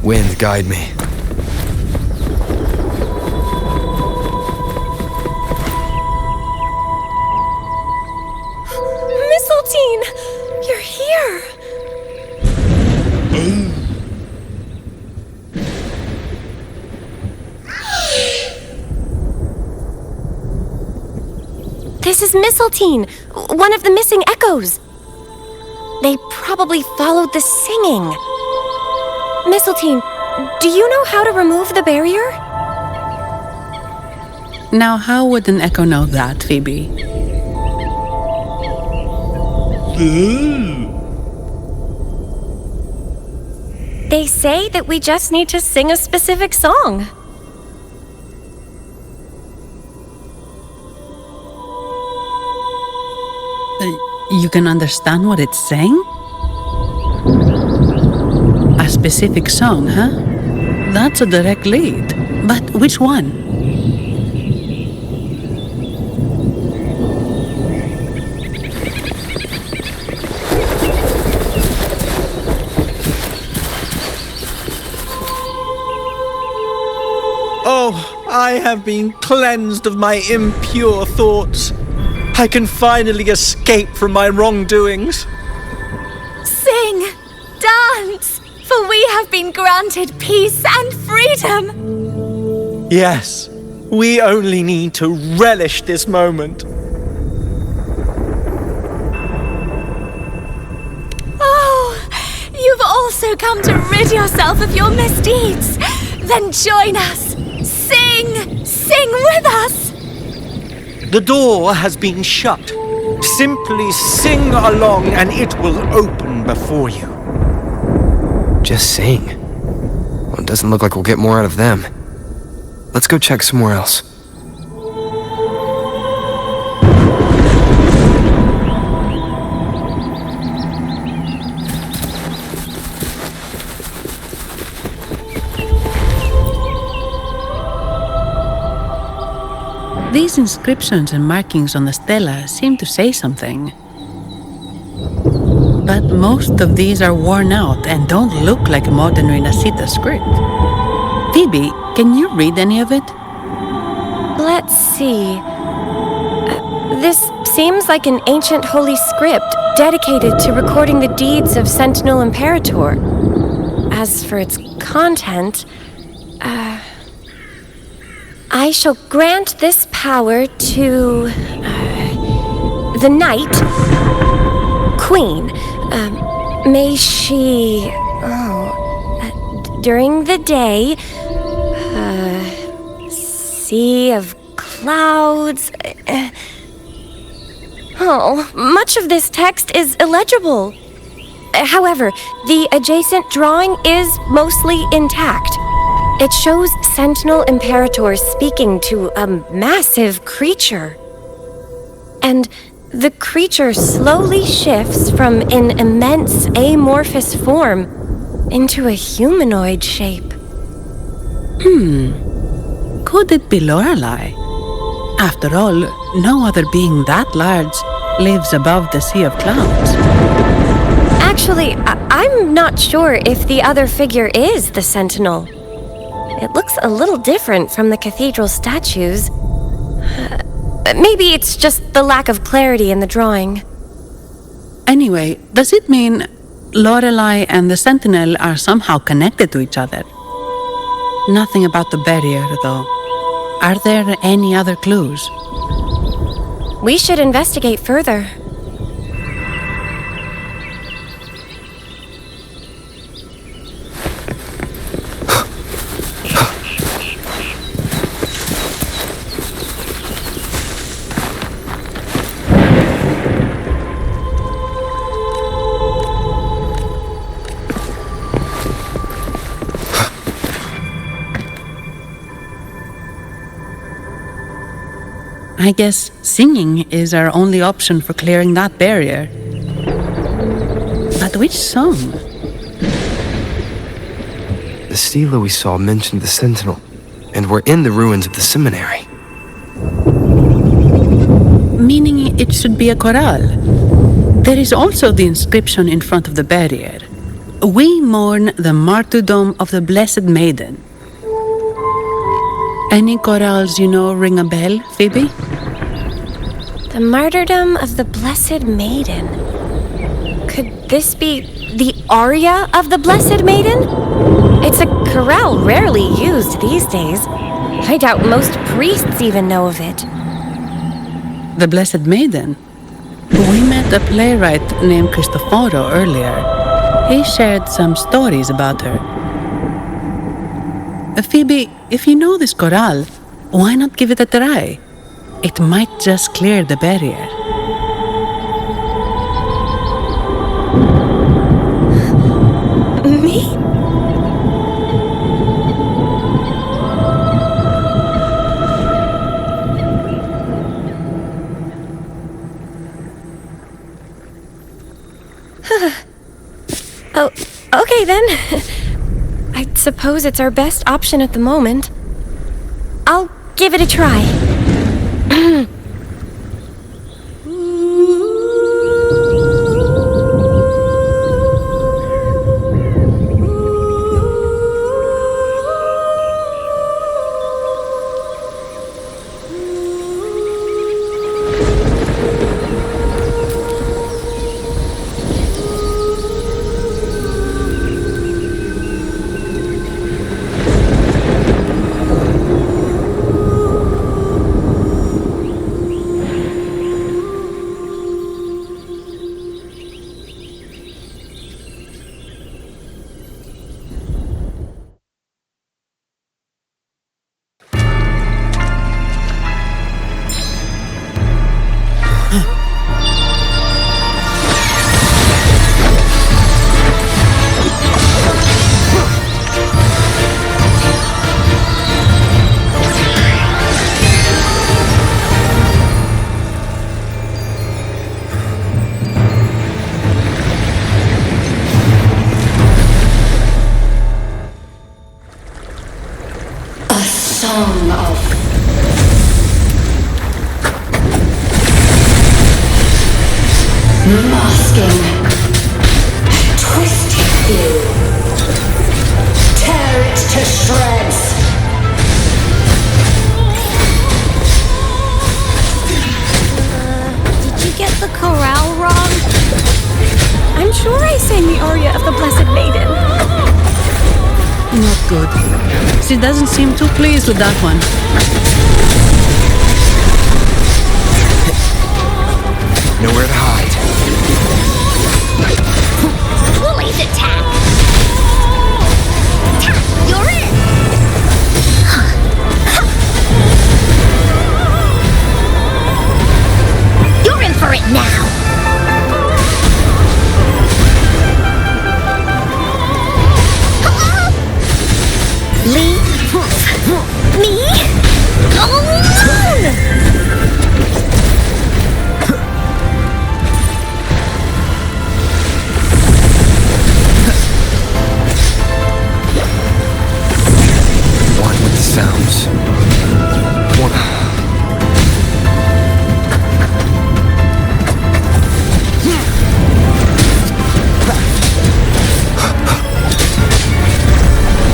Wind, guide me. Mistletoe! You're here! This is Mistletoe, one of the missing echoes. They probably followed the singing. Mistletoe, do you know how to remove the barrier? Now, how would an echo know that, Phoebe? They say that we just need to sing a specific song. You can understand what it's saying? A specific song, huh? That's a direct lead. But which one? Oh, I have been cleansed of my impure thoughts. I can finally escape from my wrongdoings. Sing! Dance! For we have been granted peace and freedom! Yes, we only need to relish this moment. Oh, you've also also come to rid yourself of your misdeeds, then join us. Sing! Sing with us! The door has been shut. Simply sing along and it will open before you. Just sing. Well, it doesn't look like we'll get more out of them. Let's go check somewhere else. These inscriptions and markings on the stela seem to say something. But most of these are worn out and don't look like a modern Rinacista script. Phoebe, can you read any of it? Let's see. This seems like an ancient holy script dedicated to recording the deeds of Sentinel Imperator. As for its content, I shall grant this power to the Knight Queen. May she, during the day, sea of clouds. Much of this text is illegible. However, the adjacent drawing is mostly intact. It shows Sentinel Imperator speaking to a massive creature. And the creature slowly shifts from an immense amorphous form into a humanoid shape. Could it be Lorelei? After all, no other being that large lives above the sea of clouds. Actually, I'm not sure if the other figure is the Sentinel. It looks a little different from the cathedral statues. Maybe it's just the lack of clarity in the drawing. Anyway, does it mean Lorelei and the Sentinel are somehow connected to each other? Nothing about the barrier, though. Are there any other clues? We should investigate further. I guess singing is our only option for clearing that barrier. But which song? The stela we saw mentioned the Sentinel, and we're in the ruins of the seminary. Meaning it should be a chorale. There is also the inscription in front of the barrier. We mourn the martyrdom of the Blessed Maiden. Any chorales you know ring a bell, Phoebe? The martyrdom of the Blessed Maiden. Could this be the aria of the Blessed Maiden? It's a chorale rarely used these days. I doubt most priests even know of it. The Blessed Maiden? We met a playwright named Cristoforo earlier. He shared some stories about her. Phoebe, if you know this chorale, why not give it a try? It might just clear the barrier. Me? Oh, okay then. I suppose it's our best option at the moment. I'll give it a try. song of masking, twisting you, tear it to shreds. Did you get the chorale wrong? I'm sure I sang the aria of the Blessed Maiden. Not good. She doesn't seem too pleased with that one. Nowhere to hide. Woolies attack! You're in! You're in for it now! Leave me alone! One with the sounds. One.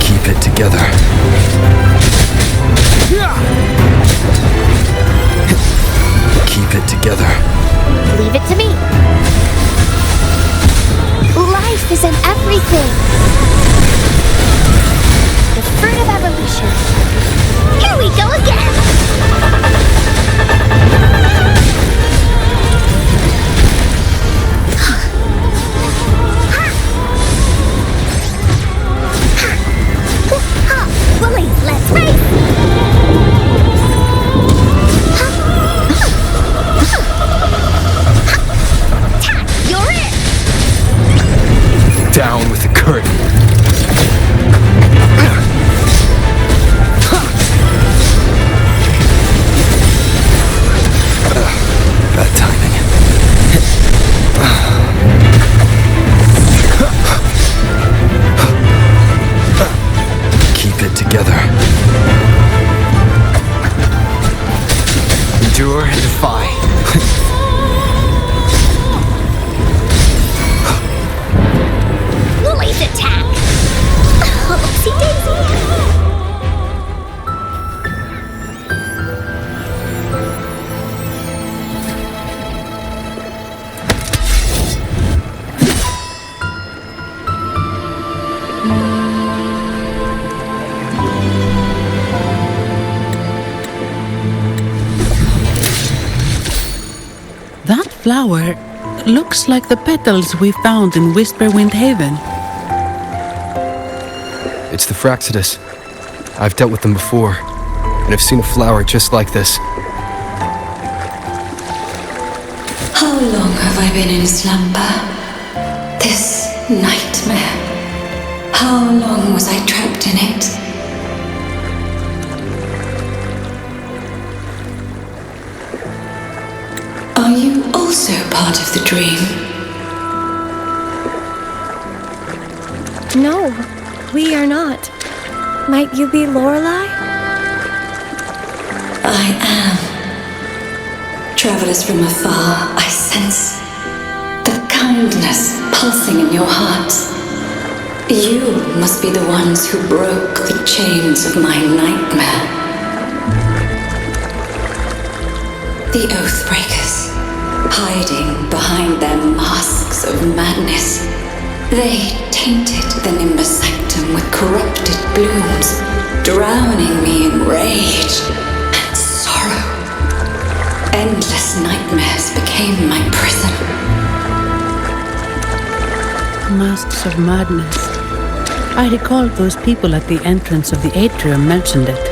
Keep it together. Keep it together. Leave it to me. Life is in everything. The fruit of evolution. Here we go again. Willie, let's race. You're it. Down with the curtain. Bad timing. Keep it together. Endure and defy. Woolies attack. Oopsie daisy. That flower looks like the petals we found in Whisperwind Haven. It's the Fraxidus. I've dealt with them before, and I've seen a flower just like this. How long have I been in slumber? This nightmare. How long was I trapped in it? Are you also part of the dream? No, we are not. Might you be Lorelei? I am. Travelers from afar, I sense the kindness pulsing in your hearts. You must be the ones who broke the chains of my nightmare. The Oathbreakers, hiding behind their masks of madness. They tainted the Nimbus Sanctum with corrupted blooms, drowning me in rage and sorrow. Endless nightmares became my prison. Masks of madness. I recall those people at the entrance of the atrium mentioned it.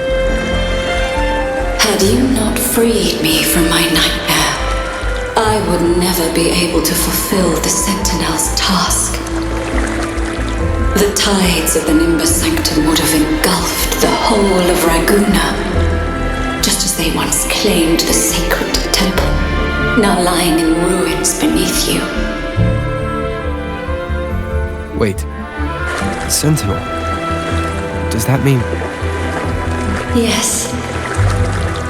Had you not freed me from my nightmare, I would never be able to fulfill the Sentinel's task. The tides of the Nimbus Sanctum would have engulfed the whole of Raguna, just as they once claimed the sacred temple, now lying in ruins beneath you. Wait. Sentinel. Does that mean... Yes.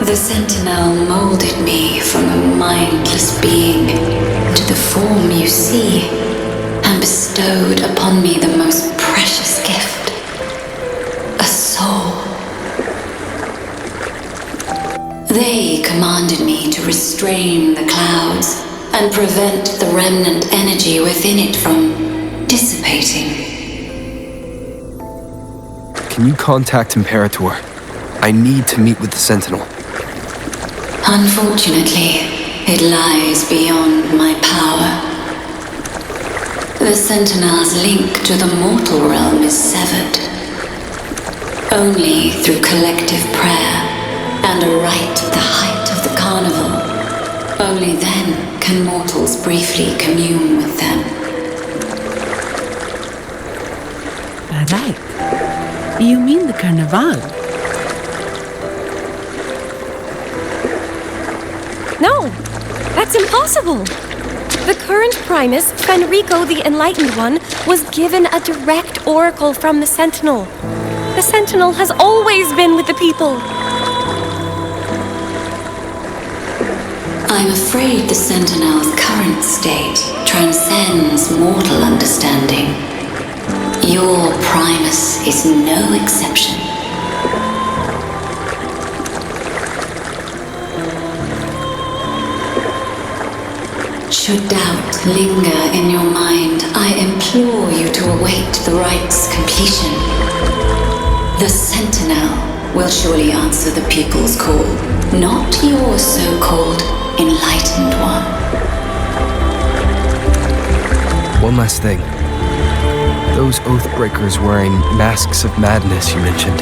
The Sentinel molded me from a mindless being into the form you see, and bestowed upon me the most precious gift, a soul. They commanded me to restrain the clouds and prevent the remnant energy within it from dissipating. Can you contact Imperator? I need to meet with the Sentinel. Unfortunately, it lies beyond my power. The Sentinel's link to the mortal realm is severed. Only through collective prayer and a rite at the height of the carnival, only then can mortals briefly commune with them. Right. You mean the Carnival? No, that's impossible. The current Primus, Fenrico the Enlightened One, was given a direct oracle from the Sentinel. The Sentinel has always been with the people. I'm afraid the Sentinel's current state transcends mortal understanding. Your Primus is no exception. Should doubt linger in your mind, I implore you to await the rite's completion. The Sentinel will surely answer the people's call, not your so-called Enlightened One. One last thing. Those Oathbreakers wearing masks of madness you mentioned.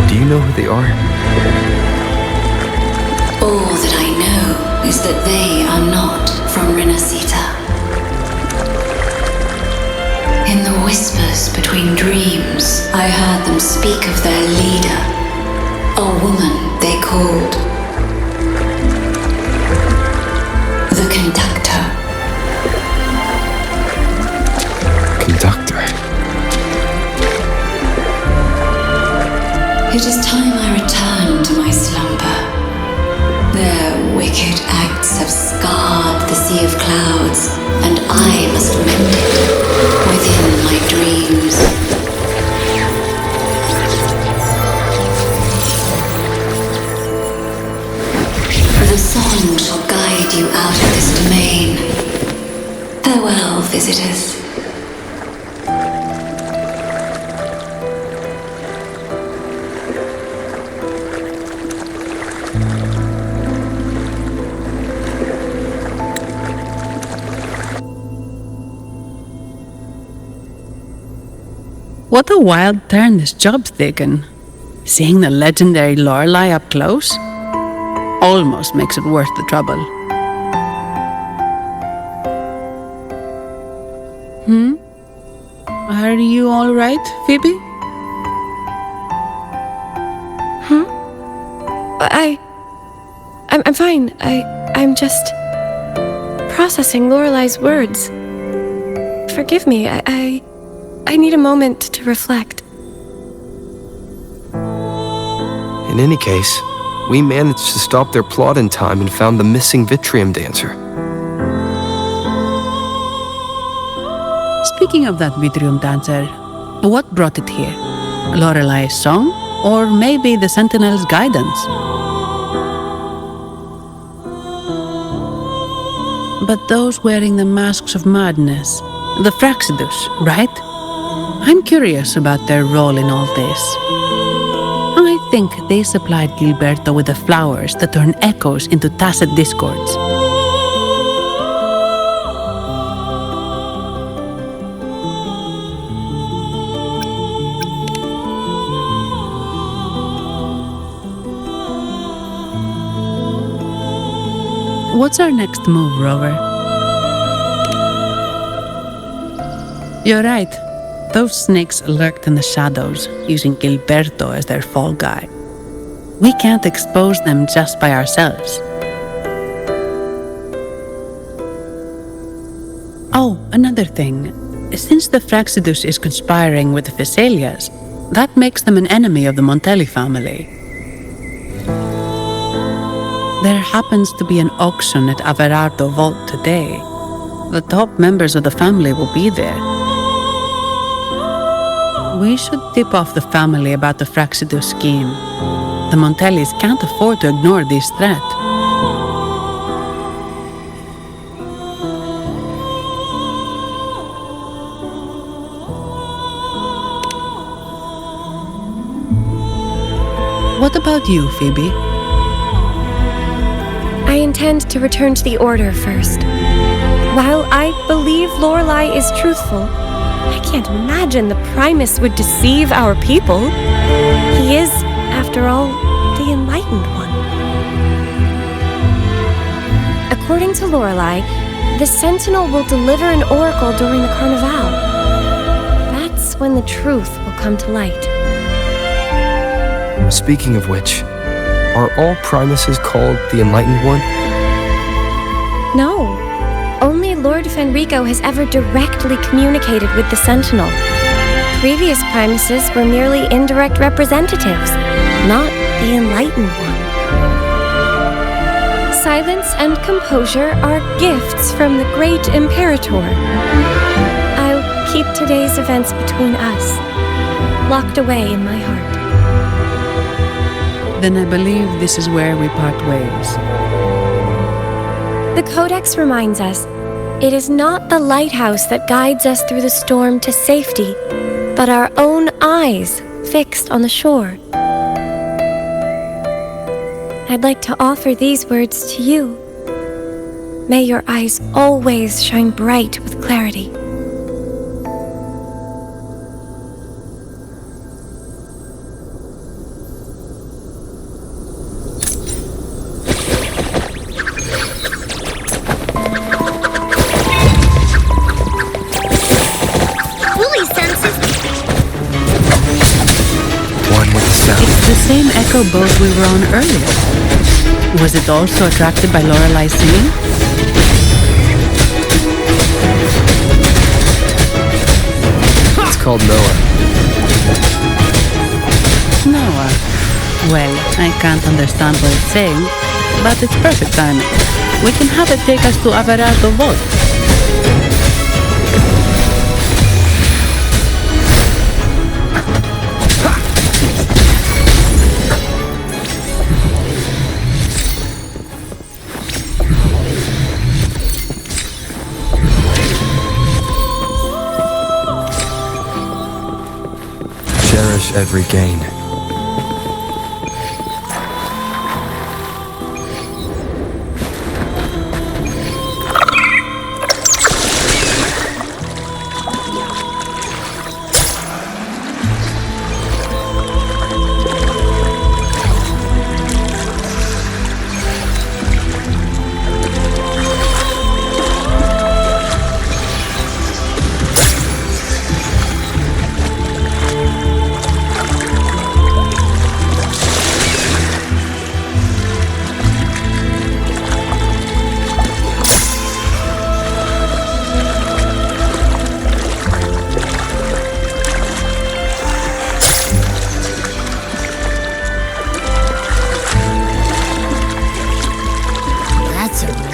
Do you know who they are? All that I know is that they are not from Rinacista. In the whispers between dreams, I heard them speak of their leader, a woman they called the Conductor. Conductor? It is time I return to my slumber. Their wicked acts have scarred the sea of clouds, and I must mend it within my dreams. The song shall guide you out of this domain. Farewell, visitors. What a wild turn this job's taken. Seeing the legendary Lorelei up close almost makes it worth the trouble. Are you all right, Phoebe? I'm fine. I'm just processing Lorelei's words. Forgive me. I need a moment to reflect. In any case, we managed to stop their plot in time and found the missing Vitrium dancer. Speaking of that Vitrium dancer, what brought it here? Lorelei's song? Or maybe the Sentinel's guidance? But those wearing the masks of madness, the Fraxidus, right? I'm curious about their role in all this. I think they supplied Gilberto with the flowers that turn echoes into tacit discords. What's our next move, Rover? You're right. Those snakes lurked in the shadows, using Gilberto as their fall guy. We can't expose them just by ourselves. Oh, another thing. Since the Fraxidus is conspiring with the Phassalias, That makes them an enemy of the Montelli family. There happens to be an auction at Averardo Vault today. The top members of the family will be there. We should tip off the family about the Fraxido scheme. The Montellis can't afford to ignore this threat. What about you, Phoebe? I intend to return to the Order first. While I believe Lorelei is truthful, I can't imagine the Primus would deceive our people. He is, after all, the Enlightened One. According to Lorelei, the Sentinel will deliver an oracle during the Carnival. That's when the truth will come to light. Speaking of which, are all Primuses called the Enlightened One? No. Only Lord Fenrico has ever directly communicated with the Sentinel. Previous Primuses were merely indirect representatives, not the Enlightened One. Silence and composure are gifts from the great Imperator. I'll keep today's events between us, locked away in my heart. Then I believe this is where we part ways. The Codex reminds us, it is not the lighthouse that guides us through the storm to safety, but our own eyes fixed on the shore. I'd like to offer these words to you. May your eyes always shine bright with clarity. The same echo boat we were on earlier. Was it also attracted by Lorelei's singing? It's called Noah. Noah. Well, I can't understand what it's saying, but it's perfect timing. We can have it take us to Averardo Vault. Cherish every gain.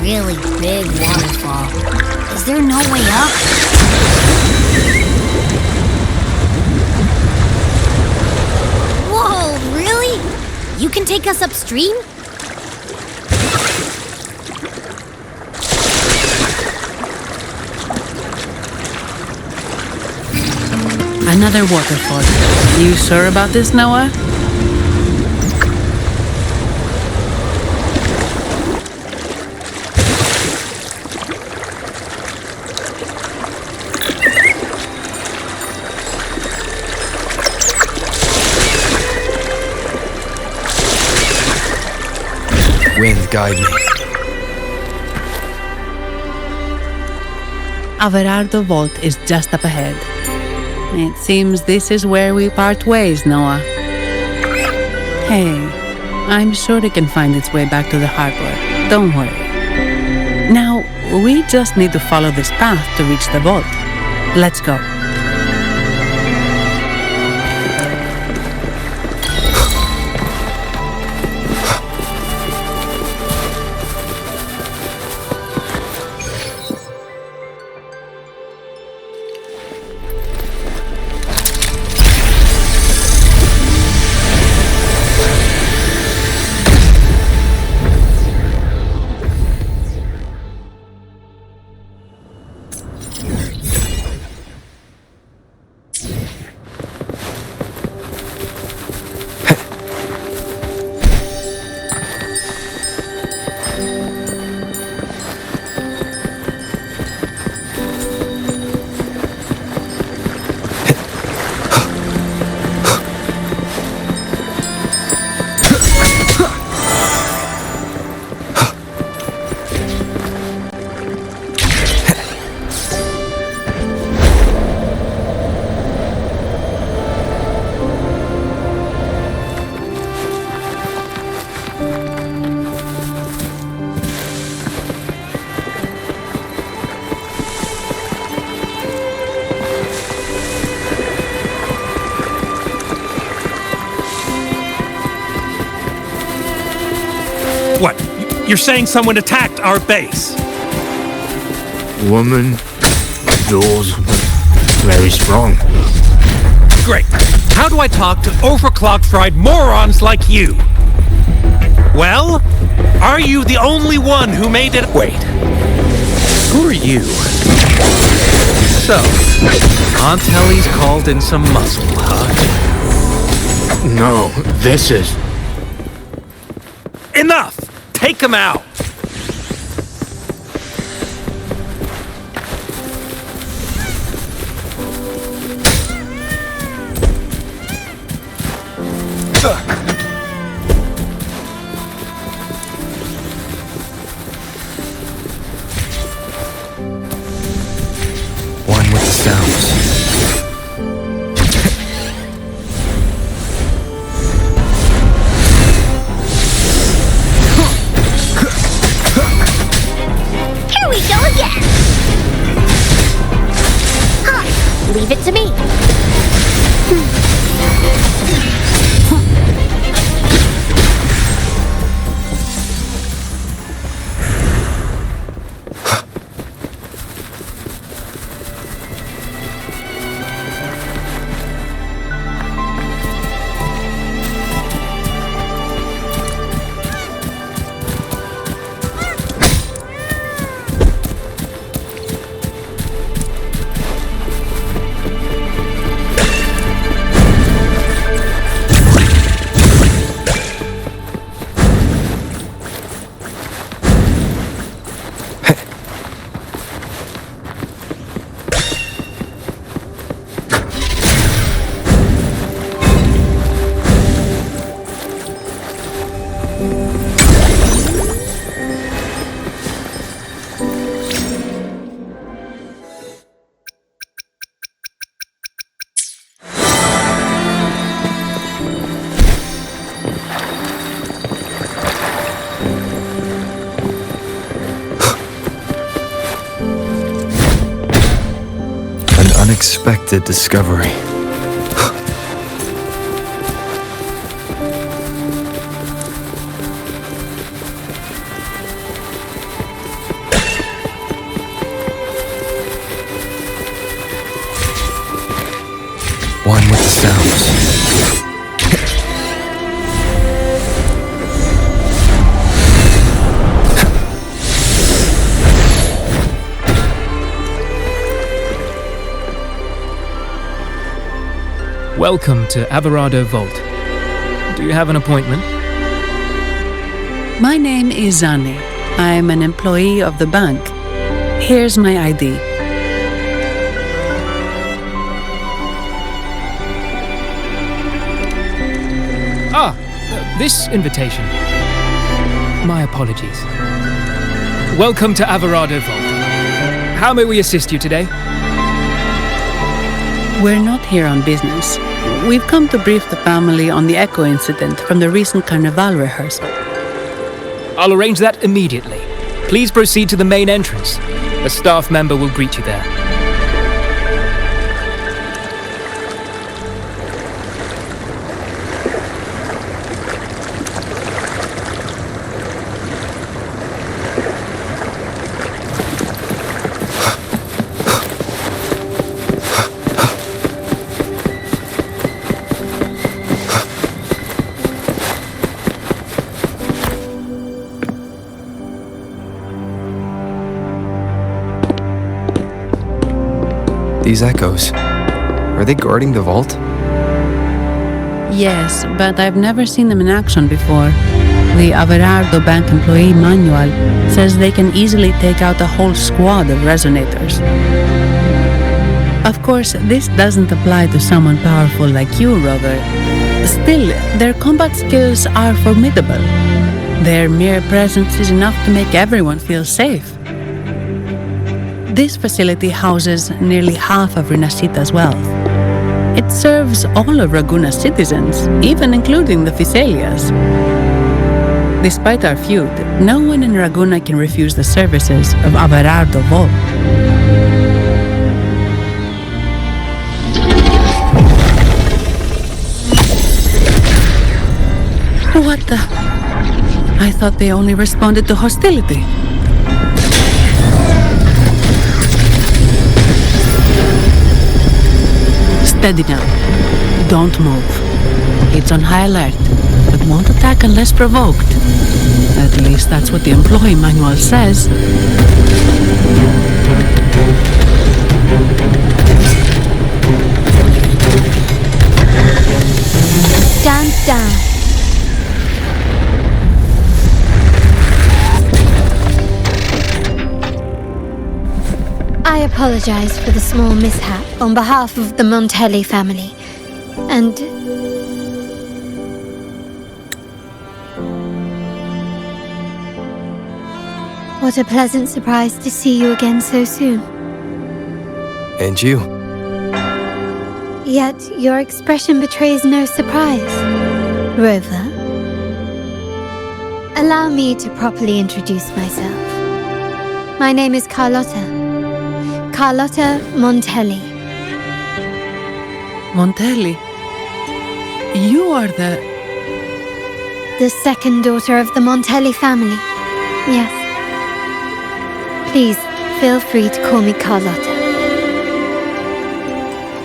Really big waterfall. Is there no way up? Whoa, really? You can take us upstream? Another waterfall. You sure about this, Noah? Wind, guide me. Averardo Vault is just up ahead. It seems this is where we part ways, Noah. Hey, I'm sure it can find its way back to the harbor. Don't worry. Now, we just need to follow this path to reach the vault. Let's go. What? You're saying someone attacked our base? Woman, doors, very strong. Great. How do I talk to overclock-fried morons like you? Well, are you the only one who made it? Wait. Who are you? So, Aunt Helly's called in some muscle, huh? No, this is... Enough! Take him out! One with the sounds. Here we go again! Huh, leave it to me. Unexpected discovery. One with the sounds. Welcome to Averado Vault. Do you have an appointment? My name is Zani. I'm an employee of the bank. Here's my ID. This invitation. My apologies. Welcome to Averado Vault. How may we assist you today? We're not here on business. We've come to brief the family on the Echo incident from the recent Carnival rehearsal. I'll arrange that immediately. Please proceed to the main entrance. A staff member will greet you there. These echoes, are they guarding the vault? Yes, but I've never seen them in action before. The Averardo Bank employee manual says they can easily take out a whole squad of resonators. Of course, this doesn't apply to someone powerful like you, Rover. Still, their combat skills are formidable. Their mere presence is enough to make everyone feel safe. This facility houses nearly half of Rinacita's wealth. It serves all of Raguna's citizens, even including the Phycelias. Despite our feud, no one in Raguna can refuse the services of Averardo Vault. What the... I thought they only responded to hostility. Steady now. Don't move. It's on high alert, but won't attack unless provoked. At least that's what the employee manual says. Stand down. I apologize for the small mishap on behalf of the Montelli family, and what a pleasant surprise to see you again so soon. And you? Yet your expression betrays no surprise. Rover, allow me to properly introduce myself. My name is Carlotta. Carlotta Montelli. Montelli? You are the second daughter of the Montelli family. Yes. Please, feel free to call me Carlotta.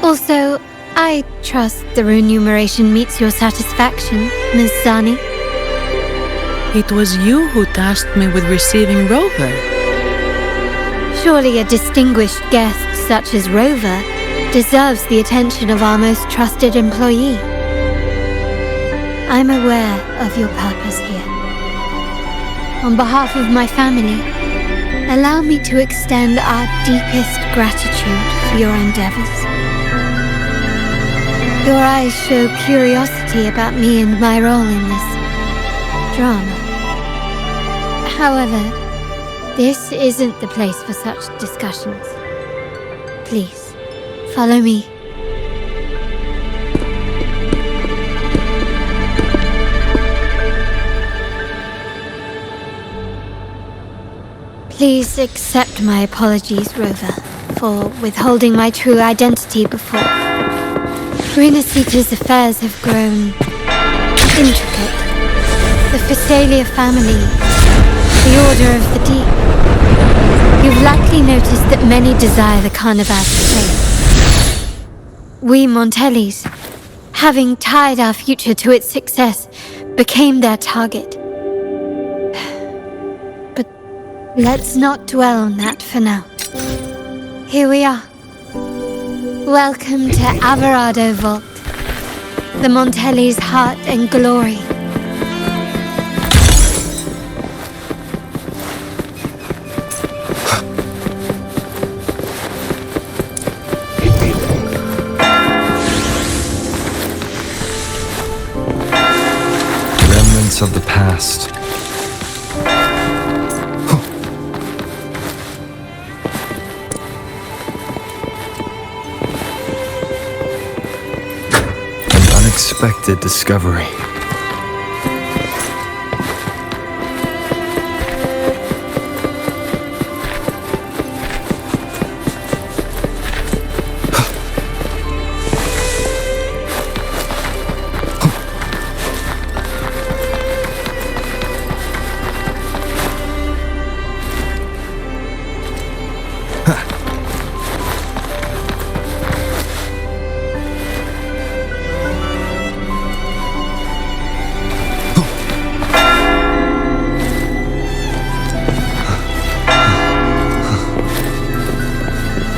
Also, I trust the remuneration meets your satisfaction, Ms. Zani. It was you who tasked me with receiving Rover. Surely a distinguished guest such as Rover deserves the attention of our most trusted employee. I'm aware of your purpose here. On behalf of my family, allow me to extend our deepest gratitude for your endeavors. Your eyes show curiosity about me and my role in this drama. However, this isn't the place for such discussions. Please, follow me. Please accept my apologies, Rover, for withholding my true identity before. Rinacita's affairs have grown intricate. The Phasalia family, the Order of the Deep. You've likely noticed that many desire the Carnival's fate. We Montellis, having tied our future to its success, became their target. But let's not dwell on that for now. Here we are. Welcome to Averado Vault, the Montelli's heart and glory. Remnants of the past. Unexpected discovery.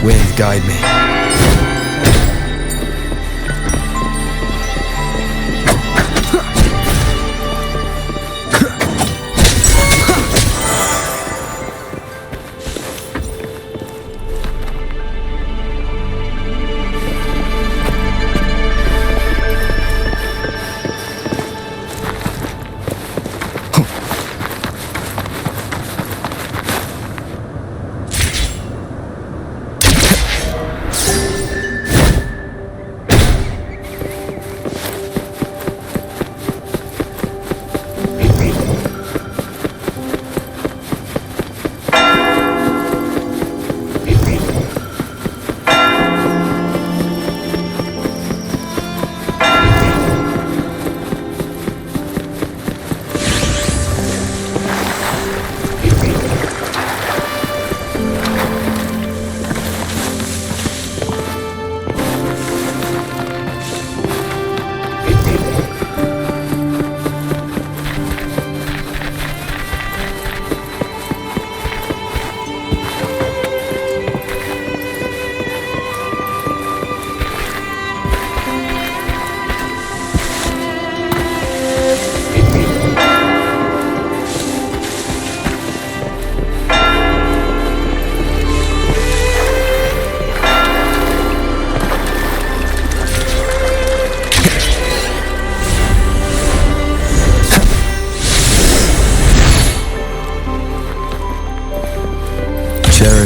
Wind, guide me.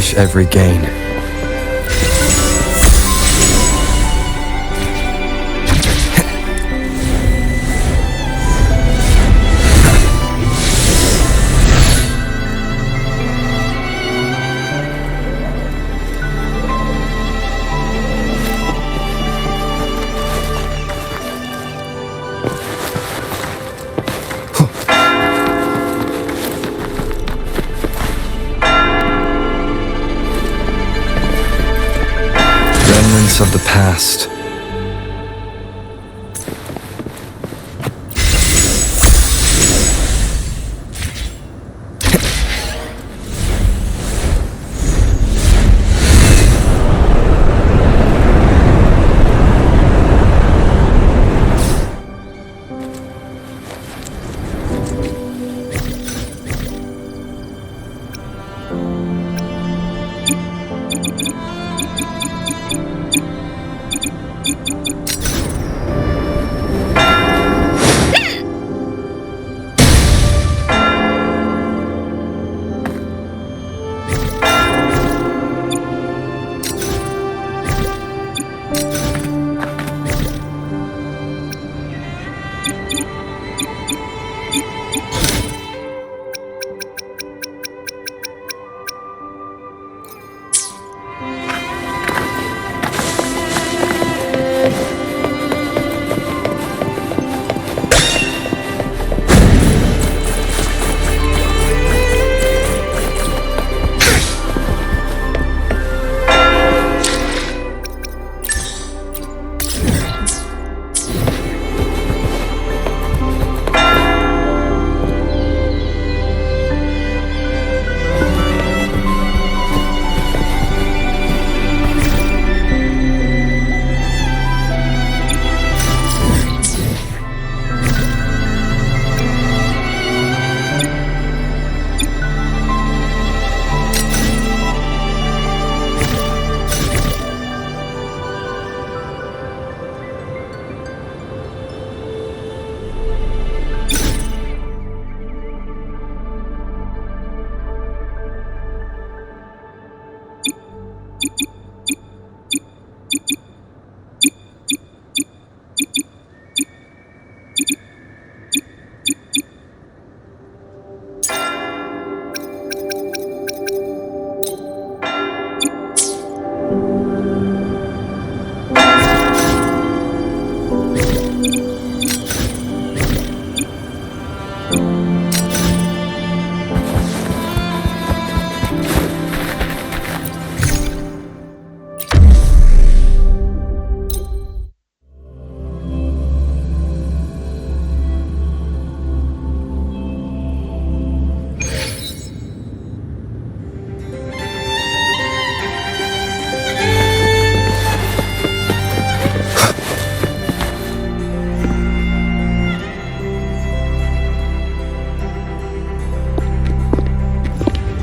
cherish every gain. Remnants of the past.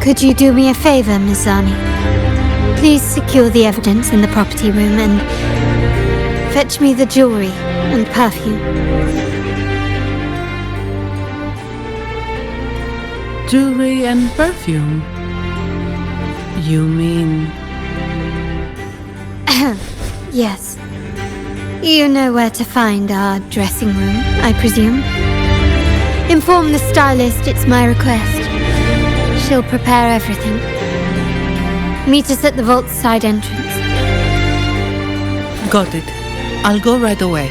Could you do me a favor, Miss Zani? Please secure the evidence in the property room and fetch me the jewelry and perfume. Jewelry and perfume? You mean... Yes. You know where to find our dressing room, I presume? Inform the stylist it's my request. She'll prepare everything. Meet us at the vault's side entrance. Got it. I'll go right away.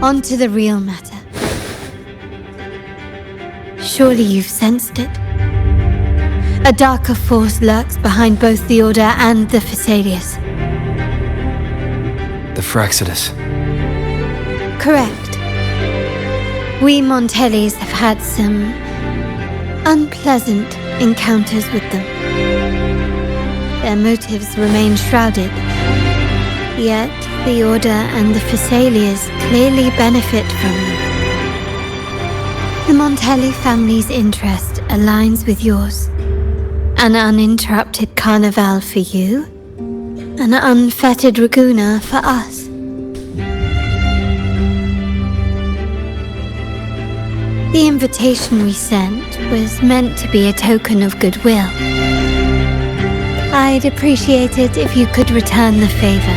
On to the real matter. Surely you've sensed it. A darker force lurks behind both the Order and the Phasaelius. The Fraxidus. Correct. We Montellis have had some unpleasant encounters with them. Their motives remain shrouded. Yet the Order and the Phasaelius clearly benefit from them. The Montelli family's interest aligns with yours. An uninterrupted carnival for you, an unfettered Raguna for us. The invitation we sent was meant to be a token of goodwill. I'd appreciate it if you could return the favor.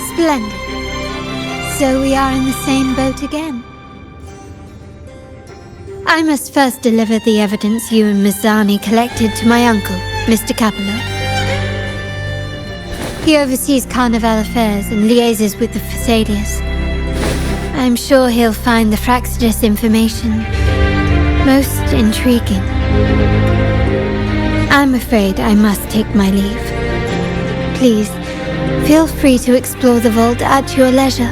Splendid. So we are in the same boat again. I must first deliver the evidence you and Miss Zani collected to my uncle, Mr. Capello. He oversees Carnival affairs and liaises with the Phasaelius. I'm sure he'll find the Fraxidus information most intriguing. I'm afraid I must take my leave. Please, feel free to explore the vault at your leisure.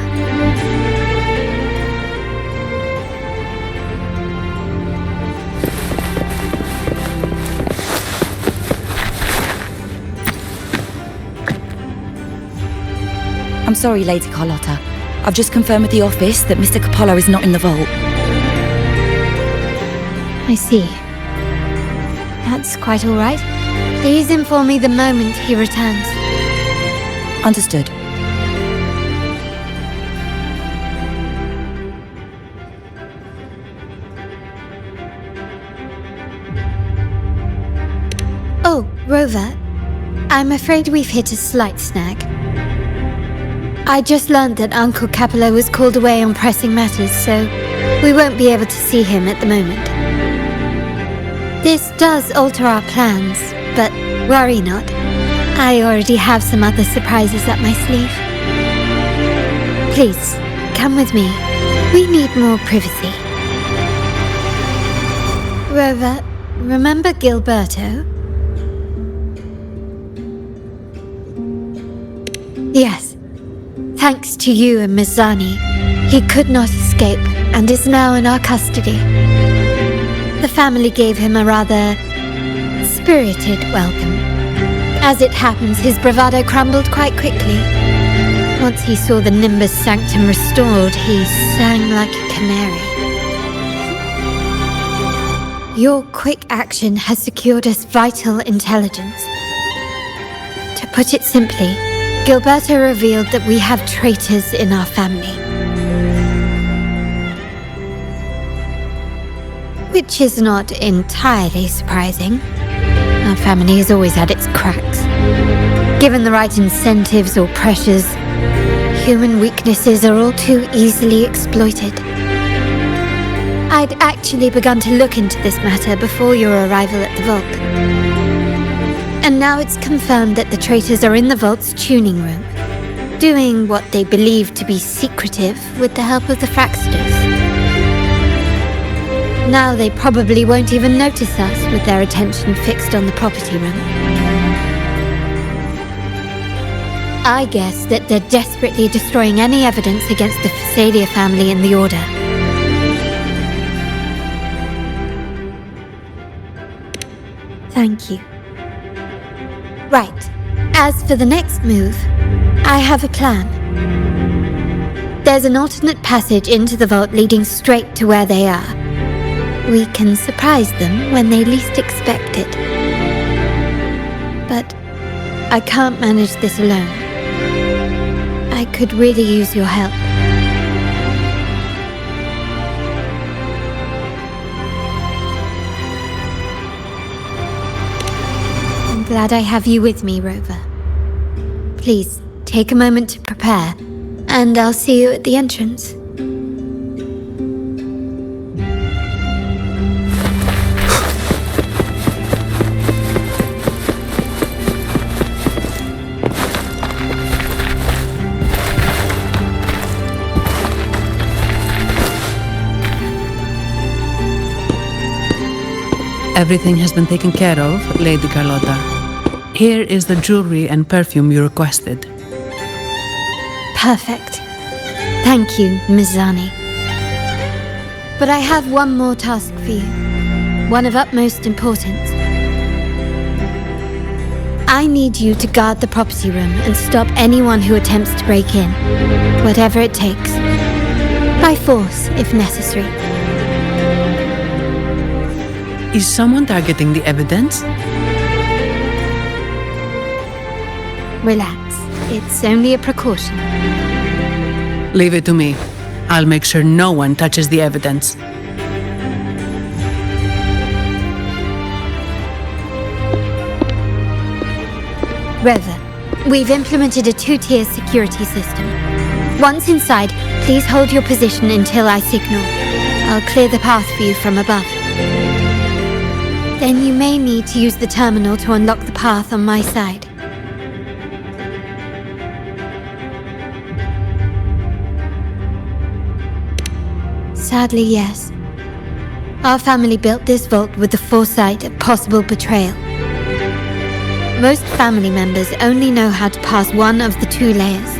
I'm sorry, Lady Carlotta. I've just confirmed with the office that Mr. Capello is not in the vault. I see. That's quite all right. Please inform me the moment he returns. Understood. Oh, Rover. I'm afraid we've hit a slight snag. I just learned that Uncle Capello was called away on pressing matters, so we won't be able to see him at the moment. This does alter our plans, but worry not. I already have some other surprises up my sleeve. Please, come with me. We need more privacy. Rover, remember Gilberto? Yes. Thanks to you and Miss Zani, he could not escape and is now in our custody. The family gave him a rather spirited welcome. As it happens, his bravado crumbled quite quickly. Once he saw the Nimbus Sanctum restored, he sang like a canary. Your quick action has secured us vital intelligence. To put it simply, Gilberto revealed that we have traitors in our family. Which is not entirely surprising. Our family has always had its cracks. Given the right incentives or pressures, human weaknesses are all too easily exploited. I'd actually begun to look into this matter before your arrival at the vault. And now it's confirmed that the traitors are in the vault's tuning room, doing what they believe to be secretive with the help of the Fraxidus. Now they probably won't even notice us with their attention fixed on the property room. I guess that they're desperately destroying any evidence against the Phasalia family in the Order. Thank you. Right. As for the next move, I have a plan. There's an alternate passage into the vault leading straight to where they are. We can surprise them when they least expect it. But I can't manage this alone. I could really use your help. I'm glad I have you with me, Rover. Please, take a moment to prepare, and I'll see you at the entrance. Everything has been taken care of, Lady Carlotta. Here is the jewelry and perfume you requested. Perfect. Thank you, Miss Zani. But I have one more task for you. One of utmost importance. I need you to guard the property room and stop anyone who attempts to break in. Whatever it takes. By force, if necessary. Is someone targeting the evidence? Relax. It's only a precaution. Leave it to me. I'll make sure no one touches the evidence. Rover, we've implemented a 2-tier security system. Once inside, please hold your position until I signal. I'll clear the path for you from above. Then you may need to use the terminal to unlock the path on my side. Sadly, yes. Our family built this vault with the foresight of possible betrayal. Most family members only know how to pass one of the 2 layers.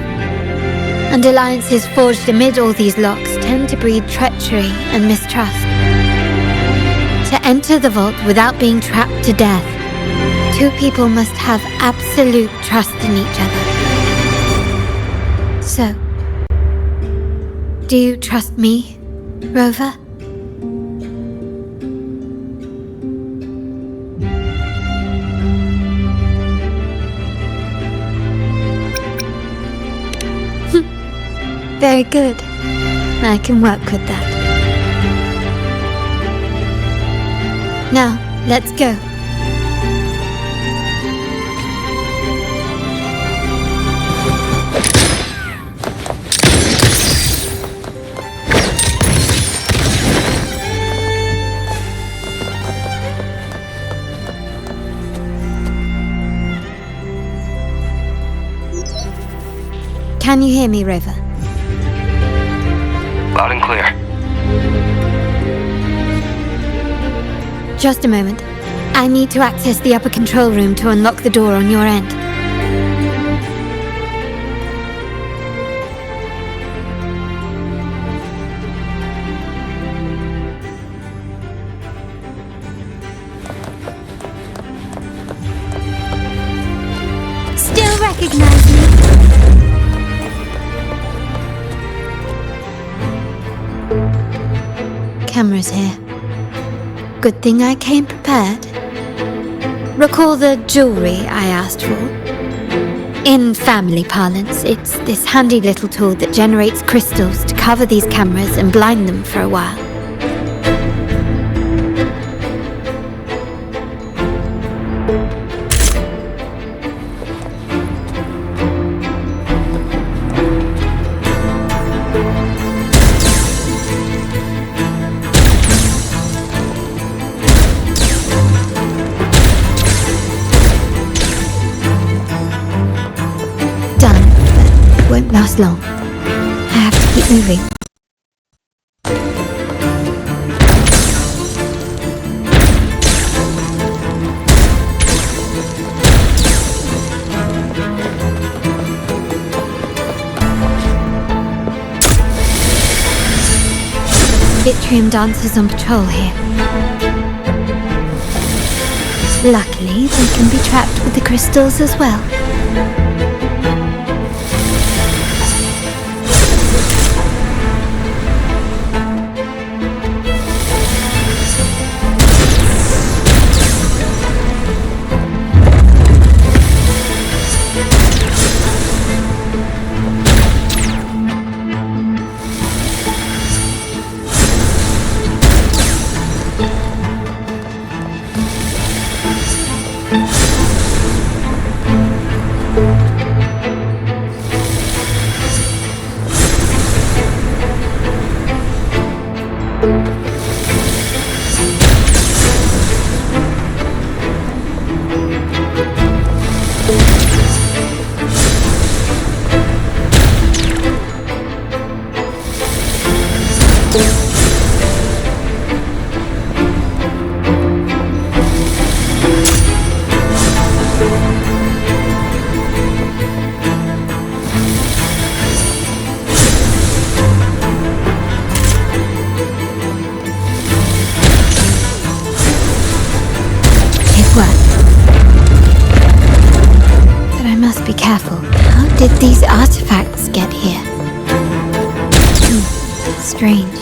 And alliances forged amid all these locks tend to breed treachery and mistrust. To enter the vault without being trapped to death, 2 people must have absolute trust in each other. So, do you trust me, Rover? Very good. I can work with that. Now, let's go. Can you hear me, Rover? Loud and clear. Just a moment. I need to access the upper control room to unlock the door on your end. Still recognize me? Cameras here. Good thing I came prepared. Recall the jewelry I asked for? In family parlance, it's this handy little tool that generates crystals to cover these cameras and blind them for a while. Won't last long. I have to keep moving. Yttrium dancers on patrol here. Luckily, they can be trapped with the crystals as well. But I must be careful. How did these artifacts get here? Strange.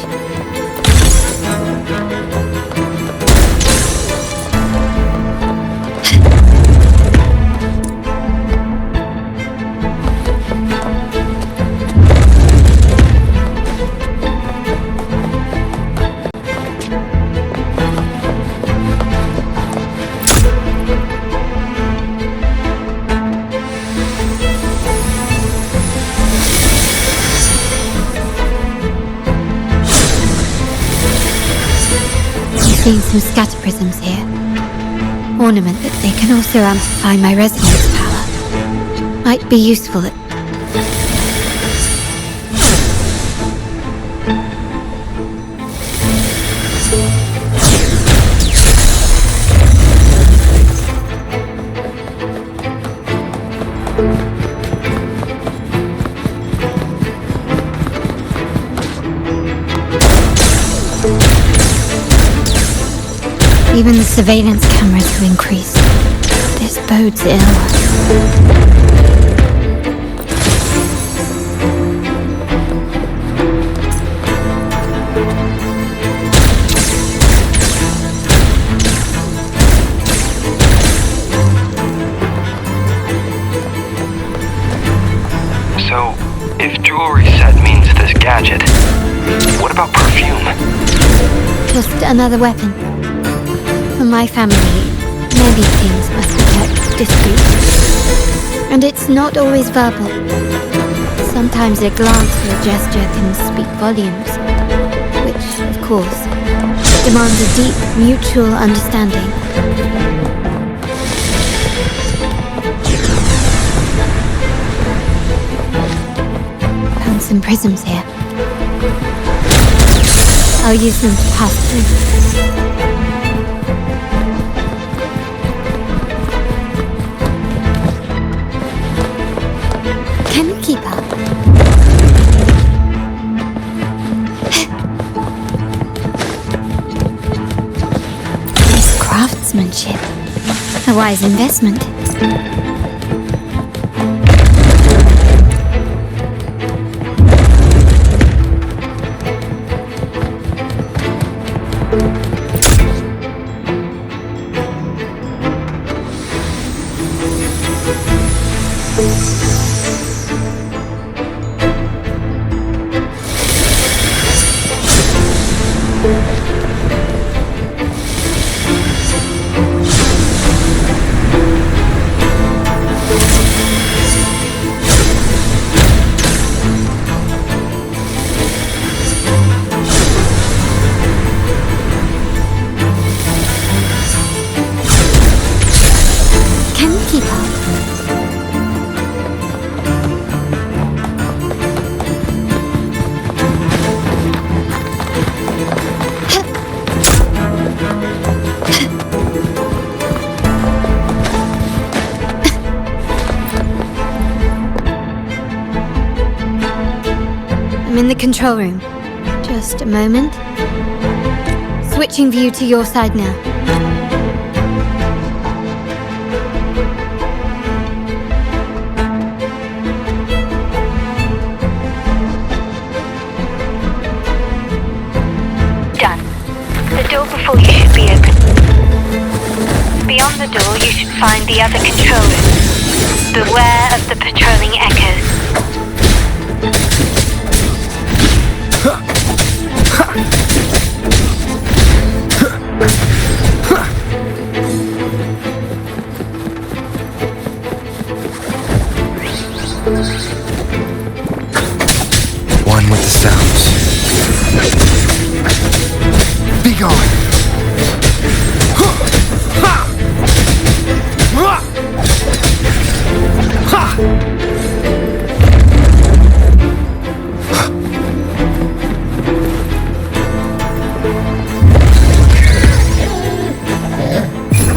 seeing some scatter prisms here. Ornament that they can also amplify my resonance power. Might be useful at... Even the surveillance cameras have increased. This bodes ill. So, if jewelry set means this gadget, what about perfume? Just another weapon. For my family, many things must be kept discreet. And it's not always verbal. Sometimes a glance or a gesture can speak volumes, which, of course, demands a deep mutual understanding. Found some prisms here. I'll use them to pass through. Can you keep up? Nice craftsmanship. A wise investment. I'm in the control room. Just a moment. Switching view to your side now. Done. The door before you should be open. Beyond the door you should find the other control room. Beware of the patrolling echoes. One with the sounds. Be gone!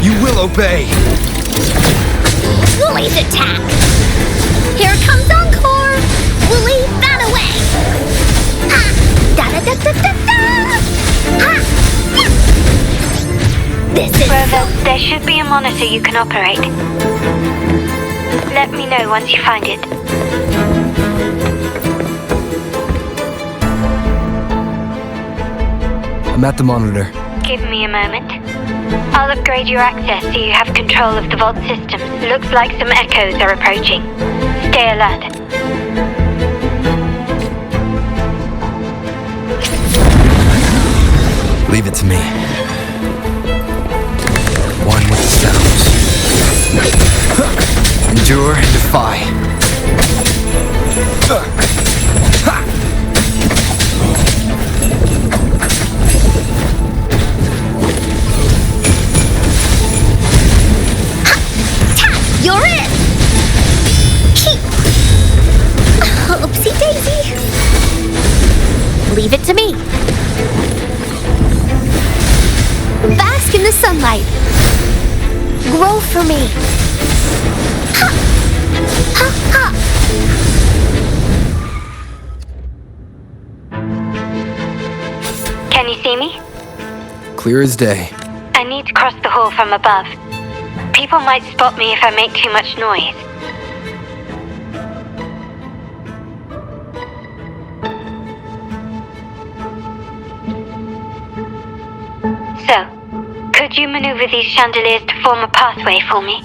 You will obey! Woolly's attack! Here comes Encore! Woolly, that away! Ha! Da-da-da-da-da-da! Ha! Yeah! This is Rover, there should be a monitor you can operate. Let me know once you find it. I'm at the monitor. Give me a moment. I'll upgrade your access so you have control of the vault systems. Looks like some echoes are approaching. Stay alert. Leave it to me. One with the sounds. Endure and defy. me! Ha! Ha ha! Can you see me? Clear as day. I need to cross the hall from above. People might spot me if I make too much noise. So, could you maneuver these chandeliers to form a pathway for me?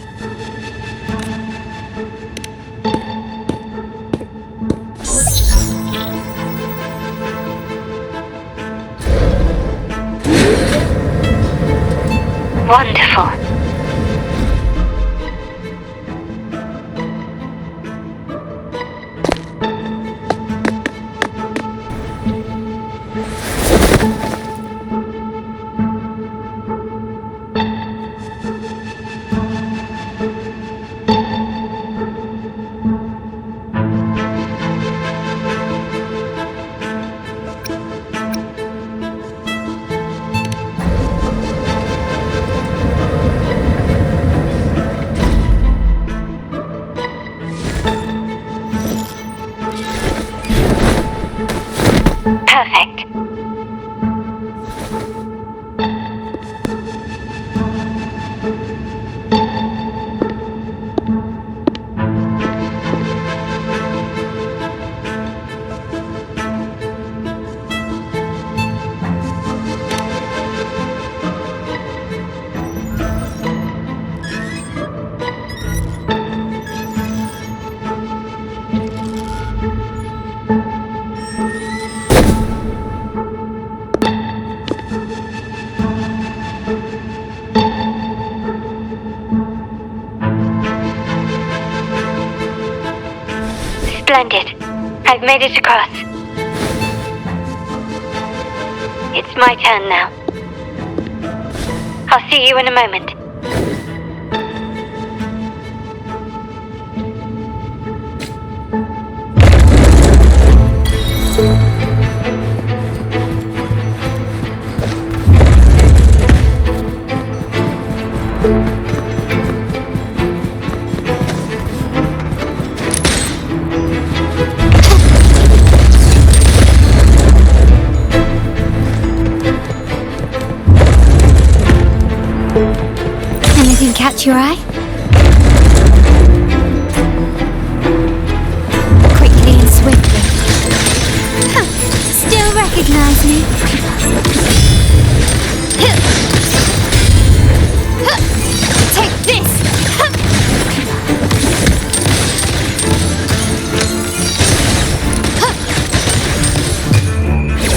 Wonderful. Perfect. Splendid. I've made it across. It's my turn now. I'll see you in a moment. Anything catch your eye? Quickly and swiftly. Huh, still recognize me? Take this!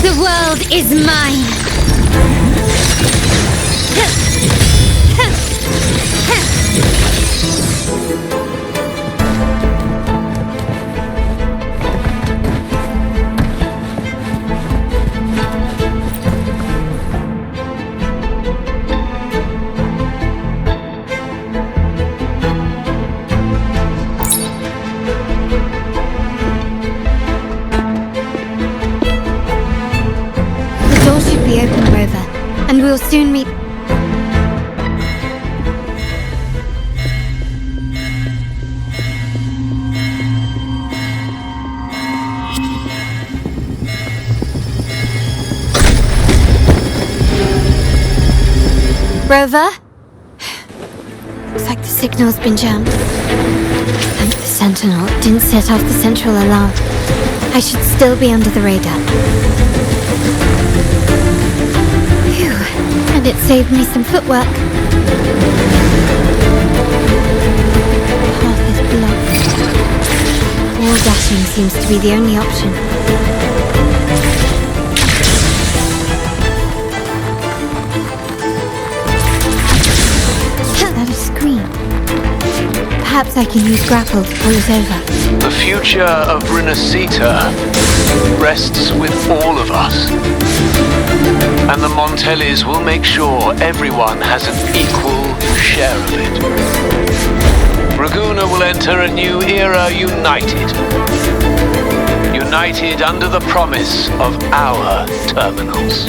The world is mine! Be open, Rover, and we'll soon meet. Rover? Looks like the signal's been jammed. Thank the Sentinel, it didn't set off the central alarm. I should still be under the radar. And it saved me some footwork. Path is blocked. Wall dashing seems to be the only option. Is that a screen? Perhaps I can use grapple to pull it over. The future of Rinacista rests with all of us. And the Montellis will make sure everyone has an equal share of it. Raguna will enter a new era united. United under the promise of our terminals.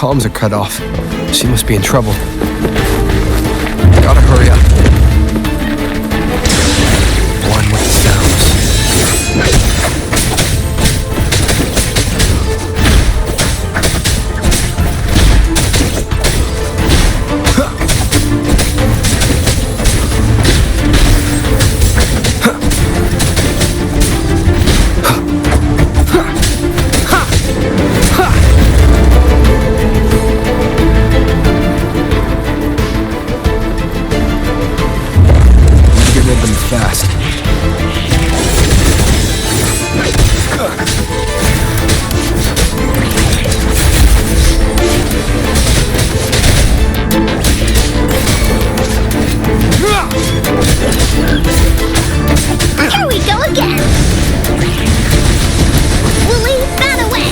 comms are cut off. She must be in trouble. Gotta hurry up. One with the sounds. Fast. Here we go again! We'll leave that away!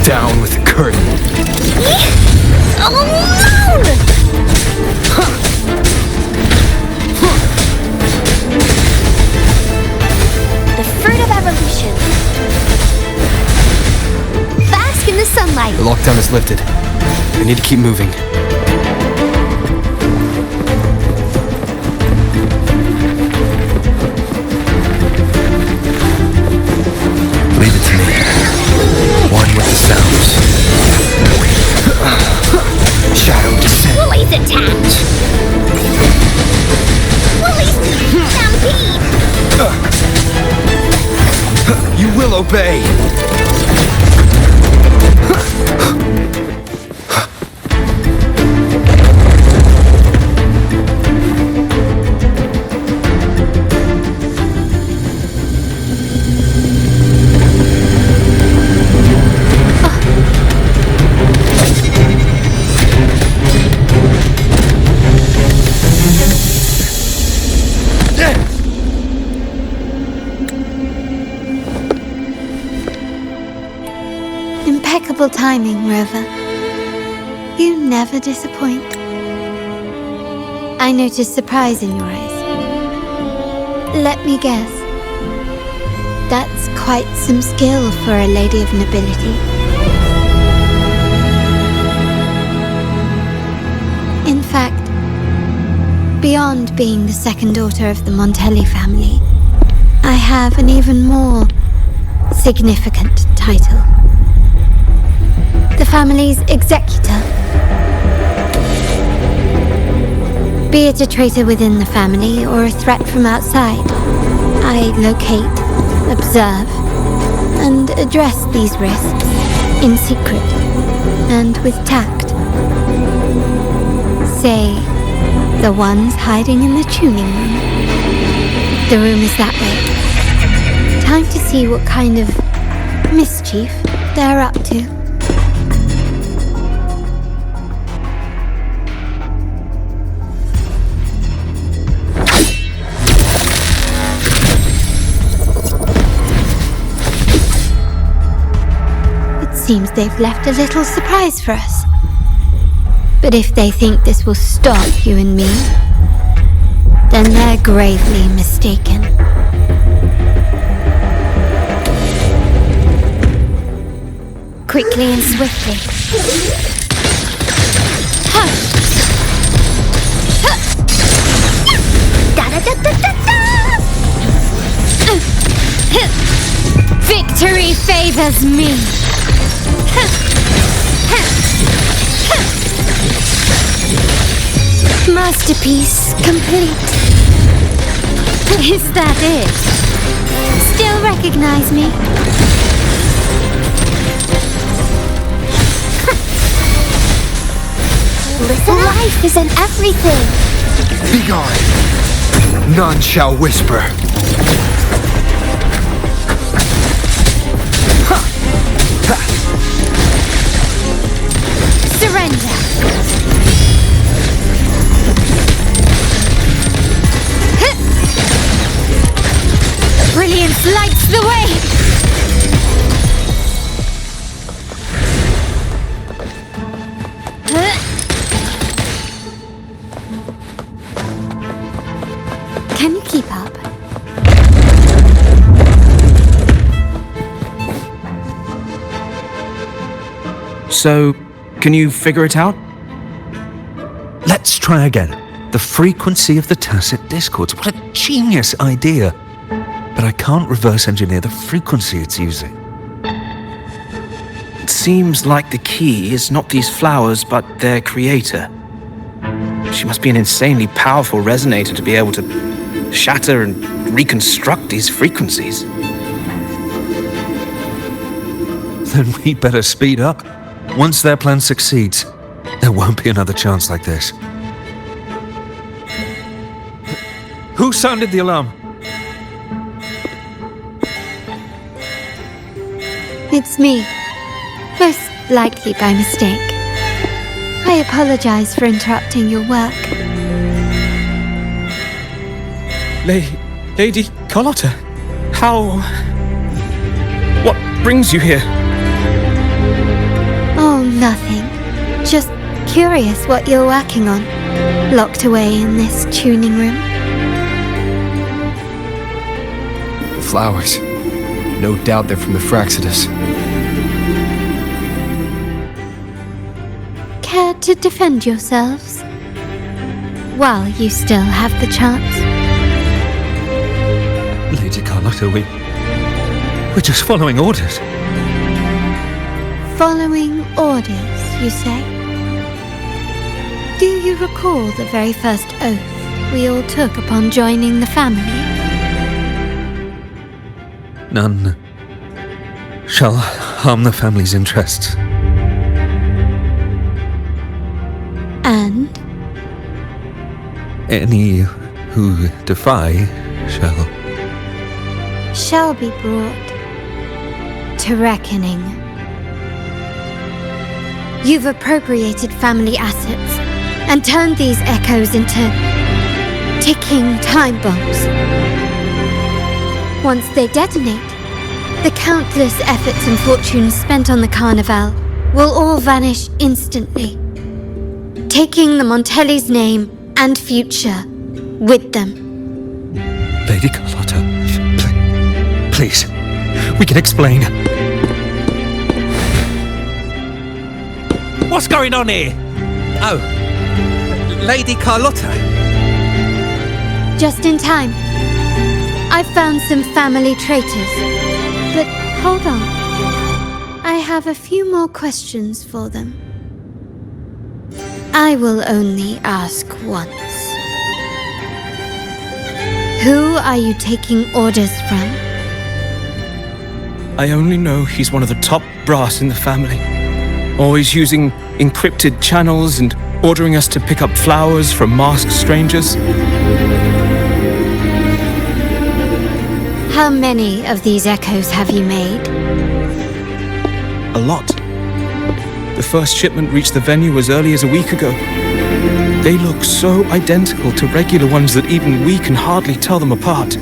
Down with the curtain. Alone! The fruit of evolution. Bask in the sunlight. The lockdown is lifted. I need to keep moving. Leave it to me. One with the sounds. Shadow descent. Woolly's attacked. Woolly's stampede. You will obey. Impeccable timing, Rover. You never disappoint. I noticed surprise in your eyes. Let me guess. That's quite some skill for a lady of nobility. In fact, beyond being the second daughter of the Montelli family, I have an even more significant title. The family's executor. Be it a traitor within the family or a threat from outside, I locate, observe, and address these risks in secret and with tact. Say, the ones hiding in the tuning room. The room is that way. Time to see what kind of mischief they're up to. Seems they've left a little surprise for us. But if they think this will stop you and me, then they're gravely mistaken. Quickly and swiftly. Victory favors me. Masterpiece complete. Is that it? Still recognize me? Life is in everything. Begone! None shall whisper. Surrender. This lights the way! Can you keep up? So, can you figure it out? Let's try again. The frequency of the tacit discords. What a genius idea. But I can't reverse engineer the frequency it's using. It seems like the key is not these flowers, but their creator. She must be an insanely powerful resonator to be able to shatter and reconstruct these frequencies. Then we better speed up. Once their plan succeeds, there won't be another chance like this. Who sounded the alarm? It's me. Most likely by mistake. I apologize for interrupting your work. Lady Carlotta, how... What brings you here? Oh, nothing. Just curious what you're working on. Locked away in this tuning room. The flowers. No doubt they're from the Fraxidus. Care to defend yourselves? While you still have the chance. Lady Carlotta, we're just following orders. Following orders, you say? Do you recall the very first oath we all took upon joining the family? None shall harm the family's interests. And? Any who defy shall be brought to reckoning. You've appropriated family assets and turned these echoes into ticking time bombs. Once they detonate, the countless efforts and fortunes spent on the Carnival will all vanish instantly, taking the Montelli's name and future with them. Lady Carlotta, please, we can explain. What's going on here? Oh, Lady Carlotta. Just in time. I found some family traitors. But hold on. I have a few more questions for them. I will only ask once. Who are you taking orders from? I only know he's one of the top brass in the family. Always using encrypted channels and ordering us to pick up flowers from masked strangers. How many of these echoes have you made? A lot. The first shipment reached the venue as early as a week ago. They look so identical to regular ones that even we can hardly tell them apart.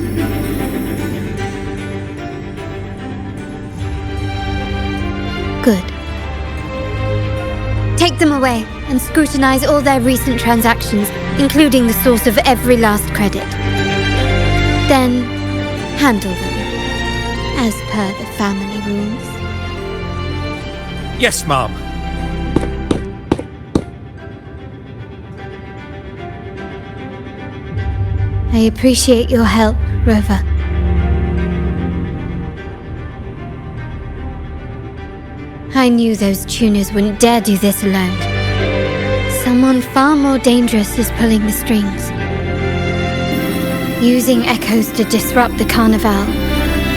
Good. Take them away and scrutinize all their recent transactions, including the source of every last credit. Then, handle them, as per the family rules. Yes, Mom. I appreciate your help, Rover. I knew those tuners wouldn't dare do this alone. Someone far more dangerous is pulling the strings. Using echoes to disrupt the Carnival.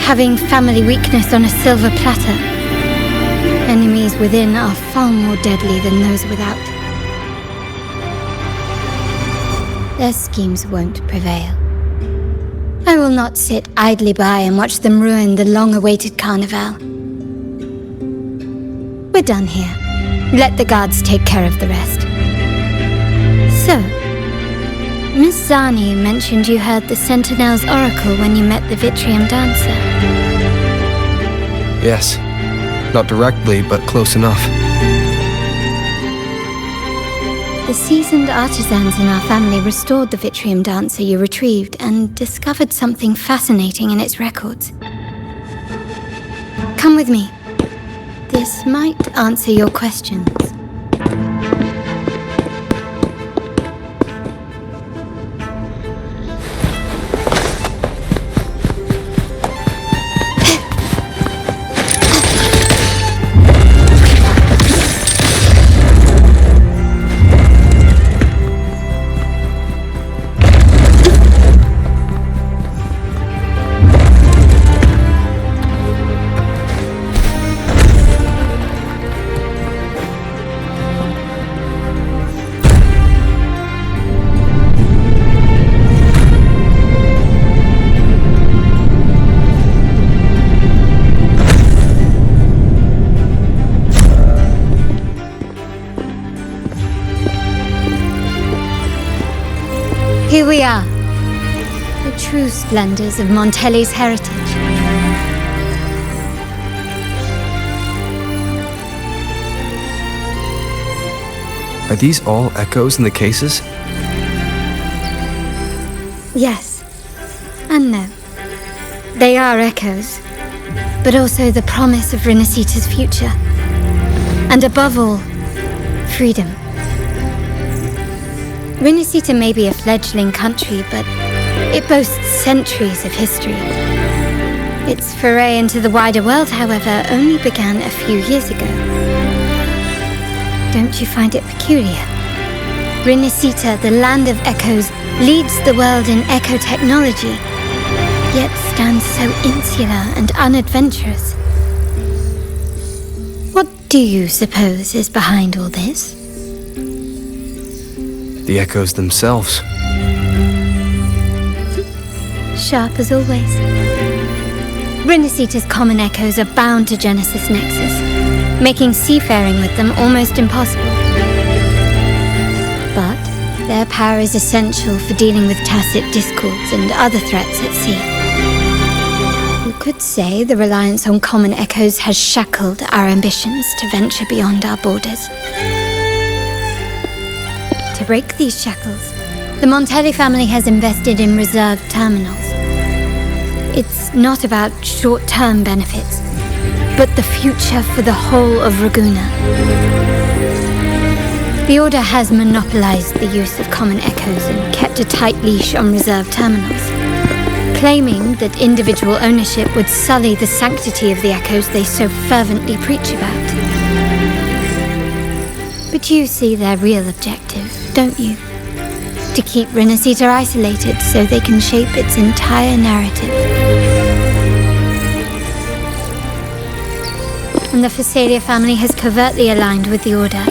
Having family weakness on a silver platter. Enemies within are far more deadly than those without. Their schemes won't prevail. I will not sit idly by and watch them ruin the long-awaited Carnival. We're done here. Let the guards take care of the rest. So, Miss Zani mentioned you heard the Sentinel's oracle when you met the Vitrium Dancer. Yes. Not directly, but close enough. The seasoned artisans in our family restored the Vitrium Dancer you retrieved and discovered something fascinating in its records. Come with me. This might answer your questions. Here we are, the true splendors of Montelli's heritage. Are these all echoes in the cases? Yes, and no. They are echoes, but also the promise of Rinacita's future. And above all, freedom. Rinacita may be a fledgling country, but it boasts centuries of history. Its foray into the wider world, however, only began a few years ago. Don't you find it peculiar? Rinacita, the land of echoes, leads the world in echo technology, yet stands so insular and unadventurous. What do you suppose is behind all this? The echoes themselves. Sharp as always. Rinacita's common echoes are bound to Genesis Nexus, making seafaring with them almost impossible. But their power is essential for dealing with tacit discords and other threats at sea. You could say the reliance on common echoes has shackled our ambitions to venture beyond our borders. To break these shackles, the Montelli family has invested in reserved terminals. It's not about short-term benefits, but the future for the whole of Raguna. The Order has monopolized the use of common echoes and kept a tight leash on reserved terminals, claiming that individual ownership would sully the sanctity of the echoes they so fervently preach about. But you see their real objective, don't you? To keep Rinacita isolated so they can shape its entire narrative. And the Phasalia family has covertly aligned with the Order,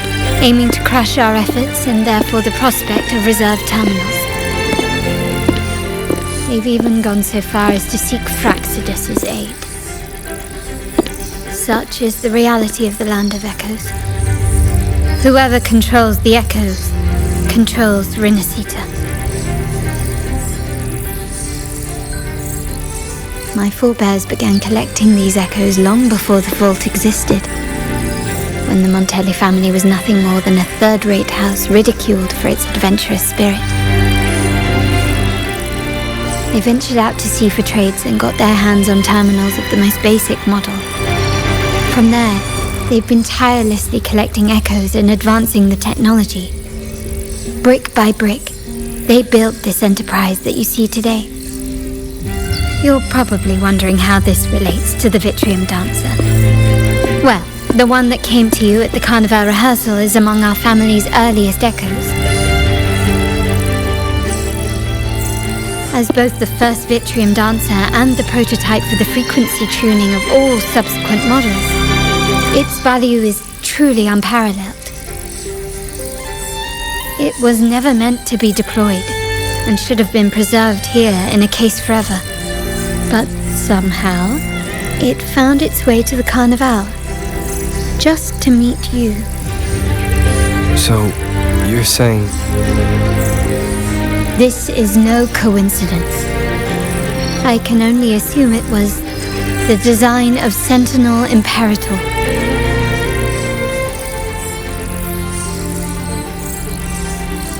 aiming to crush our efforts and therefore the prospect of reserved terminals. They've even gone so far as to seek Fraxidus's aid. Such is the reality of the Land of Echoes. Whoever controls the Echoes controls Rinacita. My forebears began collecting these echoes long before the vault existed, when the Montelli family was nothing more than a third-rate house ridiculed for its adventurous spirit. They ventured out to sea for trades and got their hands on terminals of the most basic model. From there, they've been tirelessly collecting echoes and advancing the technology. Brick by brick, they built this enterprise that you see today. You're probably wondering how this relates to the Vitrium Dancer. Well, the one that came to you at the Carnival rehearsal is among our family's earliest echoes. As both the first Vitrium Dancer and the prototype for the frequency tuning of all subsequent models, its value is truly unparalleled. It was never meant to be deployed, and should have been preserved here in a case forever. But somehow, it found its way to the Carnival, just to meet you. So, you're saying... This is no coincidence. I can only assume it was the design of Sentinel Imperator.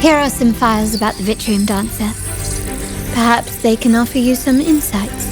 Here are some files about the Vitrium Dancer. Perhaps they can offer you some insights.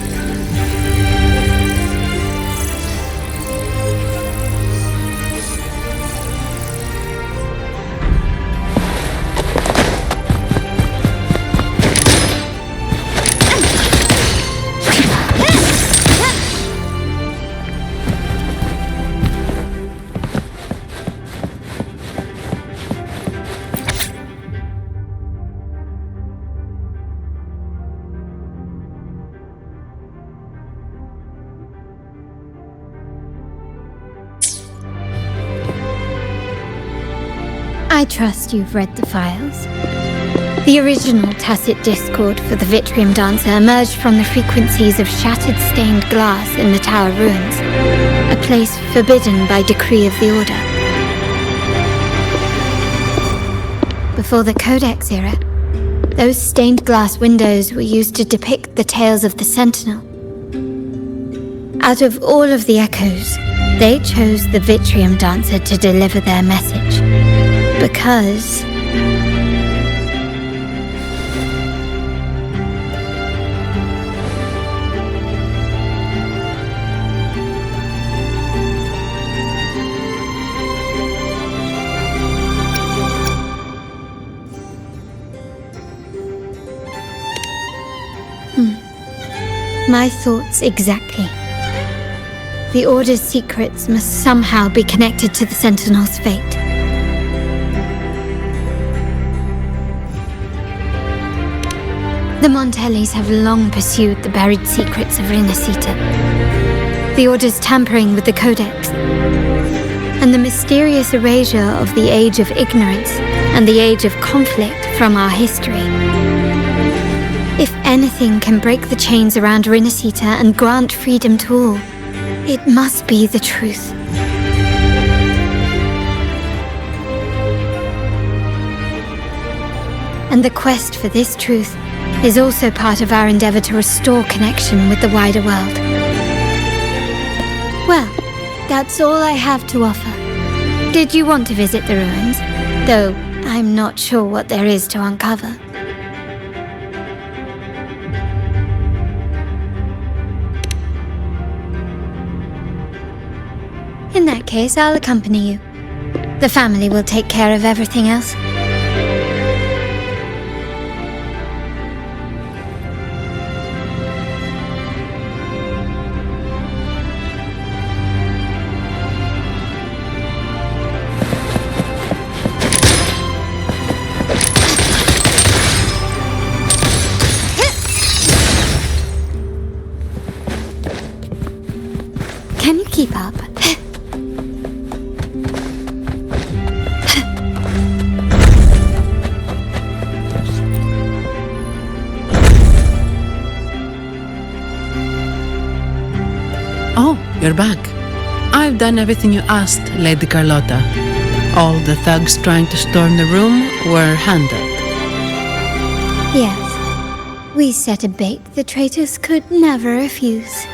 I trust you've read the files. The original tacit discord for the Vitrium Dancer emerged from the frequencies of shattered stained glass in the tower ruins, a place forbidden by decree of the Order. Before the Codex era, those stained glass windows were used to depict the tales of the Sentinel. Out of all of the echoes, they chose the Vitrium Dancer to deliver their message. Because my thoughts exactly. The Order's secrets must somehow be connected to the Sentinel's fate. The Montellis have long pursued the buried secrets of Rinacista, the Order's tampering with the Codex, and the mysterious erasure of the Age of Ignorance and the Age of Conflict from our history. If anything can break the chains around Rinacista and grant freedom to all, it must be the truth. And the quest for this truth is also part of our endeavor to restore connection with the wider world. Well, that's all I have to offer. Did you want to visit the ruins? Though I'm not sure what there is to uncover. In that case, I'll accompany you. The family will take care of everything else. Can you keep up? Oh, you're back. I've done everything you asked, Lady Carlotta. All the thugs trying to storm the room were handled. Yes. We set a bait the traitors could never refuse.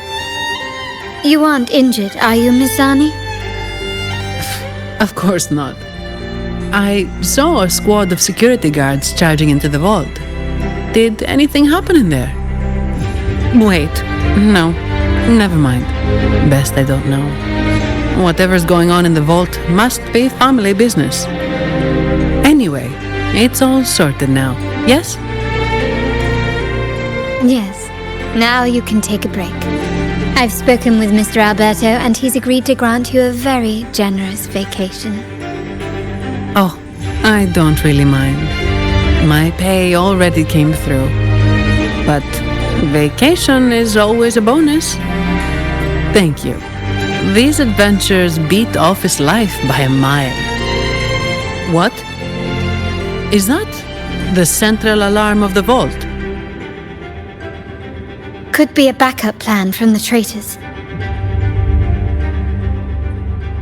You aren't injured, are you, Miss Zani? Of course not. I saw a squad of security guards charging into the vault. Did anything happen in there? Wait, no, never mind. Best I don't know. Whatever's going on in the vault must be family business. Anyway, it's all sorted now, yes? Yes. Now you can take a break. I've spoken with Mr. Alberto, and he's agreed to grant you a very generous vacation. Oh, I don't really mind. My pay already came through. But vacation is always a bonus. Thank you. These adventures beat office life by a mile. What? Is that the central alarm of the vault? Could be a backup plan from the traitors.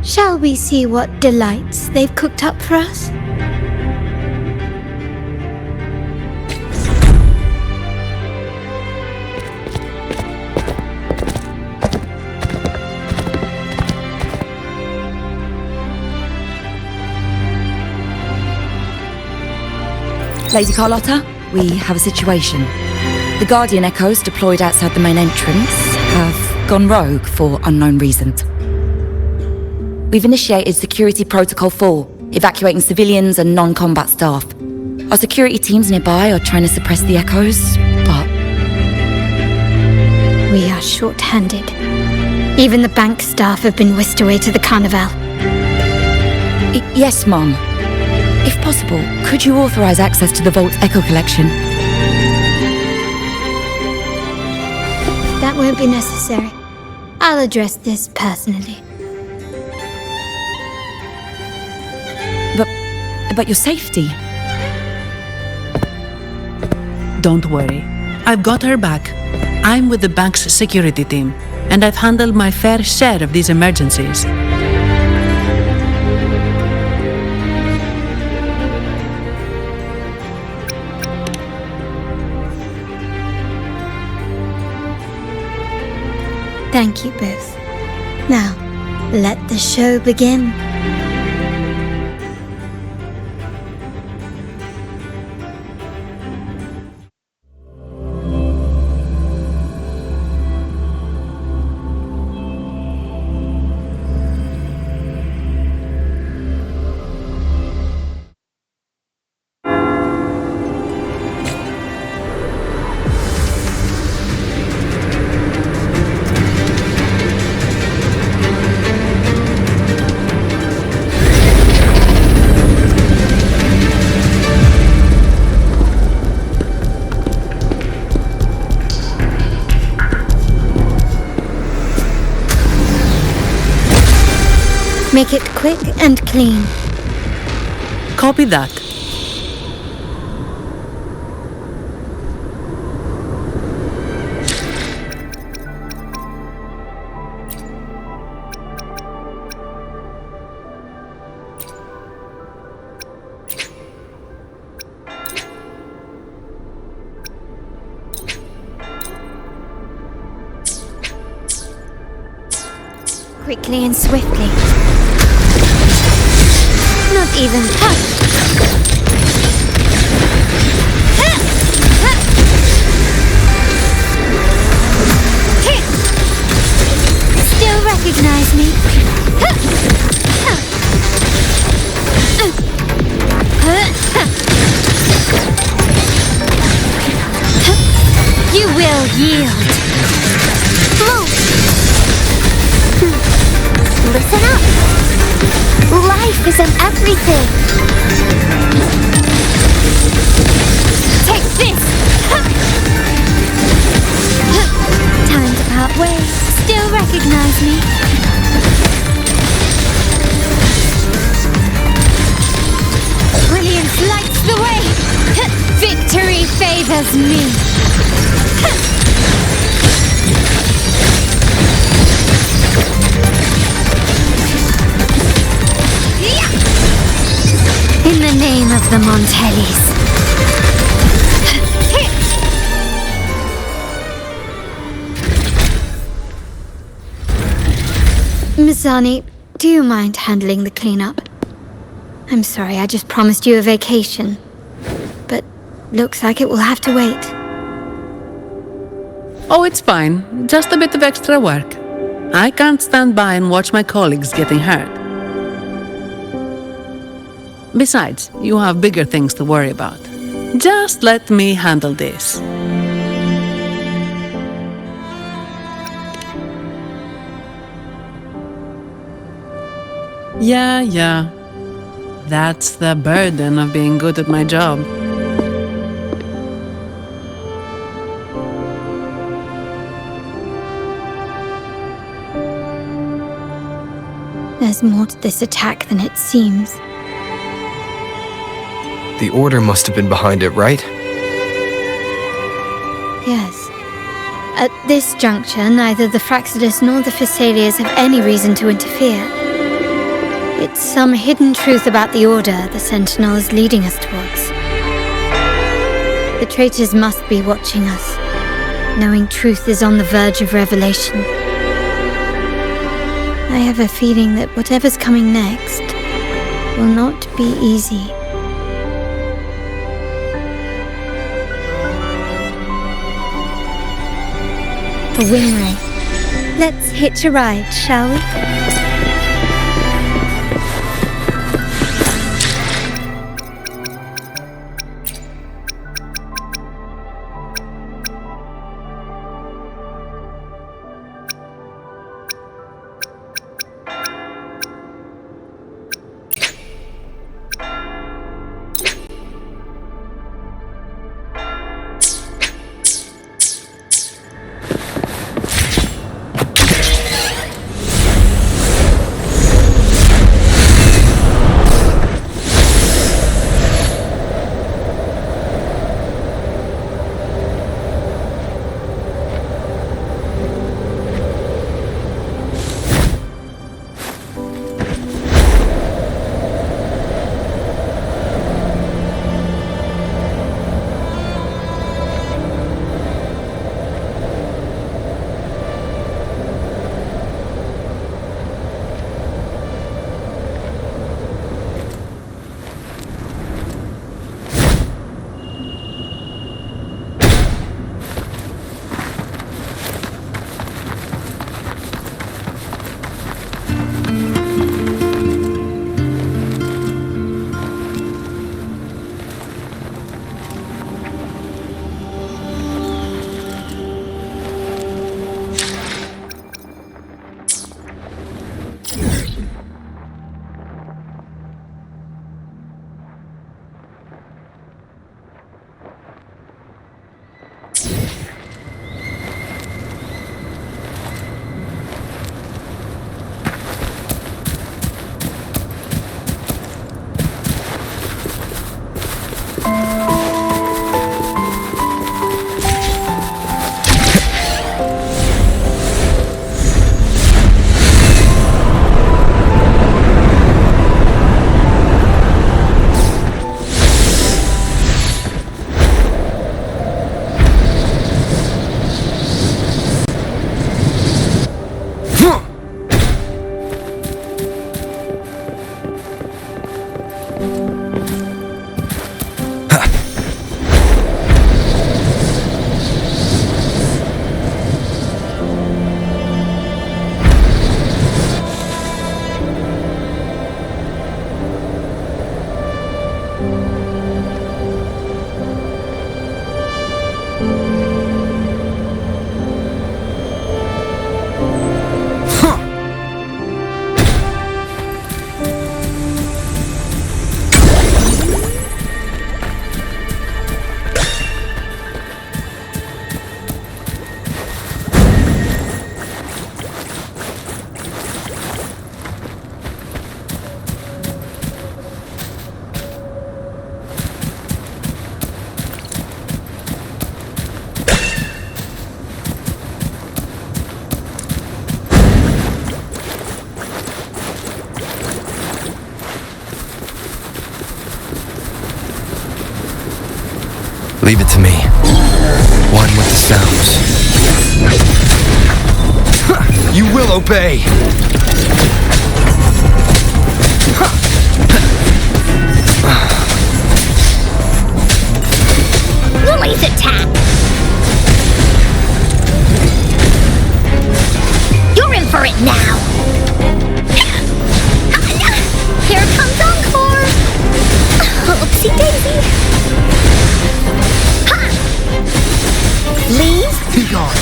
Shall we see what delights they've cooked up for us? Lady Carlotta, we have a situation. The Guardian Echoes deployed outside the main entrance have gone rogue for unknown reasons. We've initiated Security Protocol 4, evacuating civilians and non-combat staff. Our security teams nearby are trying to suppress the Echoes, but... We are short-handed. Even the bank staff have been whisked away to the Carnival. Yes, Mom. If possible, could you authorize access to the Vault's Echo collection? That won't be necessary. I'll address this personally. But your safety? Don't worry. I've got her back. I'm with the bank's security team, and I've handled my fair share of these emergencies. Thank you both. Now, let the show begin. Make it quick and clean. Copy that. Quickly and swiftly. Not even Still recognize me? You will yield. Listen up. Life isn't everything. Take this. Time to part ways. Still recognize me? Brilliance lights the way. Victory favors me. In the name of the Montellis. Mizani, do you mind handling the cleanup? I'm sorry, I just promised you a vacation. But looks like it will have to wait. Oh, it's fine. Just a bit of extra work. I can't stand by and watch my colleagues getting hurt. Besides, you have bigger things to worry about. Just let me handle this. Yeah. That's the burden of being good at my job. There's more to this attack than it seems. The Order must have been behind it, right? Yes. At this juncture, neither the Fraxidus nor the Phassalias have any reason to interfere. It's some hidden truth about the Order the Sentinel is leading us towards. The traitors must be watching us, knowing truth is on the verge of revelation. I have a feeling that whatever's coming next will not be easy. a wing ray. Let's hitch a ride, shall we? Leave it to me. One with the sounds. You will obey! Lily's attack! You're in for it now! Here comes Encore! Oopsie daisy! Ha! Leave? Be gone!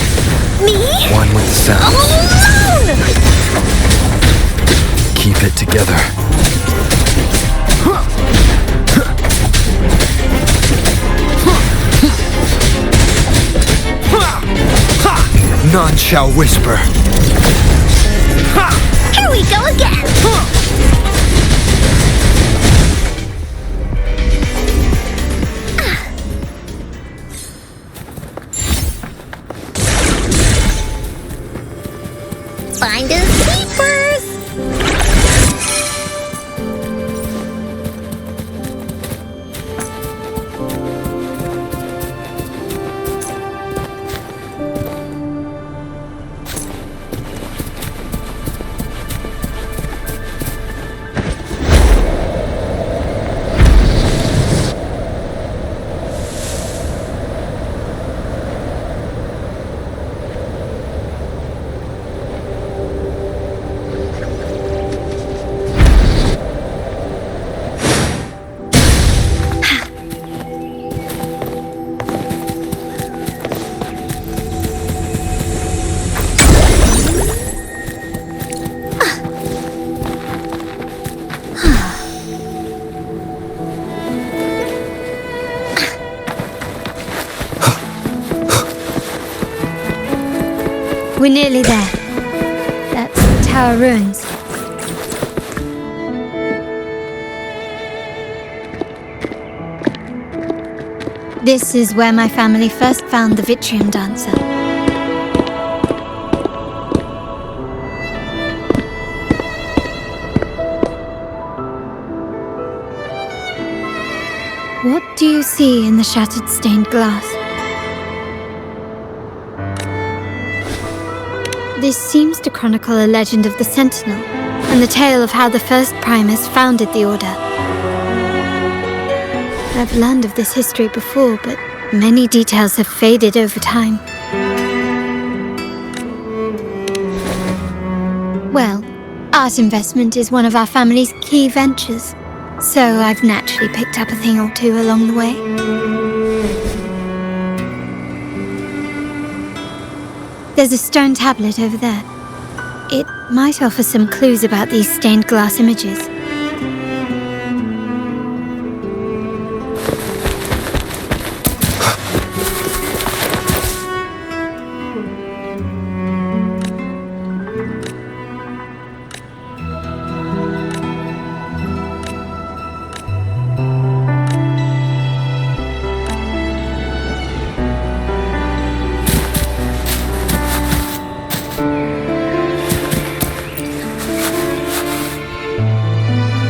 Me? One with the sounds. Alone! Keep it together. None shall whisper. Here we go again! Finders keepers! We're nearly there. That's the tower ruins. This is where my family first found the Vitrium Dancer. What do you see in the shattered stained glass? This seems to chronicle a legend of the Sentinel, and the tale of how the first Primus founded the Order. I've learned of this history before, but many details have faded over time. Well, art investment is one of our family's key ventures, so I've naturally picked up a thing or two along the way. There's a stone tablet over there. It might offer some clues about these stained glass images.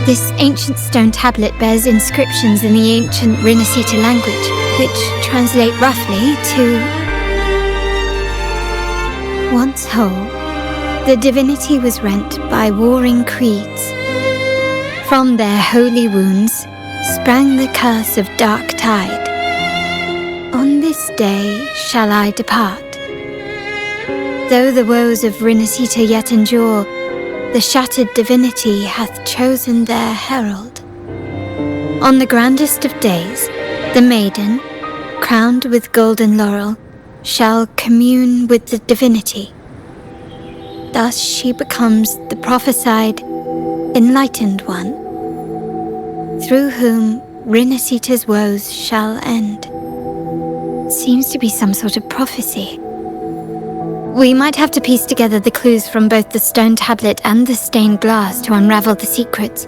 This ancient stone tablet bears inscriptions in the ancient Rinacista language, which translate roughly to... Once whole, the divinity was rent by warring creeds. From their holy wounds sprang the curse of dark tide. On this day shall I depart. Though the woes of Rinacista yet endure, the shattered divinity hath chosen their herald. On the grandest of days, the maiden, crowned with golden laurel, shall commune with the divinity. Thus she becomes the prophesied, enlightened one, through whom Rinacita's woes shall end. Seems to be some sort of prophecy. We might have to piece together the clues from both the stone tablet and the stained glass to unravel the secrets.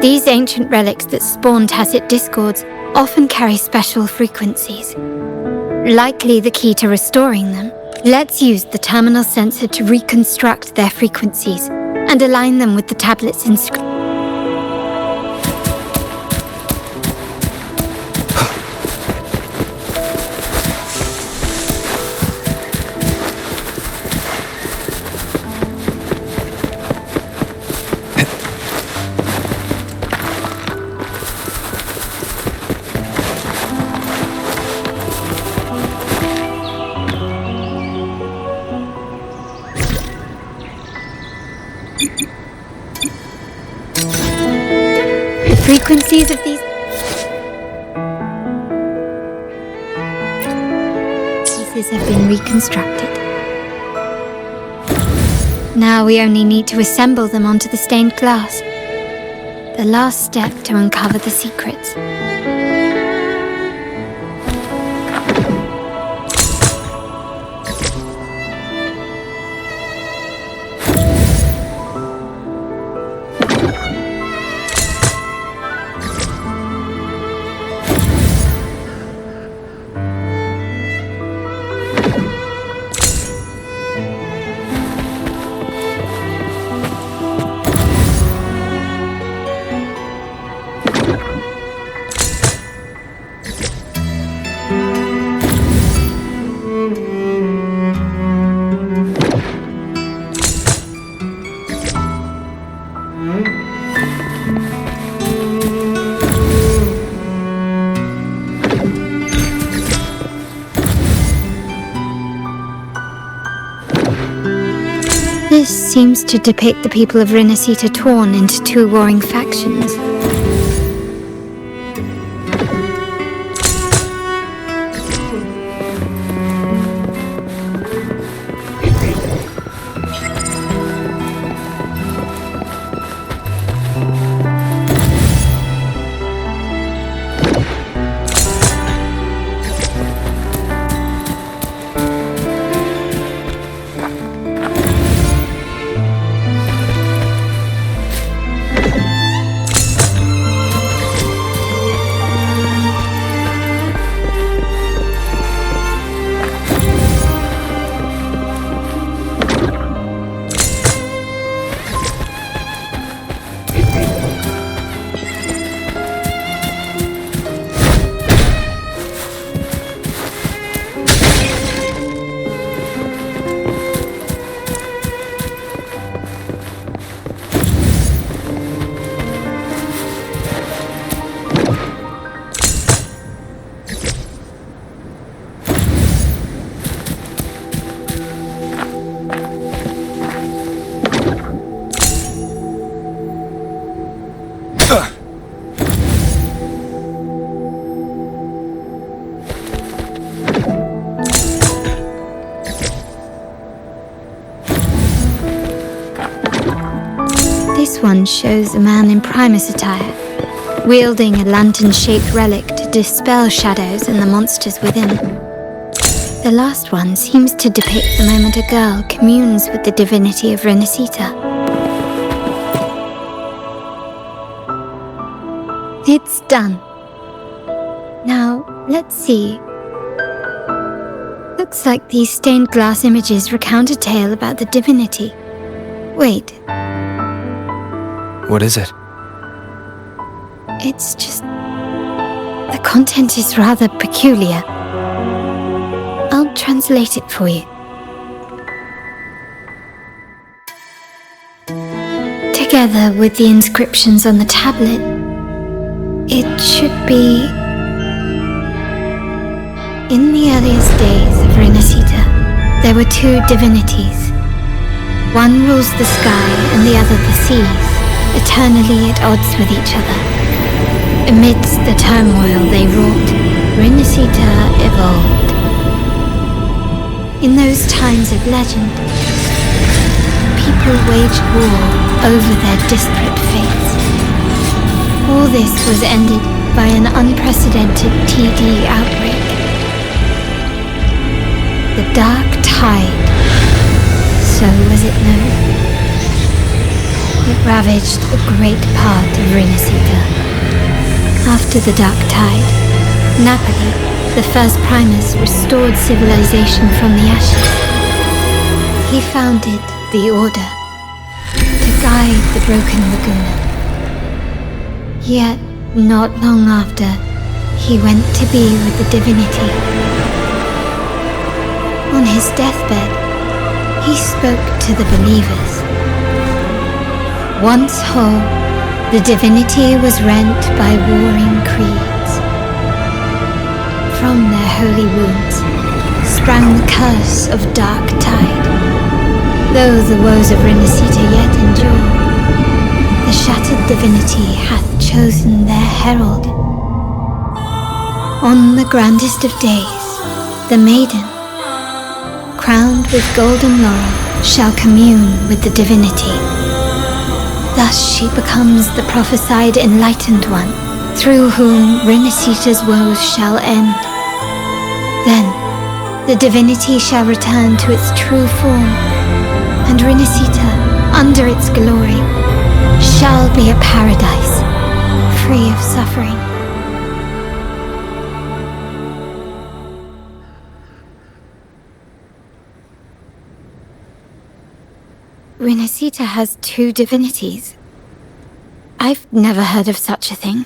These ancient relics that spawn tacit discords often carry special frequencies. Likely the key to restoring them. Let's use the terminal sensor to reconstruct their frequencies and align them with the tablet's inscription. Frequencies of these pieces have been reconstructed. Now we only need to assemble them onto the stained glass. The last step to uncover the secrets. This seems to depict the people of Rinacista torn into two warring factions. This one shows a man in Primus attire, wielding a lantern-shaped relic to dispel shadows and the monsters within. The last one seems to depict the moment a girl communes with the divinity of Rinacista. It's done. Now, let's see. Looks like these stained glass images recount a tale about the divinity. Wait. What is it? It's just... the content is rather peculiar. I'll translate it for you. Together with the inscriptions on the tablet, it should be... In the earliest days of Rinacista, there were two divinities. One rules the sky and the other the seas, eternally at odds with each other. Amidst the turmoil they wrought, Rinacista evolved. In those times of legend, people waged war over their disparate fates. All this was ended by an unprecedented TD outbreak. The Dark Tide, so was it known. It ravaged a great part of Rinacista. After the Dark Tide, Napoli, the first Primus, restored civilization from the ashes. He founded the Order to guide the broken Laguna. Yet, not long after, he went to be with the divinity. On his deathbed, he spoke to the believers. Once whole, the divinity was rent by warring creeds. From their holy wounds sprang the curse of Dark Tide. Though the woes of Rinacista yet endure, the shattered divinity hath chosen their herald. On the grandest of days, the maiden, crowned with golden laurel, shall commune with the divinity. Thus she becomes the prophesied enlightened one, through whom Rinacista's woes shall end. Then, the divinity shall return to its true form, and Rinacista, under its glory, shall be a paradise, free of suffering. Rinacista has two divinities. I've never heard of such a thing.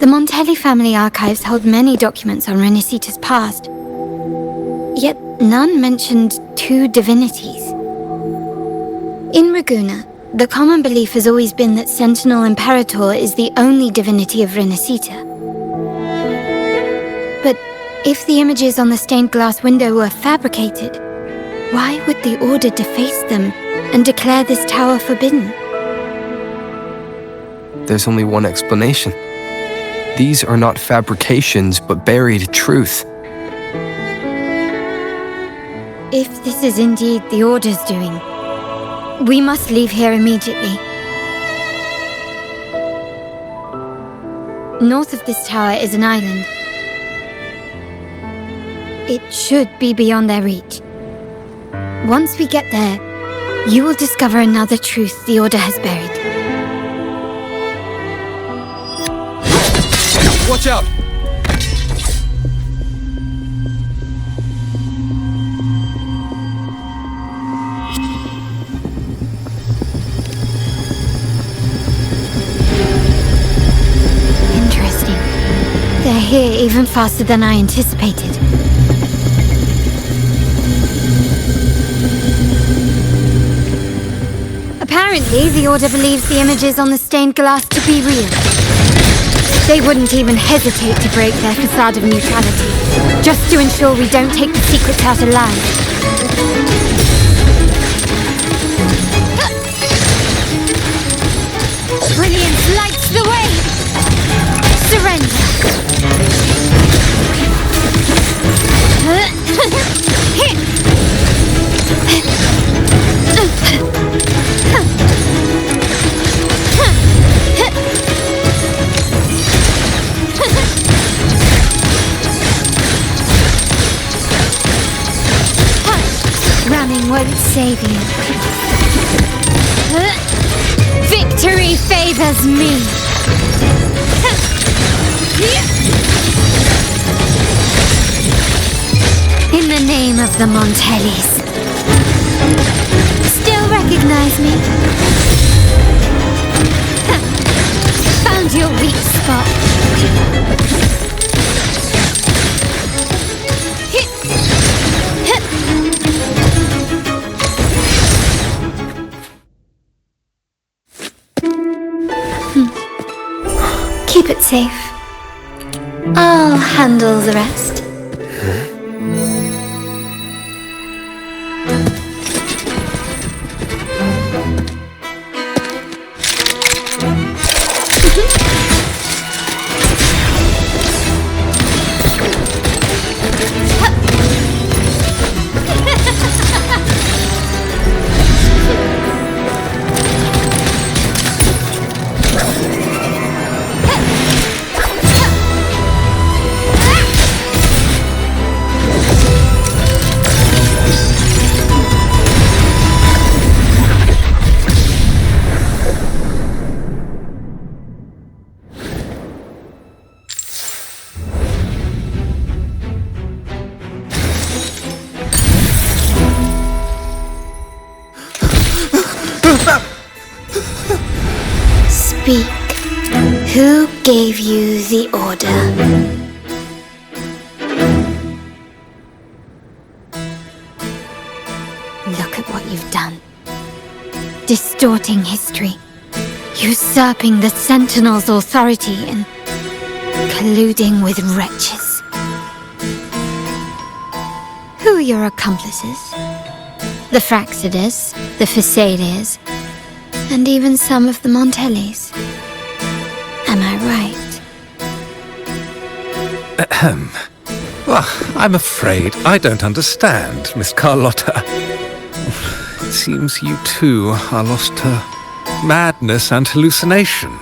The Montelli family archives hold many documents on Rinacista's past, yet none mentioned two divinities. In Raguena, the common belief has always been that Sentinel Imperator is the only divinity of Rinacista. But if the images on the stained glass window were fabricated, why would the Order deface them and declare this tower forbidden? There's only one explanation. These are not fabrications, but buried truth. If this is indeed the Order's doing, we must leave here immediately. North of this tower is an island. It should be beyond their reach. Once we get there, you will discover another truth the Order has buried. Watch out! Interesting. They're here even faster than I anticipated. Apparently, the Order believes the images on the stained glass to be real. They wouldn't even hesitate to break their facade of neutrality, just to ensure we don't take the secrets out alive. Brilliance lights the way! Surrender! warning won't save you. Victory favors me. In the name of the Montellis. Still recognize me? Found your weak spot. Keep it safe. I'll handle the rest. Speak. Who gave you the order? Look at what you've done. Distorting history. Usurping the Sentinel's authority and colluding with wretches. Who are your accomplices? The Fraxidus, the Phisades, and even some of the Montellis. Am I right? Ahem. Well, I'm afraid I don't understand, Miss Carlotta. It seems you too are lost to madness and hallucination.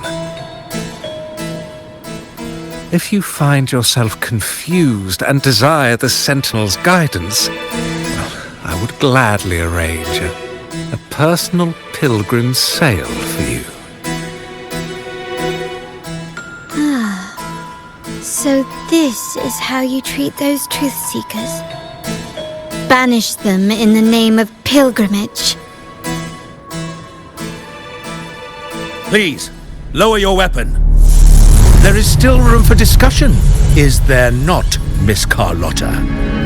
If you find yourself confused and desire the Sentinel's guidance, well, I would gladly arrange a personal pilgrim sail for you. So this is how you treat those truth seekers. Banish them in the name of pilgrimage. Please, lower your weapon. There is still room for discussion, is there not, Miss Carlotta?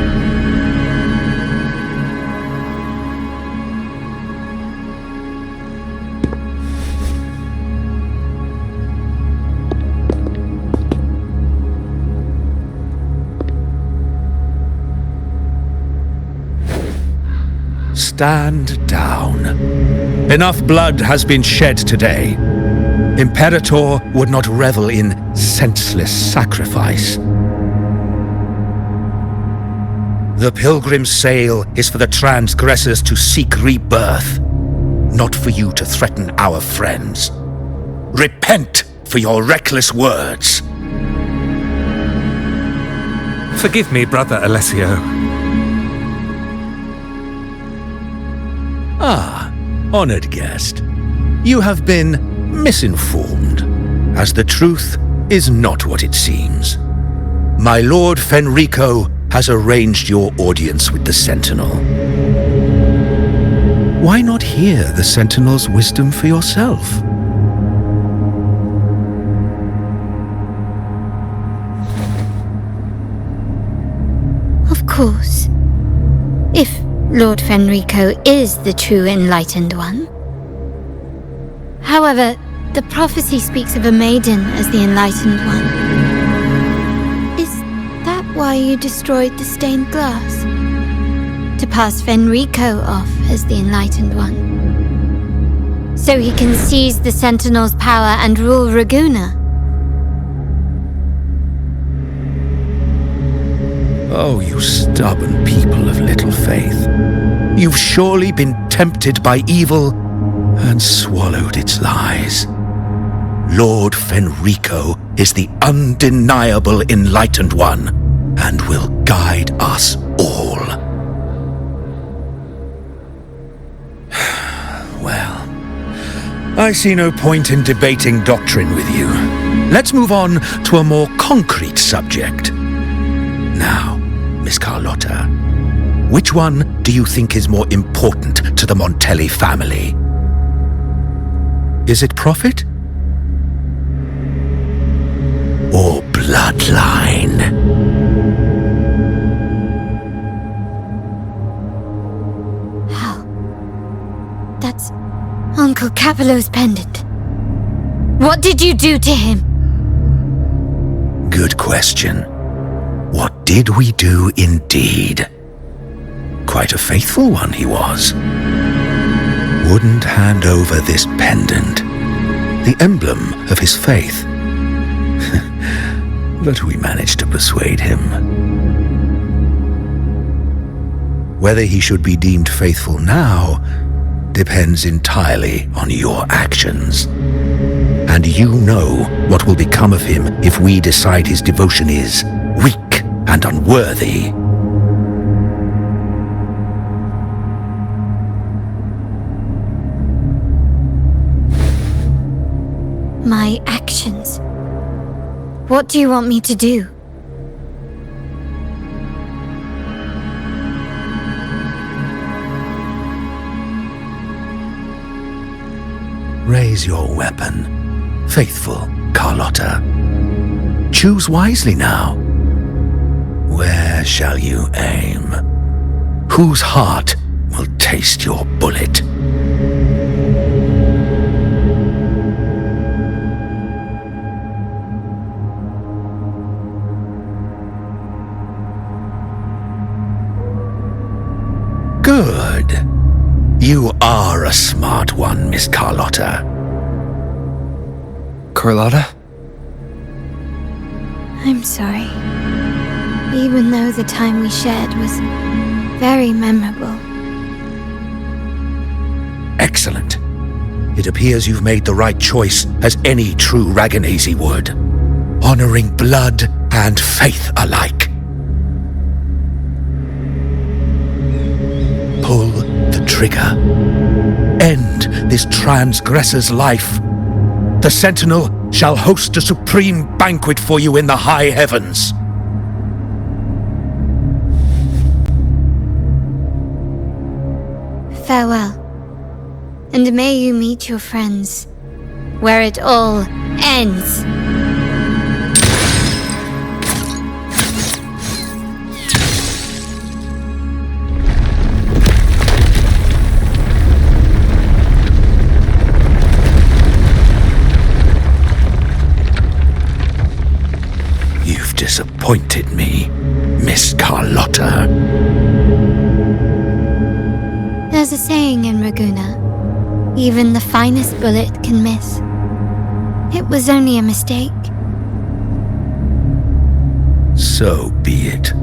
Stand down. Enough blood has been shed today. Imperator would not revel in senseless sacrifice. The pilgrim's sail is for the transgressors to seek rebirth, not for you to threaten our friends. Repent for your reckless words. Forgive me, Brother Alessio. Ah, honored guest. You have been misinformed, as the truth is not what it seems. My Lord Fenrico has arranged your audience with the Sentinel. Why not hear the Sentinel's wisdom for yourself? Of course. If Lord Fenrico is the true Enlightened One. However, the prophecy speaks of a maiden as the Enlightened One. Is that why you destroyed the stained glass? To pass Fenrico off as the Enlightened One? So he can seize the Sentinel's power and rule Raguna? Oh, you stubborn people of little faith. You've surely been tempted by evil and swallowed its lies. Lord Fenrico is the undeniable Enlightened One and will guide us all. I see no point in debating doctrine with you. Let's move on to a more concrete subject. Now, Miss Carlotta, which one do you think is more important to the Montelli family? Is it profit? Or bloodline? How? That's Uncle Capello's pendant. What did you do to him? Good question. What did we do indeed? Quite a faithful one he was. Wouldn't hand over this pendant, the emblem of his faith. But we managed to persuade him. Whether he should be deemed faithful now depends entirely on your actions. And you know what will become of him if we decide his devotion is weak and unworthy. My actions. What do you want me to do? Raise your weapon, faithful Carlotta. Choose wisely now. Where shall you aim? Whose heart will taste your bullet? Good. You are a smart one, Miss Carlotta. Carlotta? I'm sorry. Even though the time we shared was very memorable. Excellent. It appears you've made the right choice, as any true Ragganese would. Honoring blood and faith alike. Pull the trigger. End this transgressor's life. The Sentinel shall host a supreme banquet for you in the high heavens. Farewell. And may you meet your friends where it all ends. You've disappointed me, Miss Carlotta. There's a saying in Raguna, even the finest bullet can miss. It was only a mistake. So be it.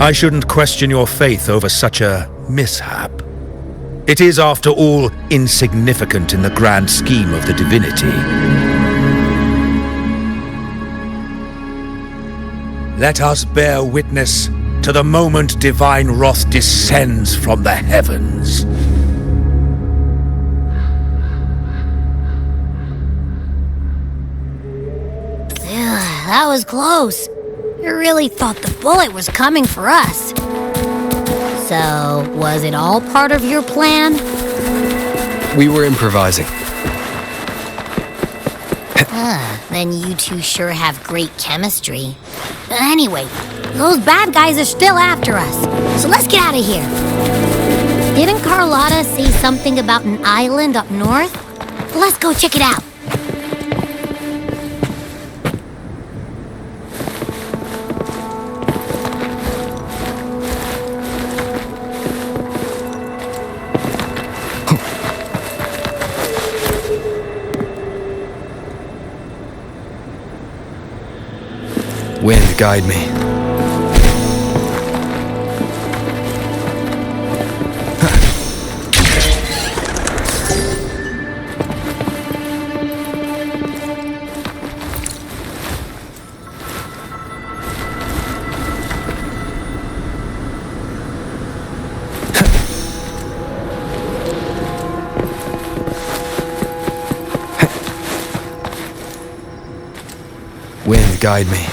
I shouldn't question your faith over such a mishap. It is, after all, insignificant in the grand scheme of the divinity. Let us bear witness to the moment divine wrath descends from the heavens. That was close. I really thought the bullet was coming for us. So, was it all part of your plan? We were improvising. Then you two sure have great chemistry. Anyway, those bad guys are still after us, so let's get out of here. Didn't Carlotta say something about an island up north? Let's go check it out. Wind, guide me. guide me.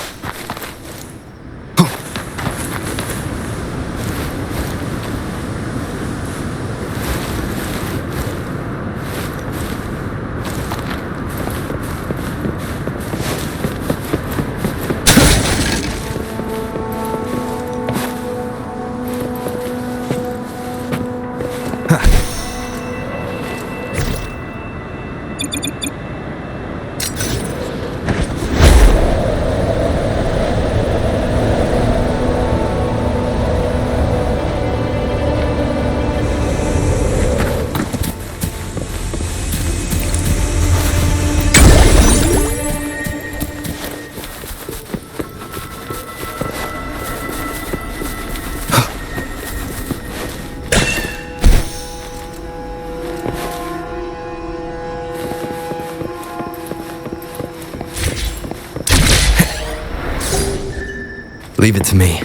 Leave it to me.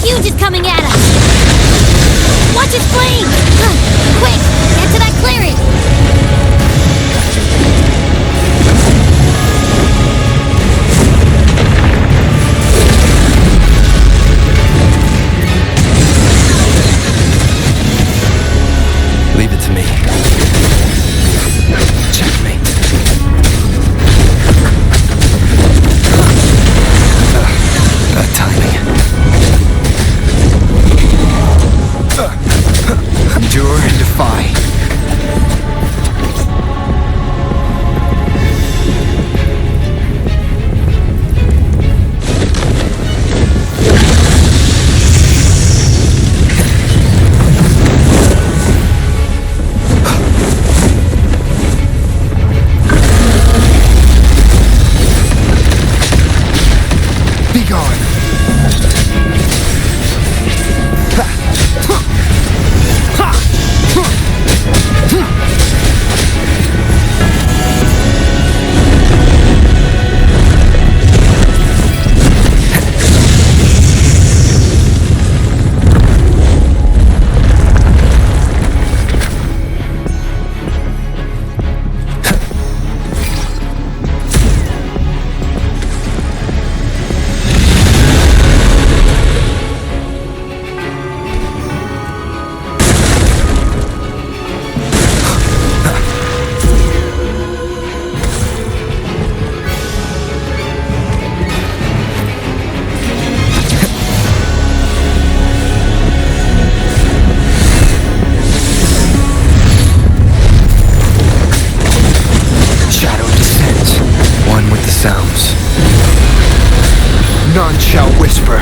Huge is coming at us! Watch its flame! Quick! Get to that clearing! Leave it to me. Checkmate. Bad timing. Endure and defy. Be gone. None shall whisper.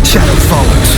Shadow follows.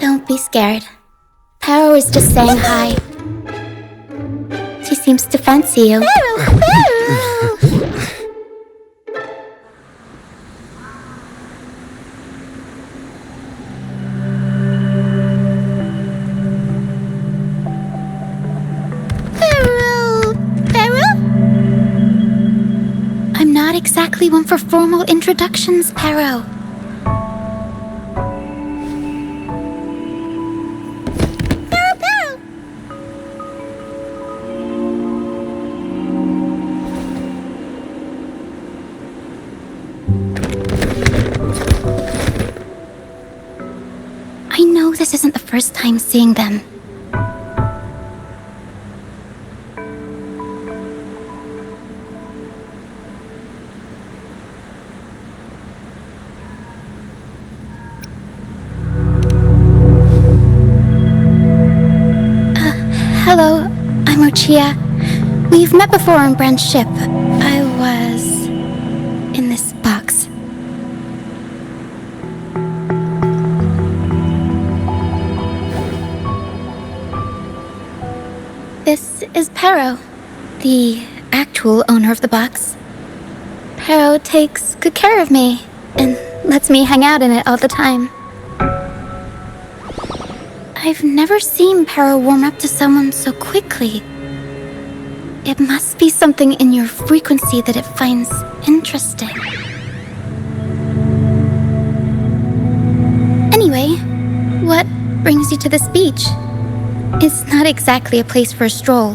Don't be scared. Paro is just saying hi. She seems to fancy you. I'm not exactly one for formal introductions, Paro. I know this isn't the first time seeing them. Hello, I'm Lucia. We've met before on Brand's ship. I was in this box. This is Paro, the actual owner of the box. Paro takes good care of me and lets me hang out in it all the time. I've never seen Paro warm up to someone so quickly. It must be something in your frequency that it finds interesting. Anyway, what brings you to this beach? It's not exactly a place for a stroll.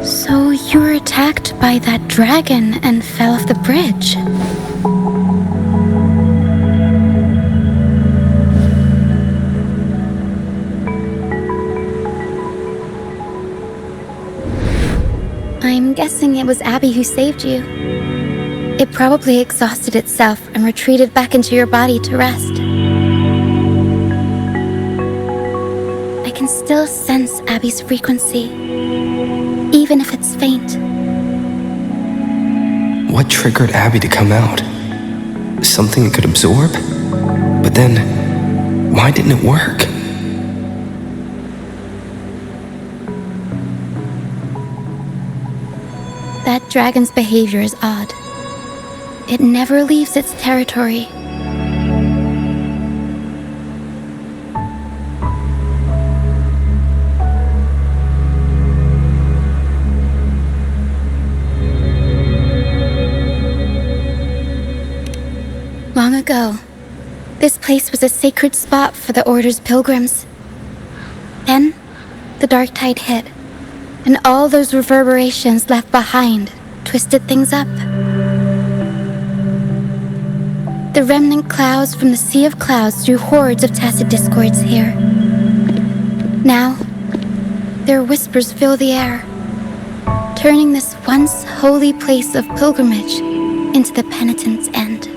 So you were attacked by that dragon and fell off the bridge. I'm guessing it was Abby who saved you. It probably exhausted itself and retreated back into your body to rest. I can still sense Abby's frequency, even if it's faint. What triggered Abby to come out? Something it could absorb? But then, why didn't it work? That dragon's behavior is odd. It never leaves its territory. Long ago, this place was a sacred spot for the Order's pilgrims. Then, the dark tide hit, and all those reverberations left behind twisted things up. The remnant clouds from the Sea of Clouds drew hordes of tacit discords here. Now, their whispers fill the air, turning this once holy place of pilgrimage into the penitent's end.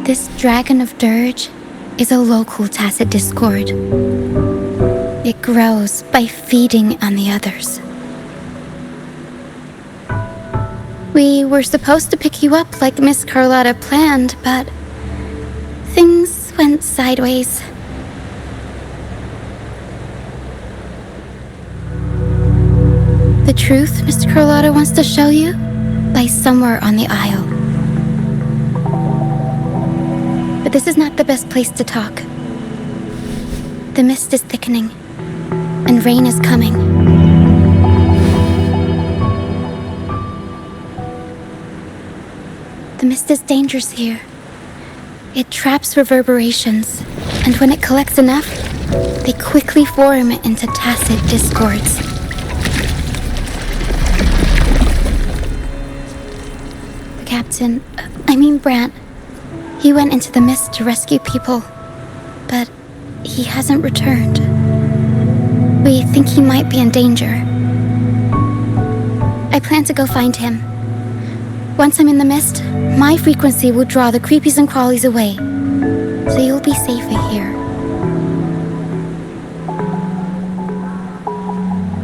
This dragon of dirge is a local tacit discord. It grows by feeding on the others. We were supposed to pick you up like Miss Carlotta planned, but things went sideways. The truth Mr. Carlotta wants to show you lies somewhere on the aisle. But this is not the best place to talk. The mist is thickening, and rain is coming. The mist is dangerous here. It traps reverberations, and when it collects enough, they quickly form into tacit discords. The captain, Brant, he went into the mist to rescue people, but he hasn't returned. We think he might be in danger. I plan to go find him. Once I'm in the mist, my frequency will draw the creepies and crawlies away, so you'll be safer here.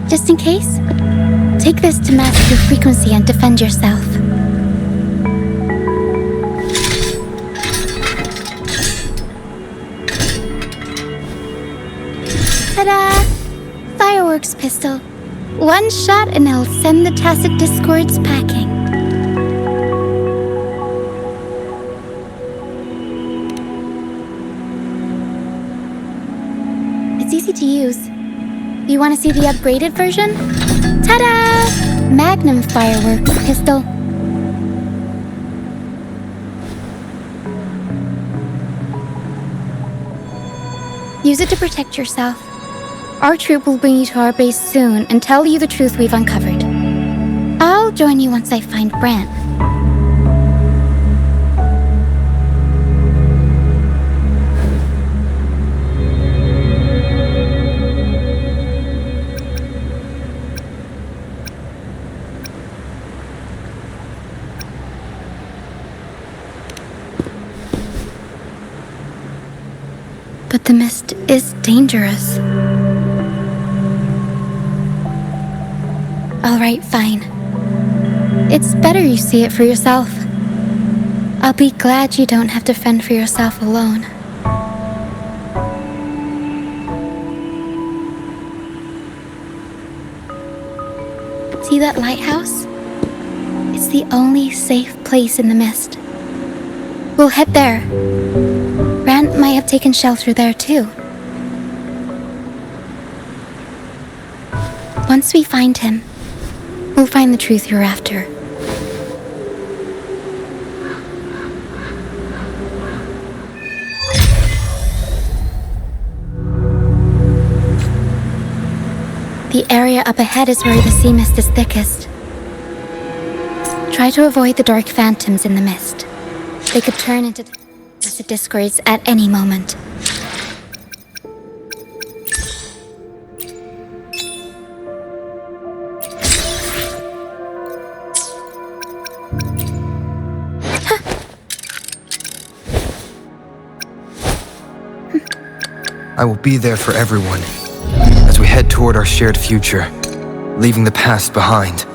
Just in case, Take this to mask your frequency and defend yourself. Ta-da! Fireworks pistol. One shot and it'll send the tacit discords packing. It's easy to use. You want to see the upgraded version? Ta-da! Magnum fireworks pistol. Use it to protect yourself. Our troop will bring you to our base soon and tell you the truth we've uncovered. I'll join you once I find Brant. But the mist is dangerous. All right, fine. It's better you see it for yourself. I'll be glad you don't have to fend for yourself alone. See that lighthouse? It's the only safe place in the mist. We'll head there. Brant might have taken shelter there too. Once we find him, we'll find the truth you're after. The area up ahead is where the sea mist is thickest. Try to avoid the dark phantoms in the mist. They could turn into acid discords at any moment. I will be there for everyone as we head toward our shared future, leaving the past behind.